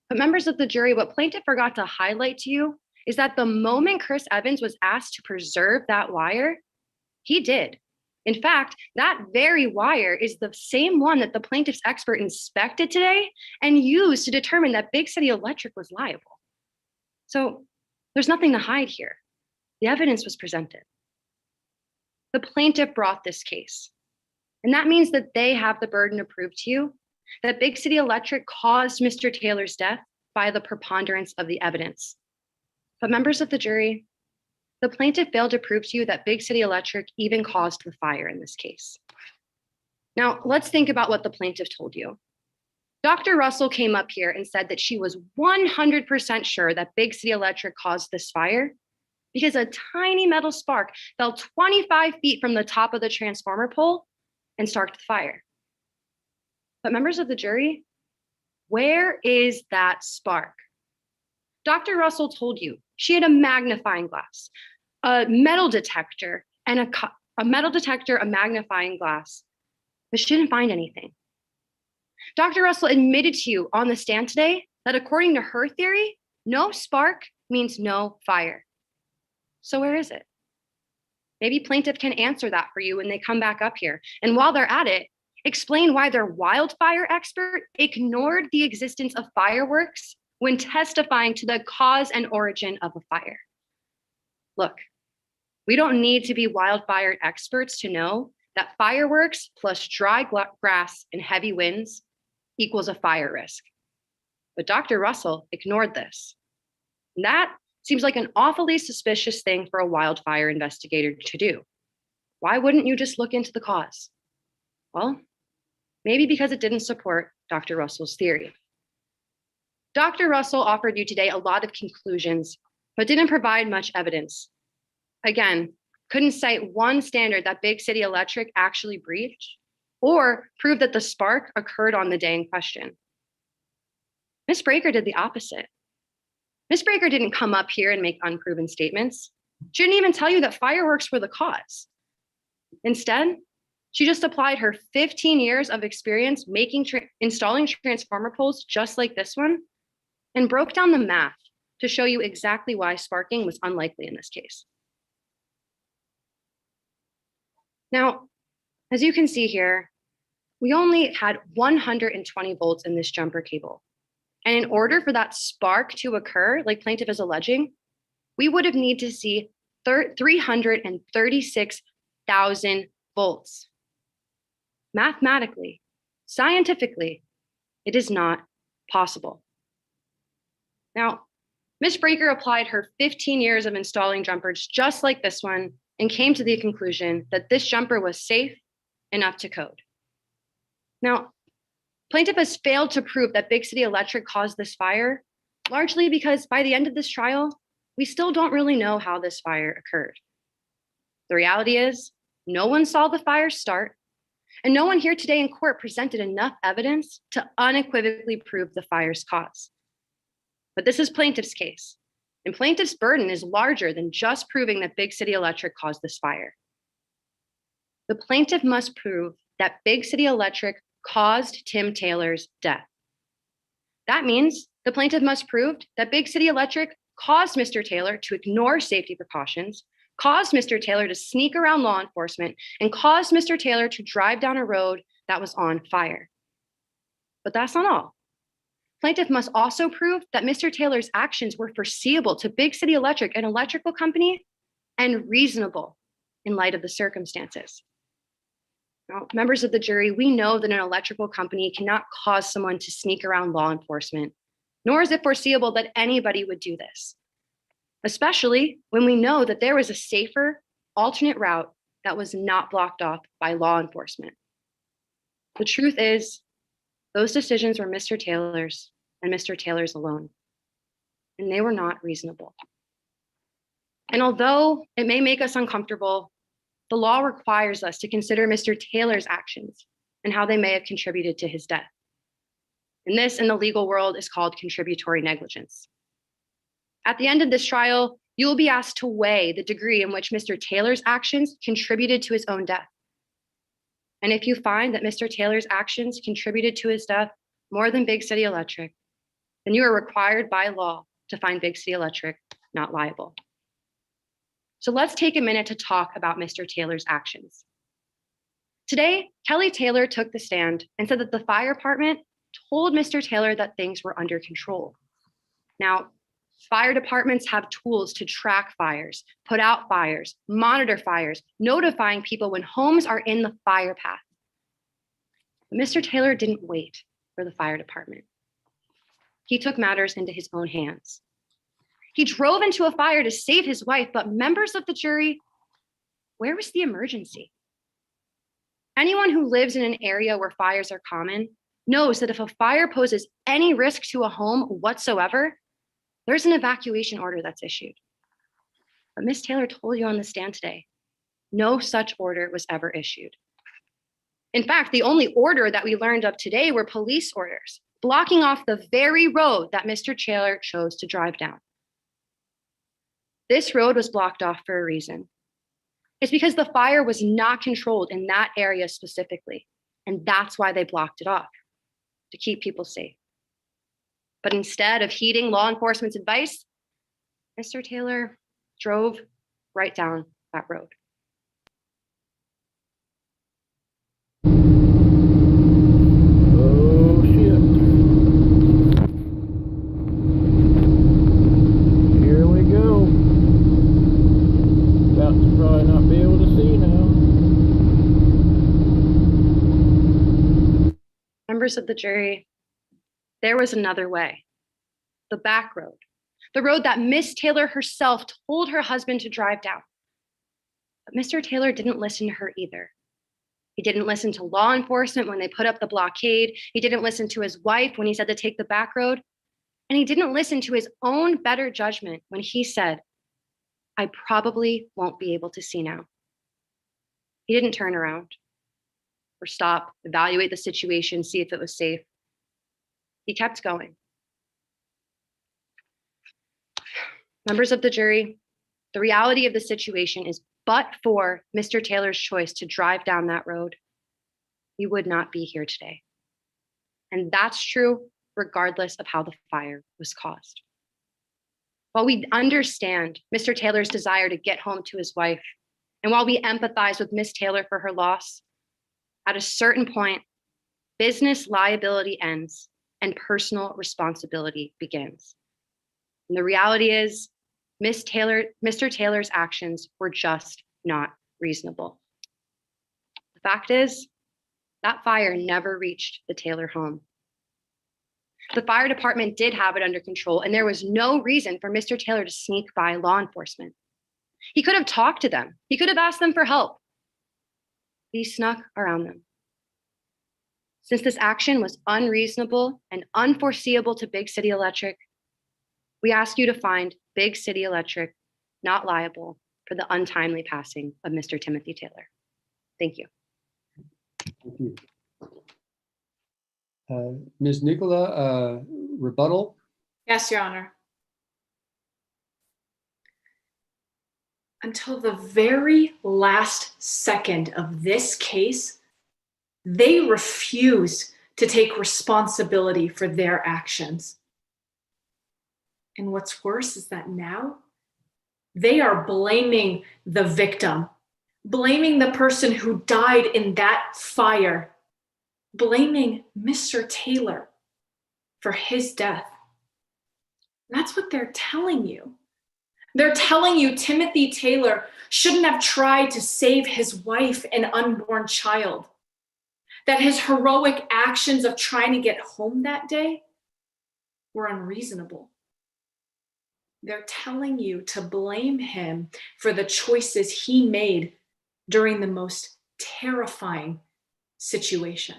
But members of the jury, what plaintiff forgot to highlight to you is that the moment Chris Evans was asked to preserve that wire, he did. In fact, that very wire is the same one that the plaintiff's expert inspected today and used to determine that Big City Electric was liable. So there's nothing to hide here. The evidence was presented. The plaintiff brought this case. And that means that they have the burden to prove to you that Big City Electric caused Mr. Taylor's death by the preponderance of the evidence. But members of the jury, the plaintiff failed to prove to you that Big City Electric even caused the fire in this case. Now, let's think about what the plaintiff told you. Dr. Russell came up here and said that she was 100% sure that Big City Electric caused this fire because a tiny metal spark fell 25 feet from the top of the transformer pole and started the fire. But members of the jury, where is that spark? Dr. Russell told you she had a magnifying glass, a metal detector, and a magnifying glass, but she didn't find anything. Dr. Russell admitted to you on the stand today that according to her theory, no spark means no fire. So where is it? Maybe plaintiff can answer that for you when they come back up here. And while they're at it, explain why their wildfire expert ignored the existence of fireworks when testifying to the cause and origin of a fire. Look, we don't need to be wildfire experts to know that fireworks plus dry grass and heavy winds equals a fire risk. But Dr. Russell ignored this. And that seems like an awfully suspicious thing for a wildfire investigator to do. Why wouldn't you just look into the cause? Well, maybe because it didn't support Dr. Russell's theory. Dr. Russell offered you today a lot of conclusions, but didn't provide much evidence. Again, couldn't cite one standard that Big City Electric actually breached or prove that the spark occurred on the day in question. Ms. Breaker did the opposite. Ms. Breaker didn't come up here and make unproven statements. She didn't even tell you that fireworks were the cause. Instead, she just applied her 15 years of experience installing transformer poles just like this one and broke down the math to show you exactly why sparking was unlikely in this case. Now, as you can see here, we only had 120 volts in this jumper cable. And in order for that spark to occur, like plaintiff is alleging, we would have needed to see 336,000 volts. Mathematically, scientifically, it is not possible. Now, Ms. Breaker applied her 15 years of installing jumpers just like this one and came to the conclusion that this jumper was safe and up to code. Now, plaintiff has failed to prove that Big City Electric caused this fire, largely because by the end of this trial, we still don't really know how this fire occurred. The reality is, no one saw the fire start, and no one here today in court presented enough evidence to unequivocally prove the fire's cause. But this is plaintiff's case, and plaintiff's burden is larger than just proving that Big City Electric caused this fire. The plaintiff must prove that Big City Electric caused Tim Taylor's death. That means the plaintiff must prove that Big City Electric caused Mr. Taylor to ignore safety precautions, caused Mr. Taylor to sneak around law enforcement, and caused Mr. Taylor to drive down a road that was on fire. But that's not all. Plaintiff must also prove that Mr. Taylor's actions were foreseeable to Big City Electric, an electrical company, and reasonable in light of the circumstances. Now, members of the jury, we know that an electrical company cannot cause someone to sneak around law enforcement, nor is it foreseeable that anybody would do this, especially when we know that there was a safer, alternate route that was not blocked off by law enforcement. The truth is, those decisions were Mr. Taylor's and Mr. Taylor's alone, and they were not reasonable. And although it may make us uncomfortable, the law requires us to consider Mr. Taylor's actions and how they may have contributed to his death. And this, in the legal world, is called contributory negligence. At the end of this trial, you will be asked to weigh the degree in which Mr. Taylor's actions contributed to his own death. And if you find that Mr. Taylor's actions contributed to his death more than Big City Electric, then you are required by law to find Big City Electric not liable. So let's take a minute to talk about Mr. Taylor's actions. Today, Kelly Taylor took the stand and said that the fire department told Mr. Taylor that things were under control. Now, fire departments have tools to track fires, put out fires, monitor fires, notifying people when homes are in the fire path. But Mr. Taylor didn't wait for the fire department. He took matters into his own hands. He drove into a fire to save his wife, but members of the jury, where was the emergency? Anyone who lives in an area where fires are common knows that if a fire poses any risk to a home whatsoever, there's an evacuation order that's issued. But Ms. Taylor told you on the stand today, no such order was ever issued. In fact, the only order that we learned of today were police orders, blocking off the very road that Mr. Taylor chose to drive down. This road was blocked off for a reason. It's because the fire was not controlled in that area specifically, and that's why they blocked it off, to keep people safe. But instead of heeding law enforcement's advice, Mr. Taylor drove right down that road. Oh, shit. Members of the jury, there was another way. The back road. The road that Miss Taylor herself told her husband to drive down. But Mr. Taylor didn't listen to her either. He didn't listen to law enforcement when they put up the blockade. He didn't listen to his wife when he said to take the back road. And he didn't listen to his own better judgment when he said, I probably won't be able to see now. He didn't turn around or stop, evaluate the situation, see if it was safe. He kept going. Members of the jury, the reality of the situation is, but for Mr. Taylor's choice to drive down that road, you would not be here today. And that's true regardless of how the fire was caused. While we understand Mr. Taylor's desire to get home to his wife, and while we empathize with Miss Taylor for her loss, at a certain point, business liability ends and personal responsibility begins. And the reality is, Mr. Taylor's actions were just not reasonable. The fact is, that fire never reached the Taylor home. The fire department did have it under control, and there was no reason for Mr. Taylor to sneak by law enforcement. He could have talked to them. He could have asked them for help. He snuck around them. Since this action was unreasonable and unforeseeable to Big City Electric, we ask you to find Big City Electric not liable for the untimely passing of Mr. Timothy Taylor. Thank you. Thank you. Ms. Nicola, rebuttal? Yes, Your Honor. Until the very last second of this case, they refused to take responsibility for their actions. And what's worse is that now they are blaming the victim, blaming the person who died in that fire, blaming Mr. Taylor for his death. That's what they're telling you. They're telling you Timothy Taylor shouldn't have tried to save his wife and unborn child, that his heroic actions of trying to get home that day were unreasonable. They're telling you to blame him for the choices he made during the most terrifying situation.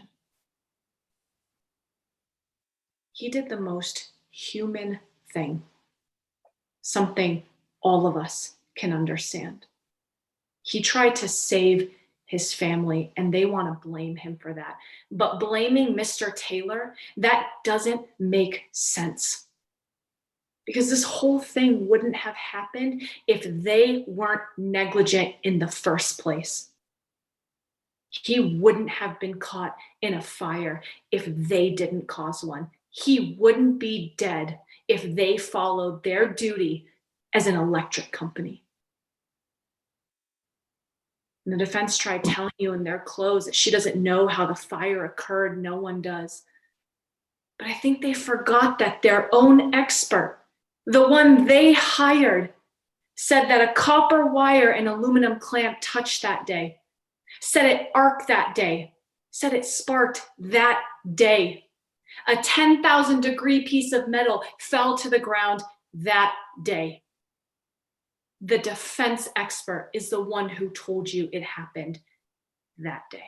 He did the most human thing, something all of us can understand. He tried to save his family, and they want to blame him for that. But blaming Mr. Taylor, that doesn't make sense. Because this whole thing wouldn't have happened if they weren't negligent in the first place. He wouldn't have been caught in a fire if they didn't cause one. He wouldn't be dead if they followed their duty as an electric company. And the defense tried telling you in their close that she doesn't know how the fire occurred. No one does. But I think they forgot that their own expert, the one they hired, said that a copper wire and aluminum clamp touched that day, said it arced that day, said it sparked that day. A 10,000 degree piece of metal fell to the ground that day. The defense expert is the one who told you it happened that day.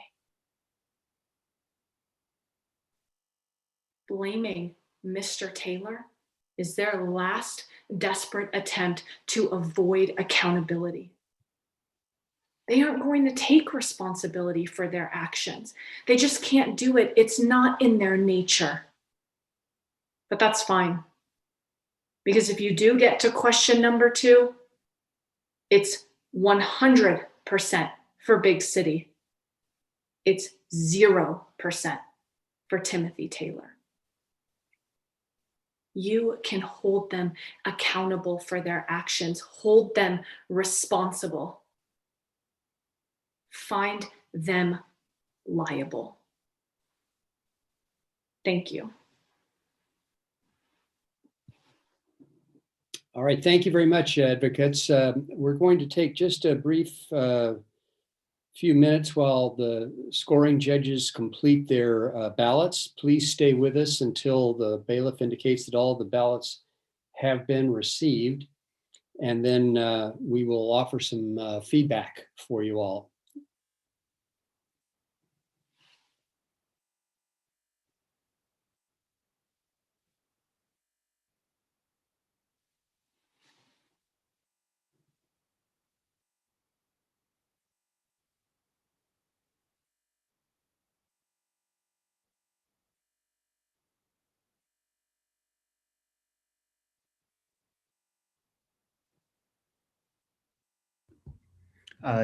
Blaming Mr. Taylor is their last desperate attempt to avoid accountability. They aren't going to take responsibility for their actions. They just can't do it. It's not in their nature. But that's fine. Because if you do get to question number 2, it's 100% for Big City. It's 0% for Timothy Taylor. You can hold them accountable for their actions. Hold them responsible. Find them liable. Thank you. All right, thank you very much, advocates. We're going to take just a brief few minutes while the scoring judges complete their ballots. Please stay with us until the bailiff indicates that all of the ballots have been received. And then we will offer some feedback for you all.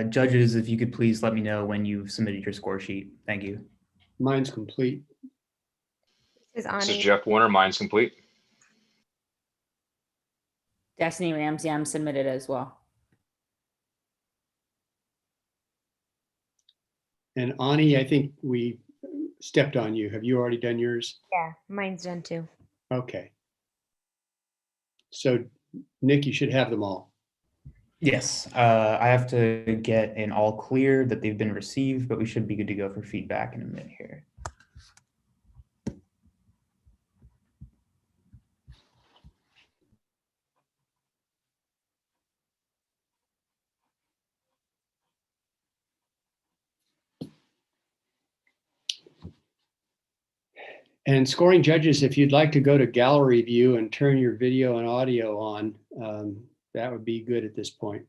Judges, if you could please let me know when you've submitted your score sheet. Thank you. Mine's complete. This is This is Ani. Jeff Warner. Mine's complete. Destiny Ramsey, I'm submitted as well. And Ani, I think we stepped on you. Have you already done yours? Yeah, mine's done too. Okay. So Nick, you should have them all. Yes, I have to get an all clear that they've been received, but we should be good to go for feedback in a minute here. And scoring judges, if you'd like to go to gallery view and turn your video and audio on, that would be good at this point.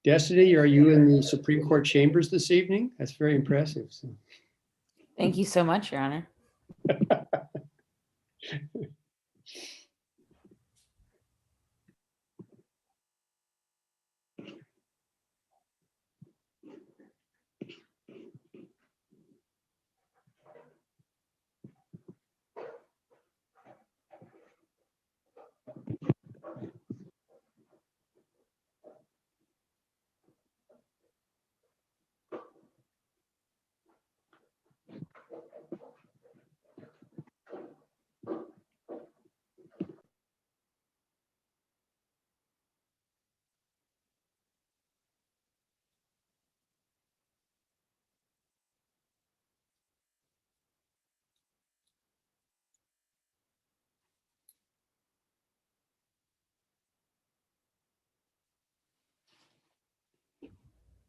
Destiny, are you in the Supreme Court chambers this evening? That's very impressive. So. Thank you so much, Your Honor.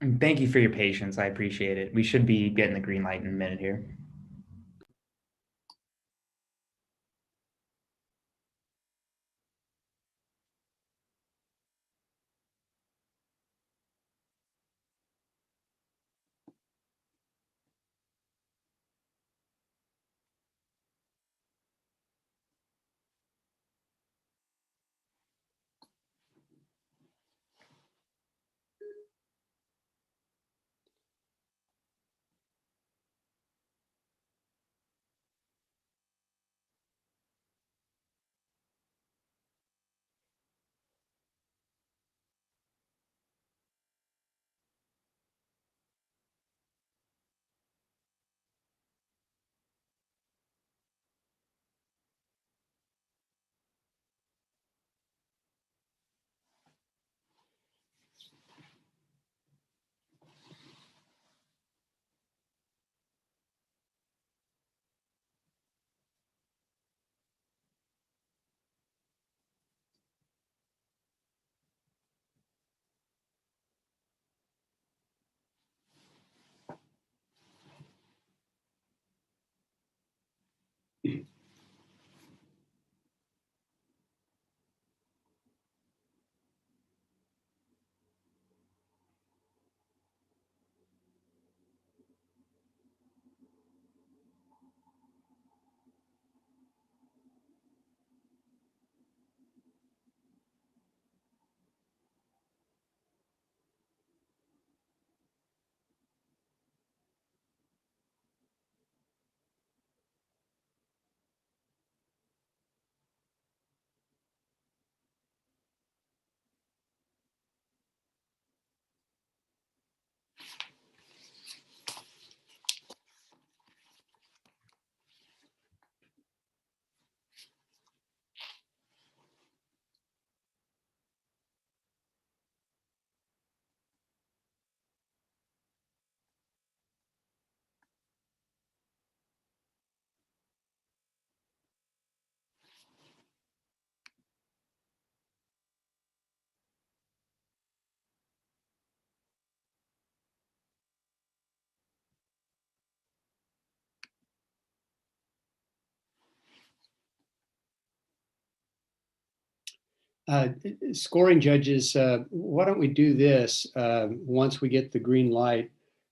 And thank you for your patience. I appreciate it. We should be getting the green light in a minute here. Scoring judges, why don't we do this once we get the green light?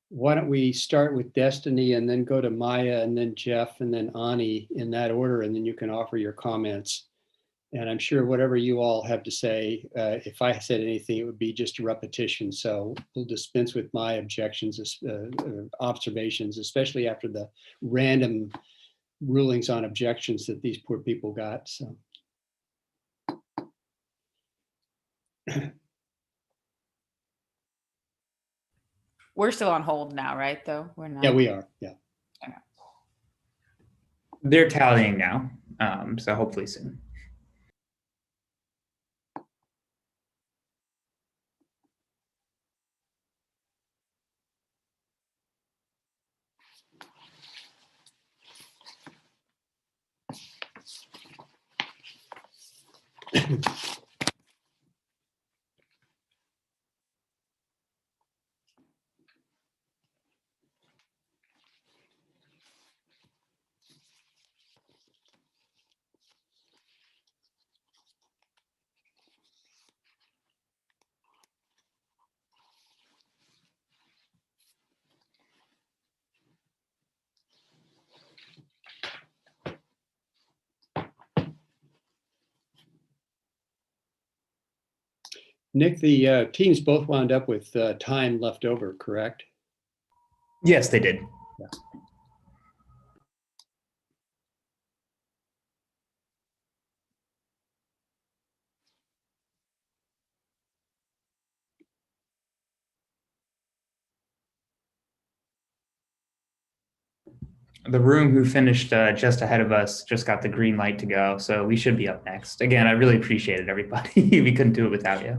Why don't we start with Destiny and then go to Maya and then Jeff and then Ani in that order, and then you can offer your comments. And I'm sure whatever you all have to say, if I said anything, it would be just a repetition. So we'll dispense with my objections, observations, especially after the random rulings on objections that these poor people got. So. We're still on hold now, right? Though we're not. Yeah, we are. Yeah. Okay. They're tallying now, so hopefully soon. Nick, the teams both wound up with time left over, correct? Yes, they did. Yeah. The room who finished just ahead of us just got the green light to go, so we should be up next. Again, I really appreciate it, everybody. We couldn't do it without you.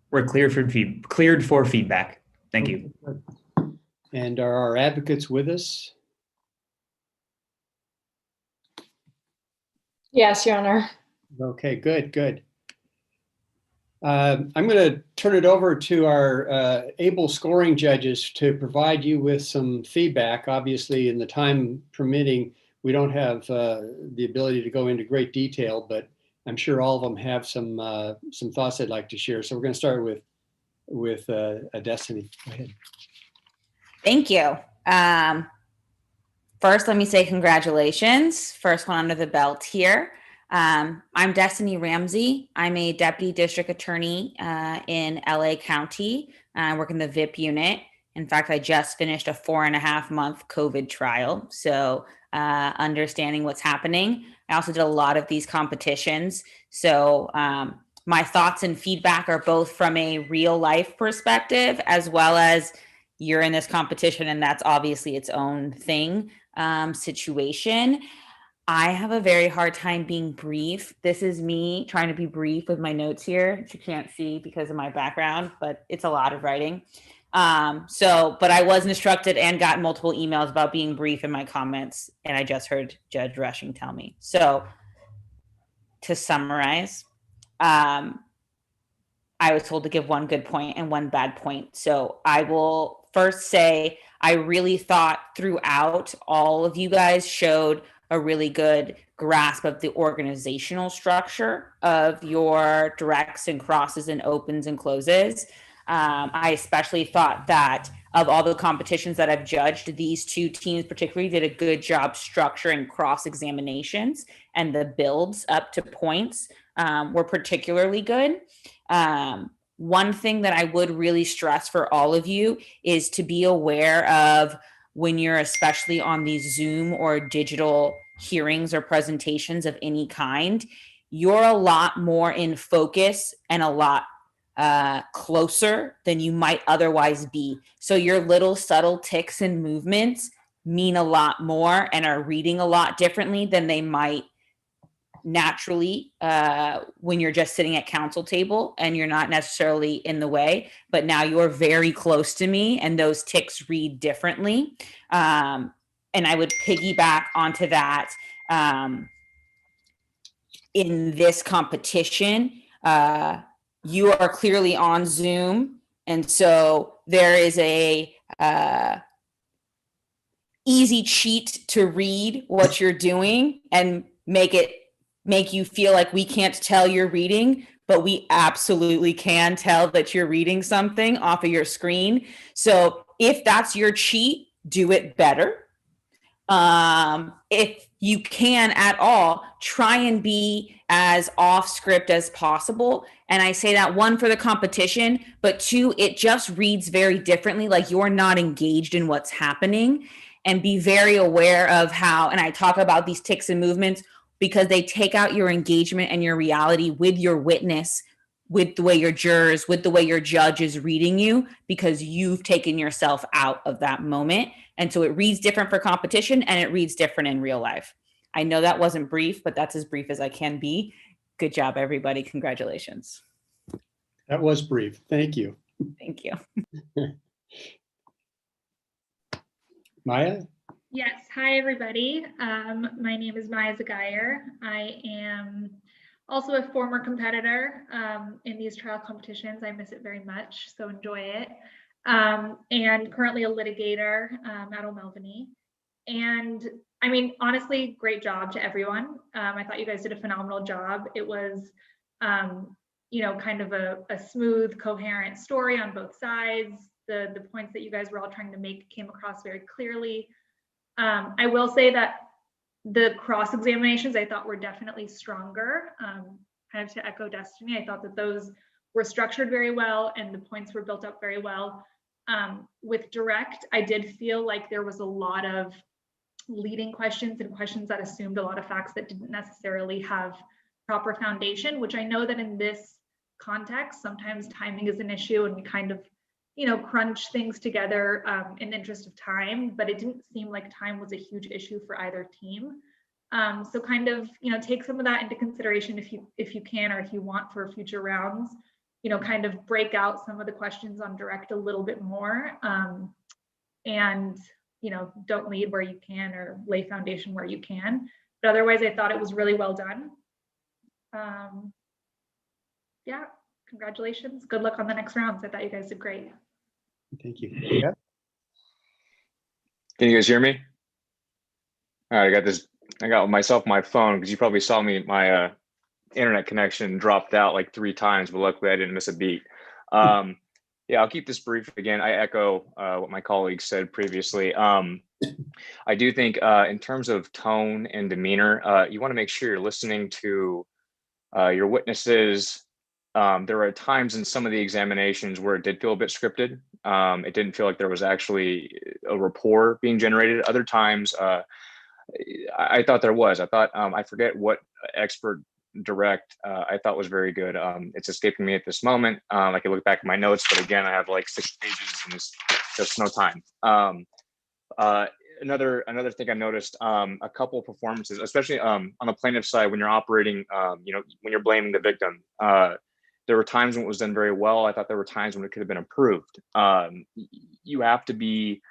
We're cleared for feedback. Thank you. And are our advocates with us? Yes, Your Honor. Okay, good, good. I'm going to turn it over to our able scoring judges to provide you with some feedback. Obviously, in the time permitting, we don't have the ability to go into great detail, but I'm sure all of them have some thoughts they'd like to share. So we're going to start with Destiny. Go ahead. Thank you. First, let me say congratulations. First one under the belt here. I'm Destiny Ramsey. I'm a deputy district attorney in LA County. I work in the VIP unit. In fact, I just finished a 4.5-month COVID trial. So understanding what's happening. I also did a lot of these competitions. So my thoughts and feedback are both from a real life perspective, as well as you're in this competition and that's obviously its own thing, situation. I have a very hard time being brief. This is me trying to be brief with my notes here, which you can't see because of my background, but it's a lot of writing. But I was instructed and got multiple emails about being brief in my comments, and I just heard Judge Rushing tell me. So to summarize, I was told to give one good point and one bad point. So I will first say I really thought throughout all of you guys showed a really good grasp of the organizational structure of your directs and crosses and opens and closes. I especially thought that of all the competitions that I've judged, these two teams particularly did a good job structuring cross examinations, and the builds up to points were particularly good. One thing that I would really stress for all of you is to be aware of when you're especially on these Zoom or digital hearings or presentations of any kind, you're a lot more in focus and a lot closer than you might otherwise be. So your little subtle ticks and movements mean a lot more and are reading a lot differently than they might naturally when you're just sitting at counsel table and you're not necessarily in the way, but now you're very close to me and those ticks read differently. And I would piggyback onto that. In this competition, you are clearly on Zoom, and so there is a easy cheat to read what you're doing and make you feel like we can't tell you're reading, but we absolutely can tell that you're reading something off of your screen. So if that's your cheat, do it better. If you can at all, try and be as off script as possible. And I say that, one, for the competition, but two, it just reads very differently, like you're not engaged in what's happening. And be very aware of how, and I talk about these ticks and movements because they take out your engagement and your reality with your witness, with the way your jurors, with the way your judge is reading you, because you've taken yourself out of that moment. And so it reads different for competition and it reads different in real life. I know that wasn't brief, but that's as brief as I can be. Good job, everybody. Congratulations. That was brief. Thank you. Thank you. Maya? Yes. Hi, everybody. My name is Maya Zagayer. I am also a former competitor in these trial competitions. I miss it very much, so enjoy it. And currently a litigator at O'Melveny. And I mean, honestly, great job to everyone. I thought you guys did a phenomenal job. It was, kind of a smooth, coherent story on both sides. The points that you guys were all trying to make came across very clearly. I will say that the cross examinations I thought were definitely stronger. Kind of to echo Destiny, I thought that those were structured very well and the points were built up very well. With direct, I did feel like there was a lot of leading questions and questions that assumed a lot of facts that didn't necessarily have proper foundation, which I know that in this context, sometimes timing is an issue and we kind of, crunch things together in the interest of time, but it didn't seem like time was a huge issue for either team. So kind of, take some of that into consideration if you can, or if you want for future rounds, kind of break out some of the questions on direct a little bit more. And, don't lead where you can or lay foundation where you can. But otherwise, I thought it was really well done. Yeah, congratulations. Good luck on the next rounds. I thought you guys did great. Thank you. Yeah. Can you guys hear me? All right, I got this. I got myself my phone because you probably saw me. My internet connection dropped out like 3 times, but luckily I didn't miss a beat. Yeah, I'll keep this brief. Again, I echo what my colleagues said previously. I do think in terms of tone and demeanor, you want to make sure you're listening to your witnesses. There were times in some of the examinations where it did feel a bit scripted. It didn't feel like there was actually a rapport being generated. Other times, I thought there was. I thought, I forget what expert direct I thought was very good. It's escaping me at this moment. I can look back at my notes, but again, I have like 6 pages and it's just no time. Another thing I noticed, a couple of performances, especially on the plaintiff side, when you're operating, when you're blaming the victim, there were times when it was done very well. I thought there were times when it could have been improved. You have to be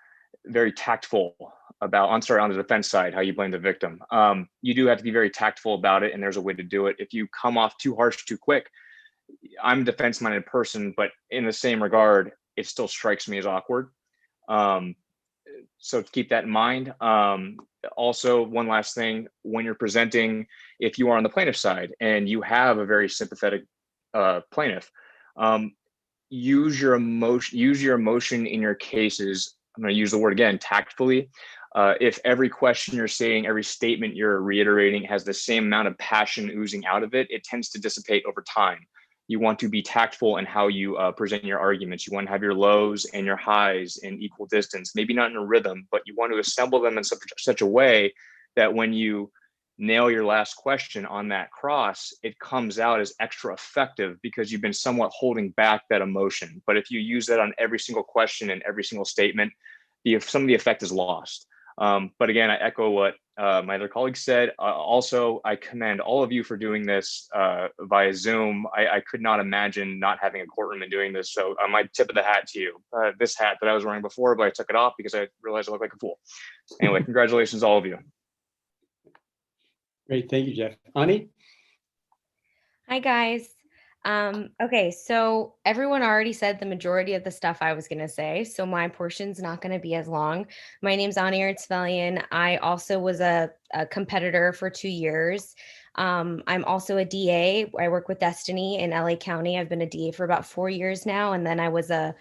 very tactful about, on the defense side, how you blame the victim. You do have to be very tactful about it, and there's a way to do it. If you come off too harsh, too quick, I'm a defense-minded person, but in the same regard, it still strikes me as awkward. So keep that in mind. Also, one last thing, when you're presenting, if you are on the plaintiff side and you have a very sympathetic plaintiff, use your emotion in your cases. I'm going to use the word again, tactfully. If every question you're saying, every statement you're reiterating has the same amount of passion oozing out of it, it tends to dissipate over time. You want to be tactful in how you present your arguments. You want to have your lows and your highs in equal distance, maybe not in a rhythm, but you want to assemble them in such a way that when you nail your last question on that cross, it comes out as extra effective because you've been somewhat holding back that emotion. But if you use that on every single question and every single statement, some of the effect is lost. But again, I echo what my other colleagues said. Also, I commend all of you for doing this via Zoom. I could not imagine not having a courtroom and doing this. So my tip of the hat to you. This hat that I was wearing before, but I took it off because I realized I looked like a fool. Anyway, congratulations, all of you. Great, thank you, Jeff. Ani? Hi, guys. Okay, so everyone already said the majority of the stuff I was going to say, so my portion's not going to be as long. My name's Ani Ertzvelian. I also was a competitor for 2 years. I'm also a DA. I work with Destiny in LA County. I've been a DA for about 4 years now, and then I was a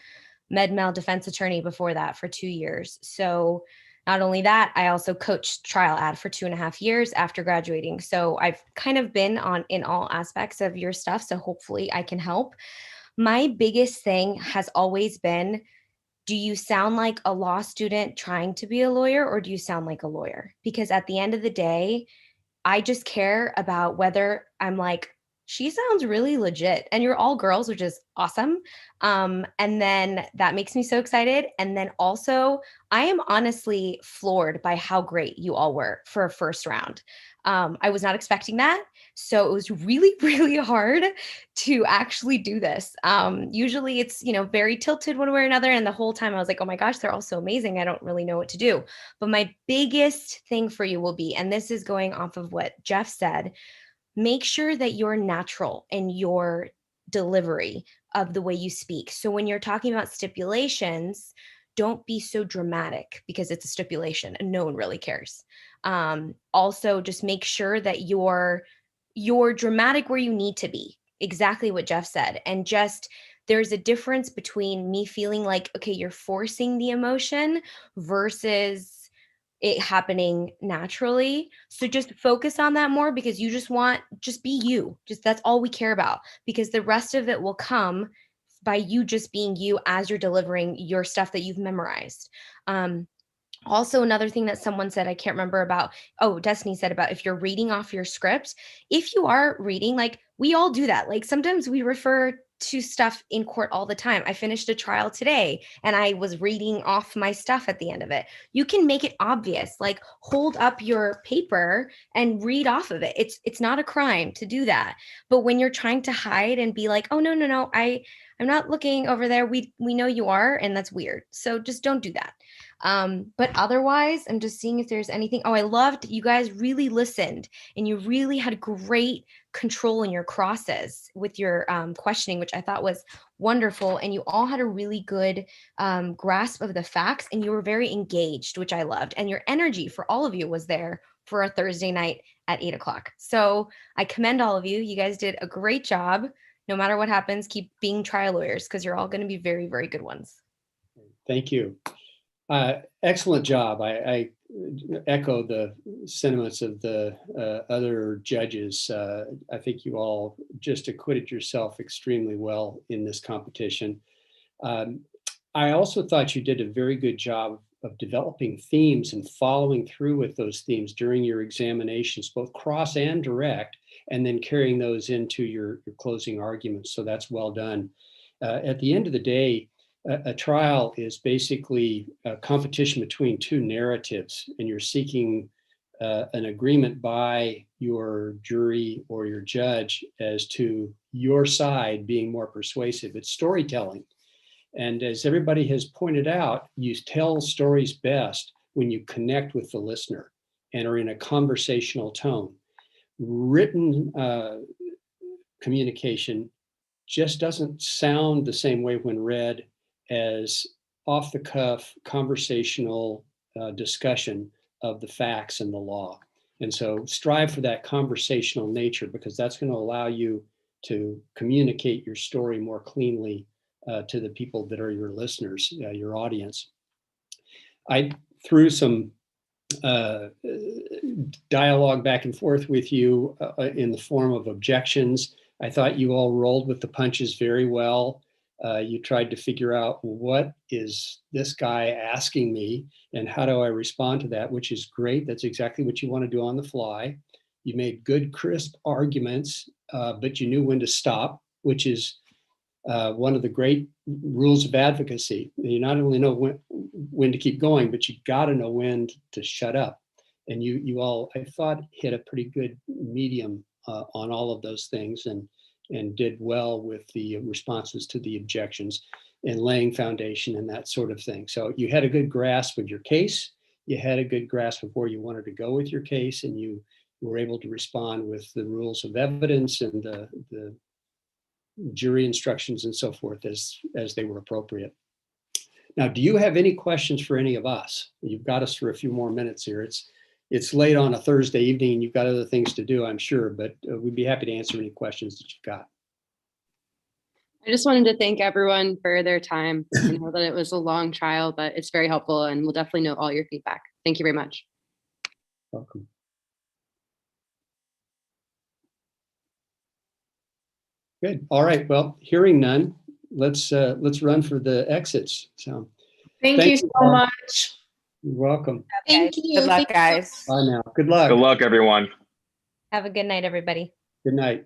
med-mal defense attorney before that for 2 years. So not only that, I also coached trial ad for 2.5 years after graduating. So I've kind of been in all aspects of your stuff. So hopefully I can help. My biggest thing has always been, do you sound like a law student trying to be a lawyer, or do you sound like a lawyer? Because at the end of the day, I just care about whether I'm like, she sounds really legit, and you're all girls, which is awesome. And then that makes me so excited. And then also, I am honestly floored by how great you all were for a first round. I was not expecting that. So it was really, really hard to actually do this. Usually it's, very tilted one way or another. And the whole time I was like, oh my gosh, they're all so amazing. I don't really know what to do. But my biggest thing for you will be, and this is going off of what Jeff said, make sure that you're natural in your delivery of the way you speak. So when you're talking about stipulations, don't be so dramatic because it's a stipulation and no one really cares. Also, just make sure that you're dramatic where you need to be. Exactly what Jeff said. And just there's a difference between me feeling like, okay, you're forcing the emotion versus it happening naturally. So just focus on that more, because you just be you. Just that's all we care about, because the rest of it will come by you just being you as you're delivering your stuff that you've memorized. Also, another thing that someone said, I can't remember about, Destiny said about if you're reading off your script, if you are reading, like we all do that. Like sometimes we refer to stuff in court all the time. I finished a trial today and I was reading off my stuff at the end of it. You can make it obvious, like hold up your paper and read off of it. It's not a crime to do that. But when you're trying to hide and be like, oh, no, I'm not looking over there. We know you are, and that's weird. So just don't do that. But otherwise, I'm just seeing if there's anything. Oh, I loved you guys really listened and you really had great control in your crosses with your questioning, which I thought was wonderful. And you all had a really good grasp of the facts and you were very engaged, which I loved. And your energy for all of you was there for a Thursday night at 8 o'clock. So I commend all of you. You guys did a great job. No matter what happens, keep being trial lawyers because you're all going to be very, very good ones. Thank you. Excellent job. I echo the sentiments of the other judges. I think you all just acquitted yourself extremely well in this competition. I also thought you did a very good job of developing themes and following through with those themes during your examinations, both cross and direct, and then carrying those into your closing arguments. So that's well done. At the end of the day, a trial is basically a competition between two narratives, and you're seeking an agreement by your jury or your judge as to your side being more persuasive. It's storytelling. And as everybody has pointed out, you tell stories best when you connect with the listener and are in a conversational tone. Written communication just doesn't sound the same way when read as off the cuff conversational discussion of the facts and the law. And so strive for that conversational nature because that's going to allow you to communicate your story more cleanly to the people that are your listeners, your audience. I threw some dialogue back and forth with you in the form of objections. I thought you all rolled with the punches very well. You tried to figure out what is this guy asking me and how do I respond to that, which is great. That's exactly what you want to do on the fly. You made good, crisp arguments, but you knew when to stop, which is one of the great rules of advocacy. You not only know when to keep going, but you got to know when to shut up. And you all, I thought, hit a pretty good medium on all of those things and did well with the responses to the objections and laying foundation and that sort of thing. So you had a good grasp of your case. You had a good grasp of where you wanted to go with your case, and you were able to respond with the rules of evidence and the jury instructions and so forth as they were appropriate. Now, do you have any questions for any of us? You've got us for a few more minutes here. It's late on a Thursday evening and you've got other things to do, I'm sure, but we'd be happy to answer any questions that you've got. I just wanted to thank everyone for their time. I know that it was a long trial, but it's very helpful and we'll definitely note all your feedback. Thank you very much. Welcome. Good. All right. Well, hearing none, let's run for the exits. So thank you so much. You're welcome. Thank you. Good luck, guys. Bye now. Good luck. Good luck, everyone. Have a good night, everybody. Good night.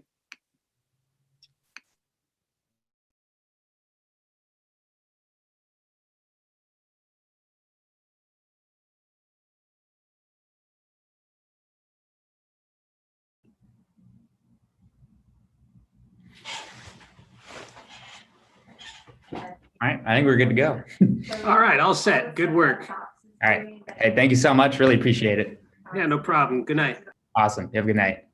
All right, I think we're good to go. All right, all set. Good work. All right. Hey, thank you so much. Really appreciate it. Yeah, no problem. Good night. Awesome. You have a good night.